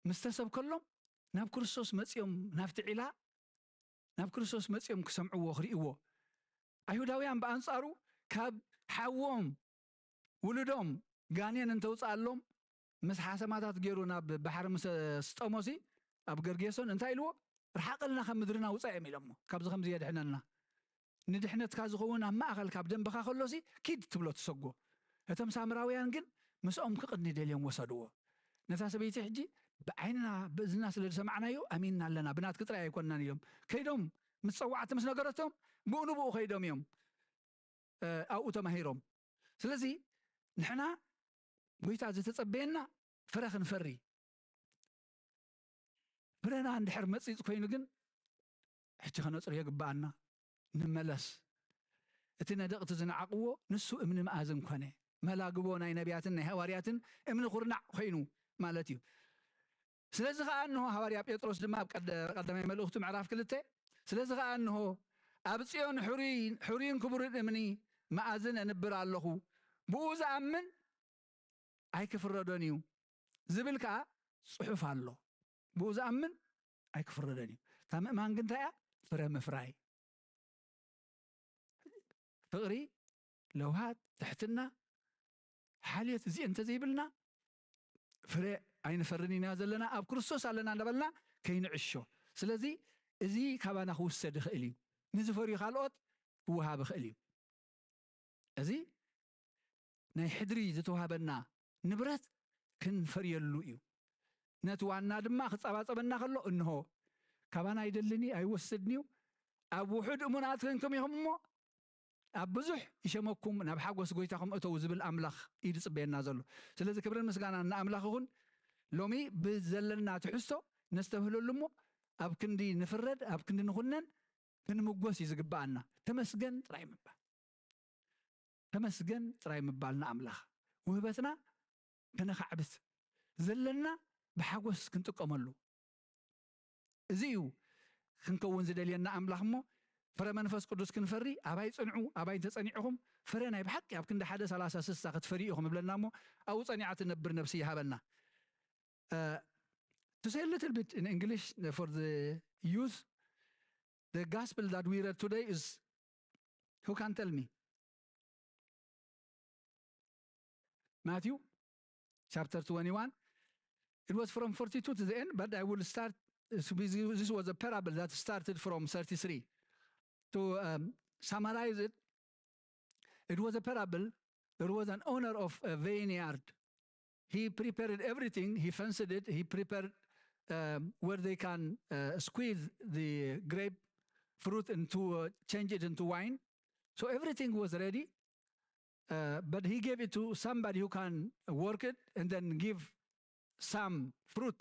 ምስተሰብ ከሎም ናብ ክርስቶስ መጽዮም ናብቲ ዒላ ናብ ክርስቶስ መጽዮም ክሰምዕዎ ክሪእዎ ኣይሁዳውያን በኣንጻሩ ካብ ሓዎም ውልዶም ጋኔን እንተውፃሎም ምስ ሓሰማታት ገይሩ ናብ ባሕሪ ምስ ስጠሞሲ ኣብ ገርጌሶን እንታይ ኢልዎ ርሓቐልና ካብ ምድርና ውፃእዮም ኢሎሞ ካብዚ ከምዚ የድሕነና ንድሕነትካ ዝኸውን ኣብ ማእኸል ካብ ደንበኻ ከሎሲ ኪድ ትብሎ ትሰጎ እቶም ሳምራውያን ግን ምስኦም ክቕድኒ ደልዮም ወሰድዎ ነታ ሰበይቲ ሕጂ ብዓይንና ብእዝና ስለ ዝሰማዕናዮ ኣሚንና ኣለና ብናት ክጥራይ ኣይኮንናን እዮም ከይዶም ምስ ፀዋዕቲ ምስ ነገረቶም ብኡ ከይዶም እዮም ኣብኡ ተማሂሮም ስለዚ ንሕና ጎይታ ዝተጸበየና ፍረ ክንፈሪ ፍረና እንድሕር መጺጽ ኮይኑ ግን ሕጂ ከነጽር የግባአና ንመለስ እቲ ነደቕቲ ዝነዓቕዎ ንሱ እምኒ መኣዝን ኮነ መላግቦ ናይ ነቢያትን ናይ ሐዋርያትን እምኒ ኹርናዕ ኮይኑ ማለት እዩ ስለዚ ከዓ እንሆ ሐዋርያ ጴጥሮስ ድማ ቀዳማይ መልእኽቱ ምዕራፍ 2 ስለዚ ከዓ እንሆ ኣብ ጽዮን ሕሩይን ክቡርን እምኒ መኣዝን እንብር ኣለኹ ብኡ ዝኣምን ኣይክፍረዶን እዩ ዝብል ከዓ ጽሑፍ ኣሎ ብኡ ዝኣምን ኣይክፍረዶን እዩ እታ ምእማን ግን እንታይ እያ ፍረ ምፍራይ ፍቕሪ ለውሃት ትሕትና ሓልዮት እዚ እንተ ዘይብልና ፍሬ ኣይንፈርን ኢና ዘለና ኣብ ክርስቶስ ኣለና እንዳበልና ከይንዕሾ ስለዚ እዚ ካባና ክውሰድ ይኽእል እዩ ንዝፈርዩ ካልኦት ክወሃብ ይኽእል እዩ እዚ ናይ ሕድሪ ዝተዋሃበና ንብረት ክንፈርየሉ እዩ ነቲ ዋና ድማ ክፀባፀበና ከሎ እንሆ ካባና ኣይደልኒ ኣይወስድኒ ኣብ ውሑድ እሙናት ኮይንኩም ኢኹም እሞ ኣብ ብዙሕ ይሸመኩም ናብ ሓጎስ ጎይታኹም እተው ዝብል ኣምላኽ ኢድ ፅበየና ዘሎ ስለዚ ክብርን ምስጋና ንኣምላኽ ይኹን ሎሚ ብዘለና ትሕዝቶ ነስተብህለሉ እሞ ኣብ ክንዲ ንፍረድ ኣብ ክንዲ ንኹነን ክንምጎስ እዩ ዝግባአና ተመስገን ጥራይ ምባል ንኣምላኽ ውህበትና ከነኻዕብት ዘለና ብሓጎስ ክንጥቀመሉ እዚ እዩ ክንከውን ዝደልየና ኣምላኽ እሞ ፍረ መንፈስ ቅዱስ ክንፈሪ ኣባይ ፅንዑ ኣባይ ተፀኒዕኹም ፍረ ናይ ብሓቂ ኣብ ክንዲ 1:30 ክትፈሪ ኢኹም ይብለና እሞ ኣብኡ ፀኒዓ ትነብር ነብሲ ይሃበና To say a little bit in English for the youth, the gospel that we read today is, who can tell me? Matthew chapter 21. It was from 42 to the end, but I will start, this was a parable that started from 33. To summarize it, it was a parable. There was an owner of a vineyard. He prepared everything, he fenced it, he prepared where they can squeeze the grape fruit into, change it into wine. So everything was ready, but he gave it to somebody who can work it and then give some fruit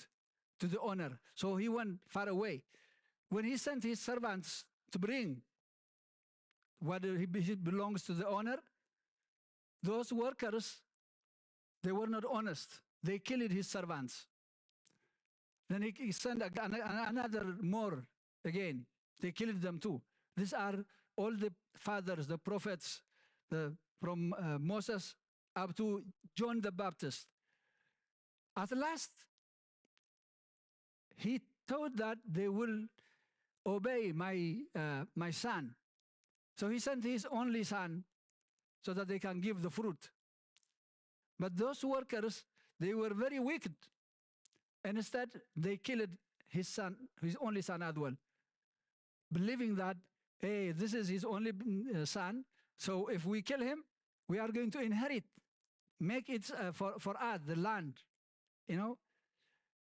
to the owner. So he went far away. When he sent his servants to bring what belongs to the owner, those workers, they were not honest. They killed his servants. Then he sent another more again. They killed them too. These are all the fathers, the prophets, from Moses up to John the Baptist. At last, he thought that they will obey my son. So he sent his only son so that they can give the fruit. But those workers, they were very wicked. And instead, they killed his son, his only son as well, believing that, hey, this is his only son, so if we kill him, we are going to inherit, make it for us, the land. You know,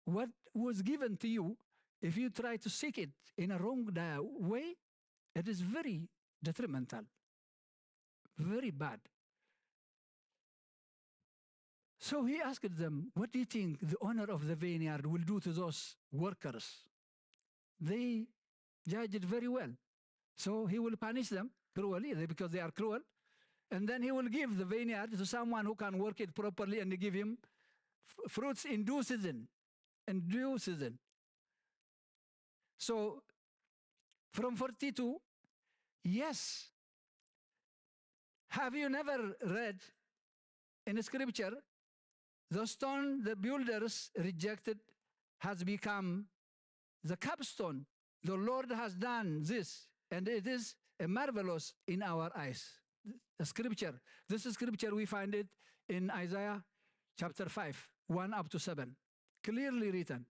what was given to you, if you try to seek it in a wrong way, it is very detrimental, very bad. So he asked them, what do you think the owner of the vineyard will do to those workers? They judge it very well. So he will punish them cruelly because they are cruel. And then he will give the vineyard to someone who can work it properly and give him fruits in due season. In due season. So from 42, yes. Have you never read in the scripture, the stone the builders rejected has become the capstone. The Lord has done this, and it is a marvelous in our eyes. The scripture. This is scripture, we find it in Isaiah chapter 5, 1 up to 7. Clearly written.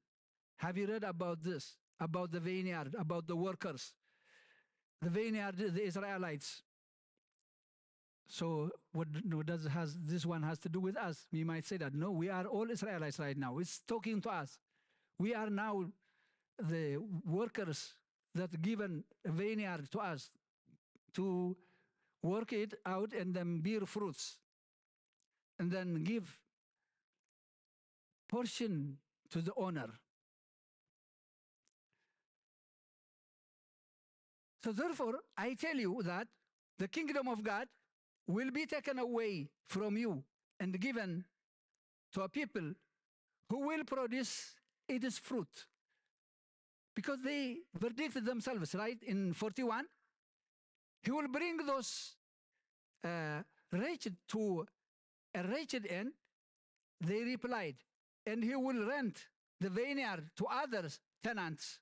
Have you read about this? About the vineyard, about the workers? The vineyard, the Israelites. So what does this one has to do with us? We might say that, no, we are all Israelites right now. It's talking to us. We are now the workers that given a vineyard to us to work it out and then bear fruits and then give portion to the owner. So therefore, I tell you that the kingdom of God will be taken away from you and given to a people who will produce its fruit. Because they verdicted themselves, right? In 41, he will bring those wretched to a wretched end. They replied, and he will rent the vineyard to others tenants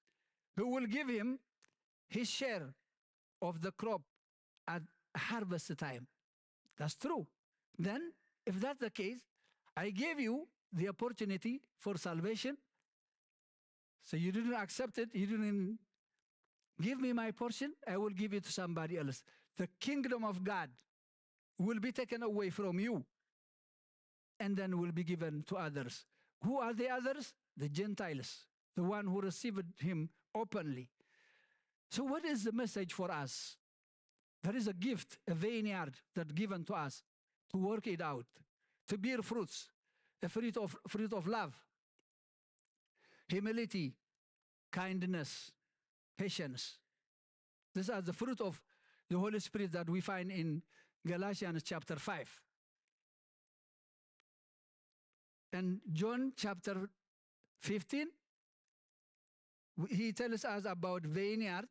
who will give him his share of the crop harvest time. That's true. Then, if that's the case, I gave you the opportunity for salvation. So you didn't accept it. You didn't give me my portion. I will give it to somebody else. The kingdom of God will be taken away from you and then will be given to others. Who are the others? The Gentiles, the one who received him openly. So what is the message for us? There is a gift, a vineyard that given to us to work it out, to bear fruits, a fruit of love, humility, kindness, patience. These are the fruit of the Holy Spirit that we find in Galatians chapter 5. And John chapter 15, he tells us about vineyard.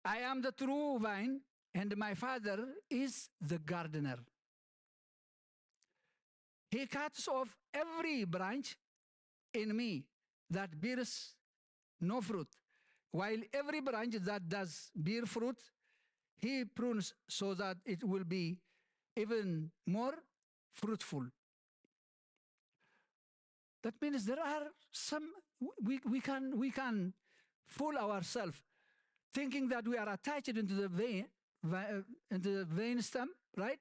I am the true vine, and my Father is the gardener. He cuts off every branch in me that bears no fruit, while every branch that does bear fruit, he prunes so that it will be even more fruitful. That means there are some, we can fool ourselves thinking that we are attached into the vein stem, right?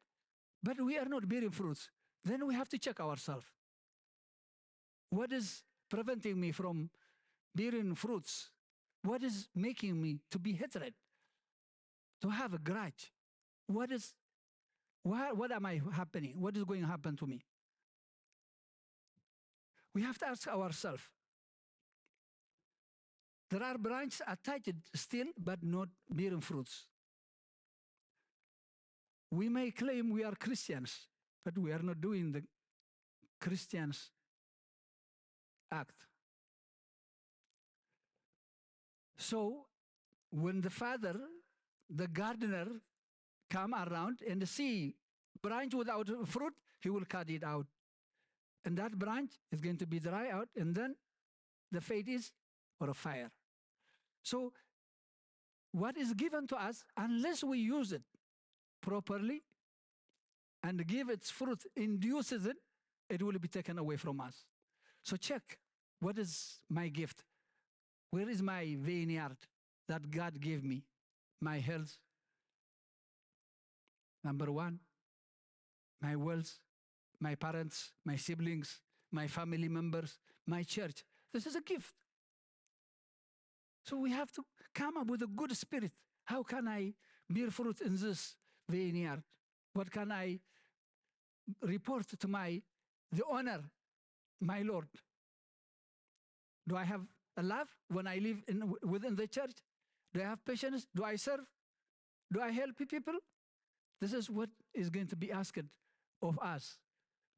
But we are not bearing fruits. Then we have to check ourselves. What is preventing me from bearing fruits? What is making me to be hatred, to have a grudge? What am I happening? What is going to happen to me? We have to ask ourselves. There are branches attached still, but not bearing fruits. We may claim we are Christians, but we are not doing the Christians act. So when the Father, the gardener, come around and see branch without fruit, he will cut it out. And that branch is going to be dry out, and then the fate is for a fire. So what is given to us, unless we use it properly and give its fruit in due season, it will be taken away from us. So check, what is my gift? Where is my vineyard that God gave me? My health, number one, my wealth, my parents, my siblings, my family members, my church. This is a gift. So we have to come up with a good spirit. How can I bear fruit in this vineyard? What can I report to the owner, my Lord? Do I have a love when I live within the church? Do I have patience? Do I serve? Do I help people? This is what is going to be asked of us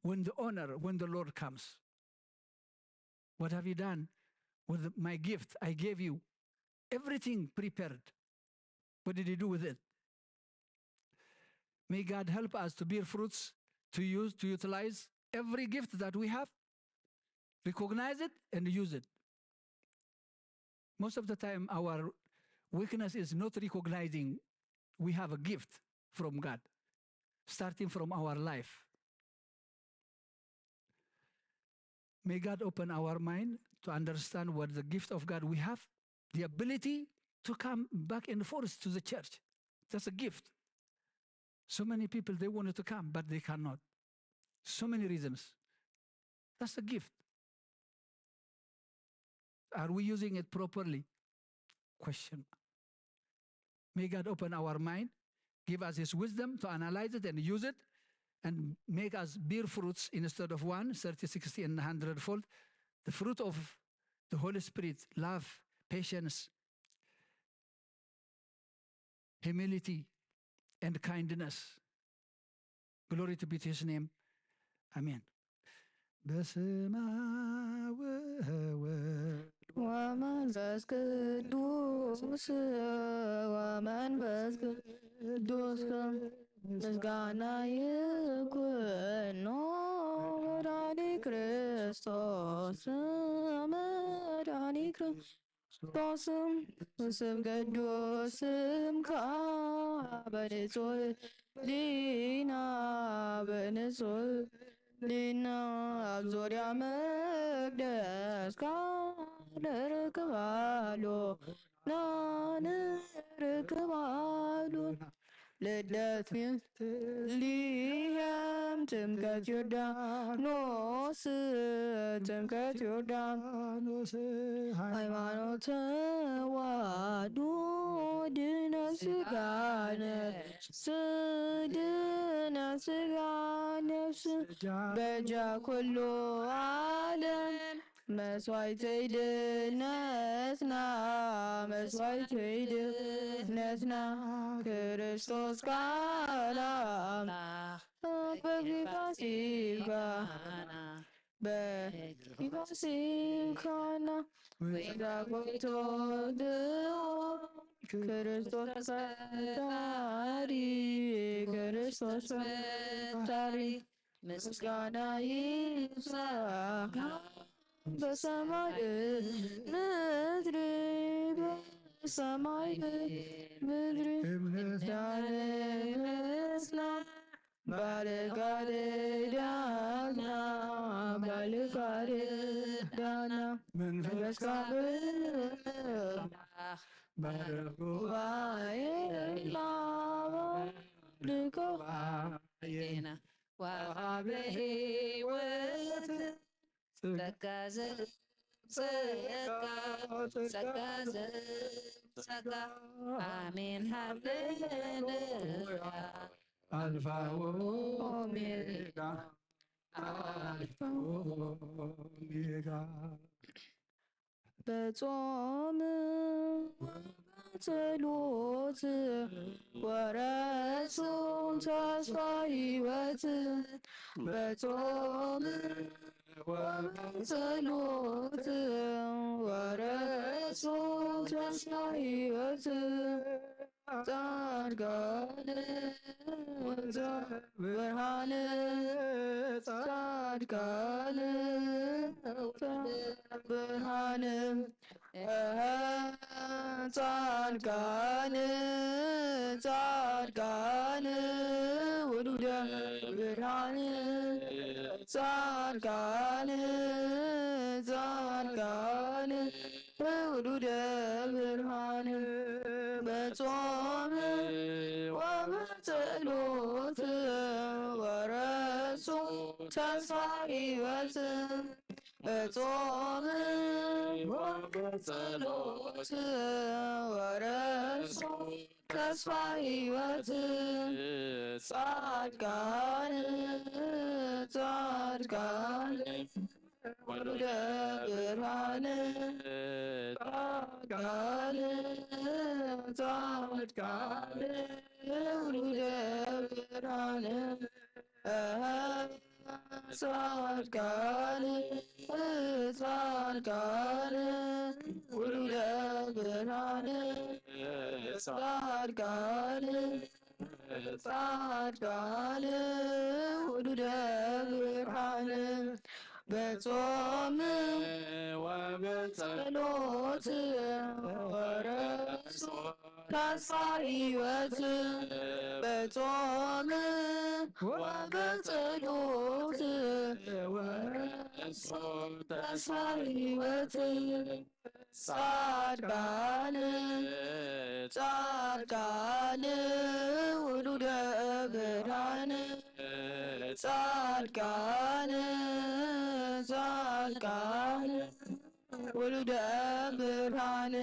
when the Lord comes. What have you done with my gift I gave you? Everything prepared. What did you do with it? May God help us to bear fruits, to utilize every gift that we have, recognize it, and use it. Most of the time, our weakness is not recognizing we have a gift from God, starting from our life. May God open our mind to understand what the gift of God we have, the ability to come back and forth to the church. That's a gift. So many people, they wanted to come, but they cannot. So many reasons. That's a gift. Are we using it properly? Question. May God open our mind, give us his wisdom to analyze it and use it, and make us bear fruits instead of 1, 30, 60, and 100-fold. The fruit of the Holy Spirit, love, patience, humility, and kindness. Glory to be to his name. Amen. በስመ አብ ወወልድ ወመንፈስ ቅዱስ ወመንፈስ ቅዱስ ምስጋና ይኩን ወላዲ ክርስቶስ መድኃኒ ክርስቶስም ስም ቅዱስም በንጹህ ሊና በንጹህ ሊና ዙሪያ መቅደስ ካለርክባሉ ናንርክባሉ ልደት ቤተልሔም ጥምቀት ዮርዳኖስ ጥምቀት ዮርዳኖስ ሃይማኖት ተዋሕዶ ድነት ሥጋ ነፍስ ድነት ሥጋ ነፍስ በጃ ኩሉ ዓለም መስዋዕት ይድነትና መስዋዕት ይድነትና ክርስቶስ ቃል አምላክ በፋሲካና ወይዛጎቶ ክርስቶስ ፈጣሪ ክርስቶስ ፈጣሪ ምስጋና ይብዛህ በሰማይ ምድር በሰማይ ምድር ዳንስና ባለጋርዳና ባለጋርዳና መንፈስ ባረጉባኤ ልቆባየና ዋሃበ ሕይወት ጸጋ አሜን ሃሌሉያ አልፋ ኦሜጋ አልፋ ኦሜጋ በጾም ጸሎት ወረሱም ተስፋ ሕይወት በጾም ጸሎት ወረሱም ተስፋ ሕይወት ጻድቃን ብርሃን ጻድቃን ብርሃን ጻድቃን ጻድቃን ውሉደ ብርሃን ጻድቃን ጻድቃን ውሉደ ብርሃን በጾም ወበጸሎት ወረሱ ተስፋ ሕይወት በጾም ወበጸሎት ወረሱ ተስፋ ሕይወት ጻድቃን ጻድቃን ወሉደ ብርሃን ጻድቃን ጻድቃን ወሉደ ብርሃን ጻድቃን ጻድቃን ወሉደ ብርሃን ጻድቃን ጻድቃን ወሉደ ብርሃን በጾም ወበጸሎት ወረሱ ተስፋ ሕይወት በጾም ወበጸሎት ወረሱ ተስፋ ሕይወት ጻድቃን ጻድቃን ውሉደ ብርሃን ጻድቃን ጻድቃን ውሉደ ብርሃን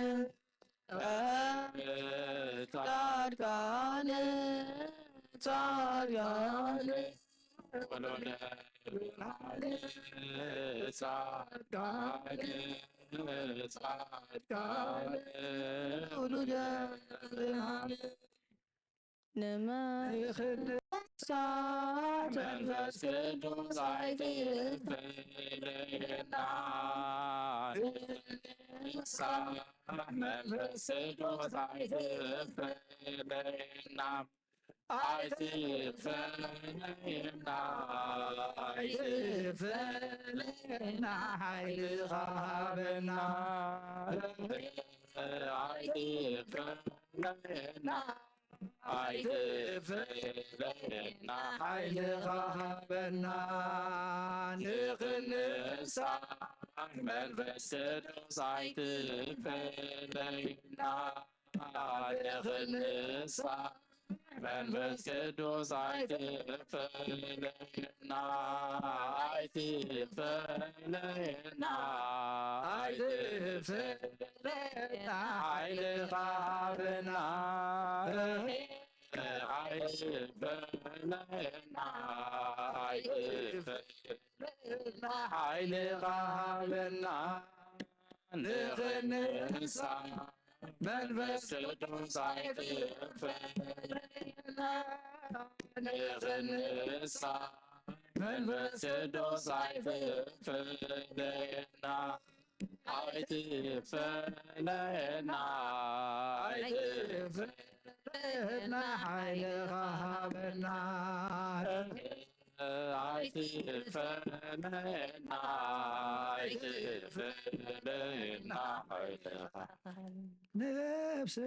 ጻድቃን ጻድቃን ውሉደ ብርሃን ጻድቃን ጻድቃን ውሉደ ብርሃን ንመክሳት መንፈስ ቅዱስ አይትፈለና መንፈስ ቅዱስ አይትፈለና ኣይትፈለየና ኣይትፈለየና ሓይልኻ ሃበና ኣይትፈለየና ኣይትፈለየና ሓይልኻ ሃበና ንኽንሳዕ መንፈስ ቅዱስ ኣይትፈለየና ንኽንሳዕ መንፈስ ቅዱስ ኣይትፈለየና ኣይትፈለየና ኣይትፈለየና ሓይልኻ ሃበና ኣይትፈለየና ኣይትፈለየና ሓይልኻ ሃበና ንኽንሳዕ መንፈስ ቅዱስ ኣይትፈለየና ንኽንሳዕ መንፈስ ቅዱስ ኣይትፈለየና ኣይትፈለየና ኣይትፈለየና ሓይልኻ ሃበና ኣይትፈለየና ኣይትፈለየና ሓይልኻ نفسي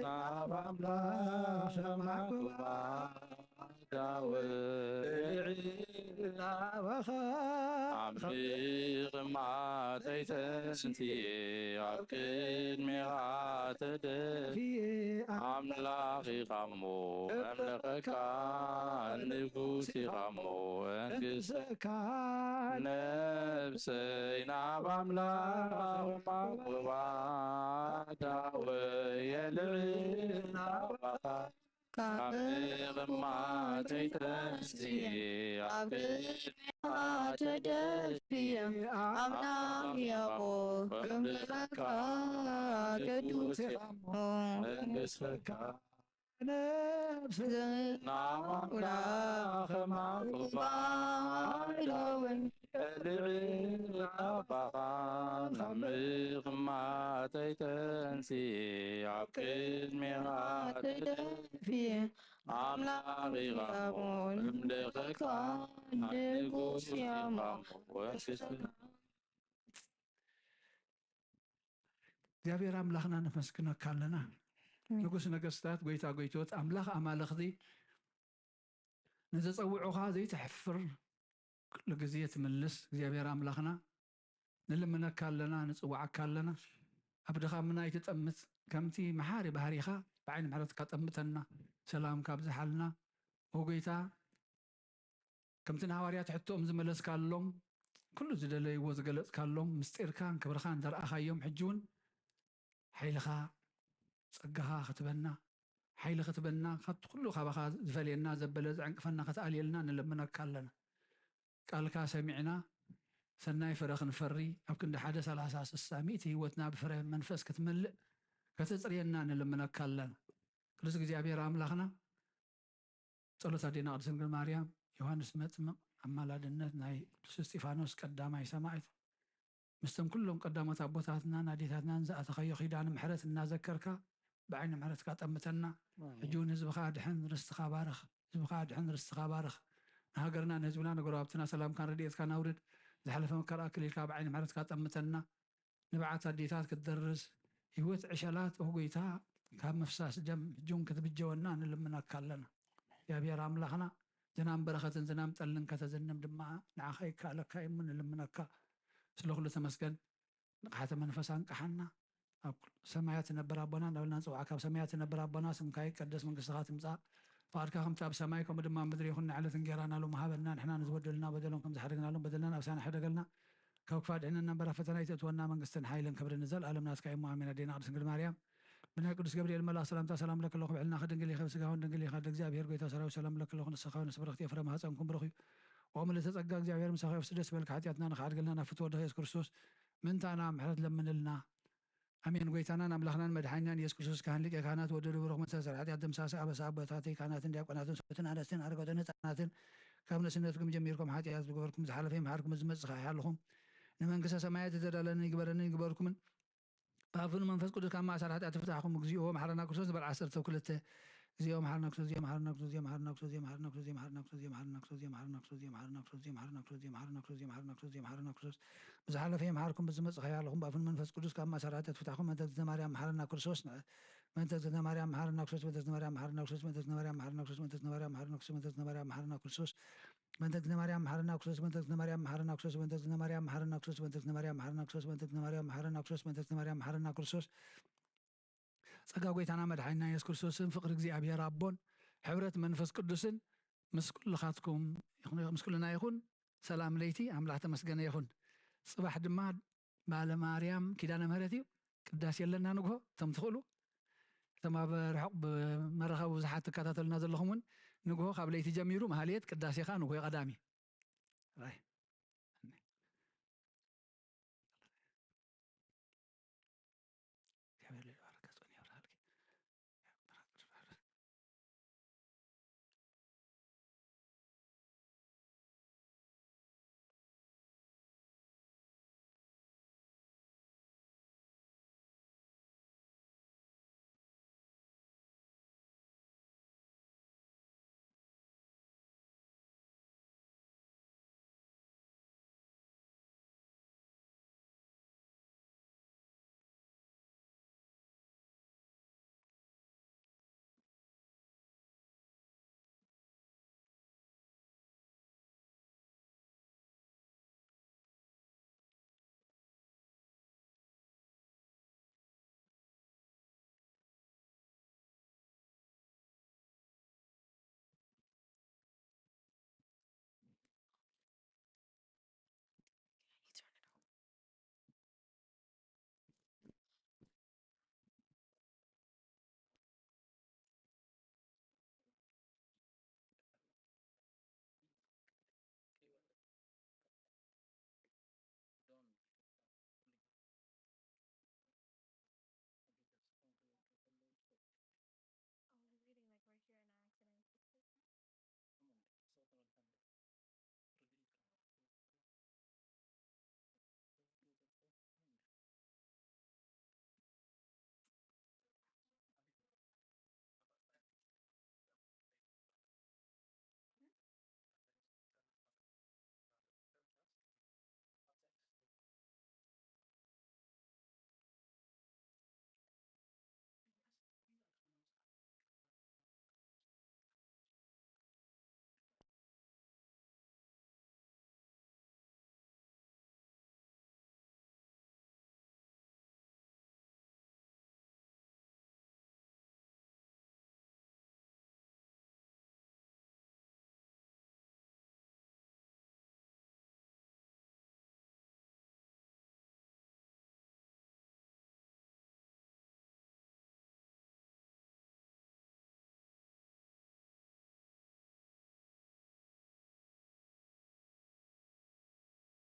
نعم لا شمعكما داوعينا عميق ما تيتنتي عقيد ميغات في أملاخي غمو أملخك نفوسي غمو انكسك نفسي نعم لا شمعكما داوعينا عميق ما تيتنتي عقيد ميغات أمنا يقول أملك كدوس انكسك نفسي نعم لا خمعكما عميق ما تيتنسي عقيد ميغات فيه أملاغي غمو أملخك نقوس غمو እግዚአብሔር አምላኽና ነመስግነካ ኣለና ንጉስ ነገስታት ጎይታ ጎይቶት አምላኽ አማልኽቲ ንዘፀውዑኻ ዘይትሕፍር ኩሉ ግዜ ትምልስ እግዚአብሔር አምላኽና ንልምነካ ኣለና ንፅዋዓካ ኣለና ኣብ ድኻምና ይትጠምት ከምቲ መሓሪ ባህሪኻ ብዓይኒ ምሕረትካ ጠምተና ሰላምካ ብዝሓልና ወጎይታ ከምቲ ንሃዋርያት ሕቶኦም ዝመለስካሎም ኩሉ ዝደለይዎ ዝገለጽካሎም ምስጢርካን ክብርኻን ዘርአኻዮም ሕጂ እውን ሓይልኻ ጸጋኻ ክትበና ሓይሊ ክትበና ካብቲ ኩሉ ካባኻ ዝፈልየና ዘበለ ዝዕንቅፈና ክትኣልየልና ንልምነካ ኣለና ቃልካ ሰሚዕና ሰናይ ፍረ ክንፈሪ ኣብ ክንዲ 1:30 ህይወትና ብፍረ መንፈስ ክትመልእ ከተፅርየና ንልምነካ ኣለና ቅዱስ እግዚኣብሔር ኣምላኽና ጸሎት ኣዴና ቅድስት ድንግል ማርያም ዮሃንስ መጥምቕ ኣማላድነት ናይ ቅዱስ እስጢፋኖስ ቀዳማይ ሰማዕት مستم كلهم قدامات أبوتاتنا ناديتاتنا زأتخيو خيدان محرت النازكرك بعين محرت كاتمتنا حجون هزب خادحن رستخا بارخ هزب خادحن رستخا بارخ هاجرنا نهزبنا نقرابتنا سلام كان رديت كان أورد زحلف مكر أكل بعين محرت كاتمتنا نبعت أديتات كتدرس يوت عشلات وقيتها كان مفساس جم جون كتب الجوانان اللي منا كلنا يا بير أملاخنا زنام برخة زنام تلن كتزنم دماء نعخي كالك من اللي منك سلوخ لتمسكن نقحة منفسان كحنا سمايات نبر أبونا نولنا نصوعك سمايات نبر أبونا سمكاي قدس من قصات مصا فاركاهم تاب سمايكم بدما مدري خلنا على ثنجرانا لهم هابنا نحنا نزود لنا بدلهم كم زحرقنا لهم بدلنا أفسان حدا قلنا كوكفاد عنا نبر فتنا يتتونا من قصتن حيلا كبر النزل ألم ناس كاي مؤمنة دينا قدس نقول مريم من قدس جبريل الملا سلام لك الله بعلنا خد نقلي خمس جاهون نقلي خد جابير قيت سلام لك الله نسخاون نسبرختي أفرم هاتنكم برخي ومن اللي تتقى جابير مسخاف سدس بالك حتياتنا نخارج لنا نفتوى دهيس كرسوس من تانا محرد لمن لنا أمين قيتنا نملخنا المدحينا يس كرسوس كان لك كانت ودروا رغم تسر حتى قدم ساسة أبس أبوتاتي كانت نديك قنات سبتنا على سن أرقدنا تنات كامل سنتكم جميركم حتى يزبقوركم زحلفهم حاركم زمزخ حالهم نمن قصة سمايات تدللني يقبركم بافن منفس قدس كان ما أسر حتى تفتحكم مجزيهم حرنا كرسوس بالعصر توكلته زيهم حرنكسوس زيهم حرنكسوس زيهم حرنكسوس زيهم حرنكسوس زيهم حرنكسوس زيهم حرنكسوس زيهم حرنكسوس زيهم حرنكسوس زيهم حرنكسوس زيهم حرنكسوس زيهم حرنكسوس زيهم حرنكسوس بزحلة فيهم حاركم بزمت خيالهم بأفن منفس قدوس كما سرعت فتحهم من تزن مريم حرنا كرسوس من تزن مريم حرنا كرسوس من تزن مريم حرنا كرسوس من تزن مريم حرنا كرسوس من تزن مريم حرنا كرسوس من تزن مريم حرنا كرسوس من تزن مريم حرنا كرسوس من تزن مريم حرنا كرسوس من تزن مريم حرنا كرسوس من تزن مريم حرنا كرسوس من تزن مريم حرنا كرسوس من تزن مريم حرنا كرسوس ጸጋ ጎይታና መድኃኒትና ኢየሱስ ክርስቶስን ፍቅሪ እግዚአብሔር አቦን ሕብረት መንፈስ ቅዱስን ምስ ኩልኻትኩም ምስ ኩልና ይኹን ሰላም ለይቲ ኣምላኽ ተመስገነ ይኹን ጽባሕ ድማ ባለ ማርያም ኪዳነ ምህረት እዩ ቅዳሴ ኣለና ንግሆ እቶም ትኽእሉ እቶም ኣብ ርሑቕ ብመራኸቢ ብዙሓት ትከታተሉና ዘለኹም እውን ንግሆ ካብ ለይቲ ጀሚሩ ማህሌት ቅዳሴ ኸ ንግሆ ቀዳሚ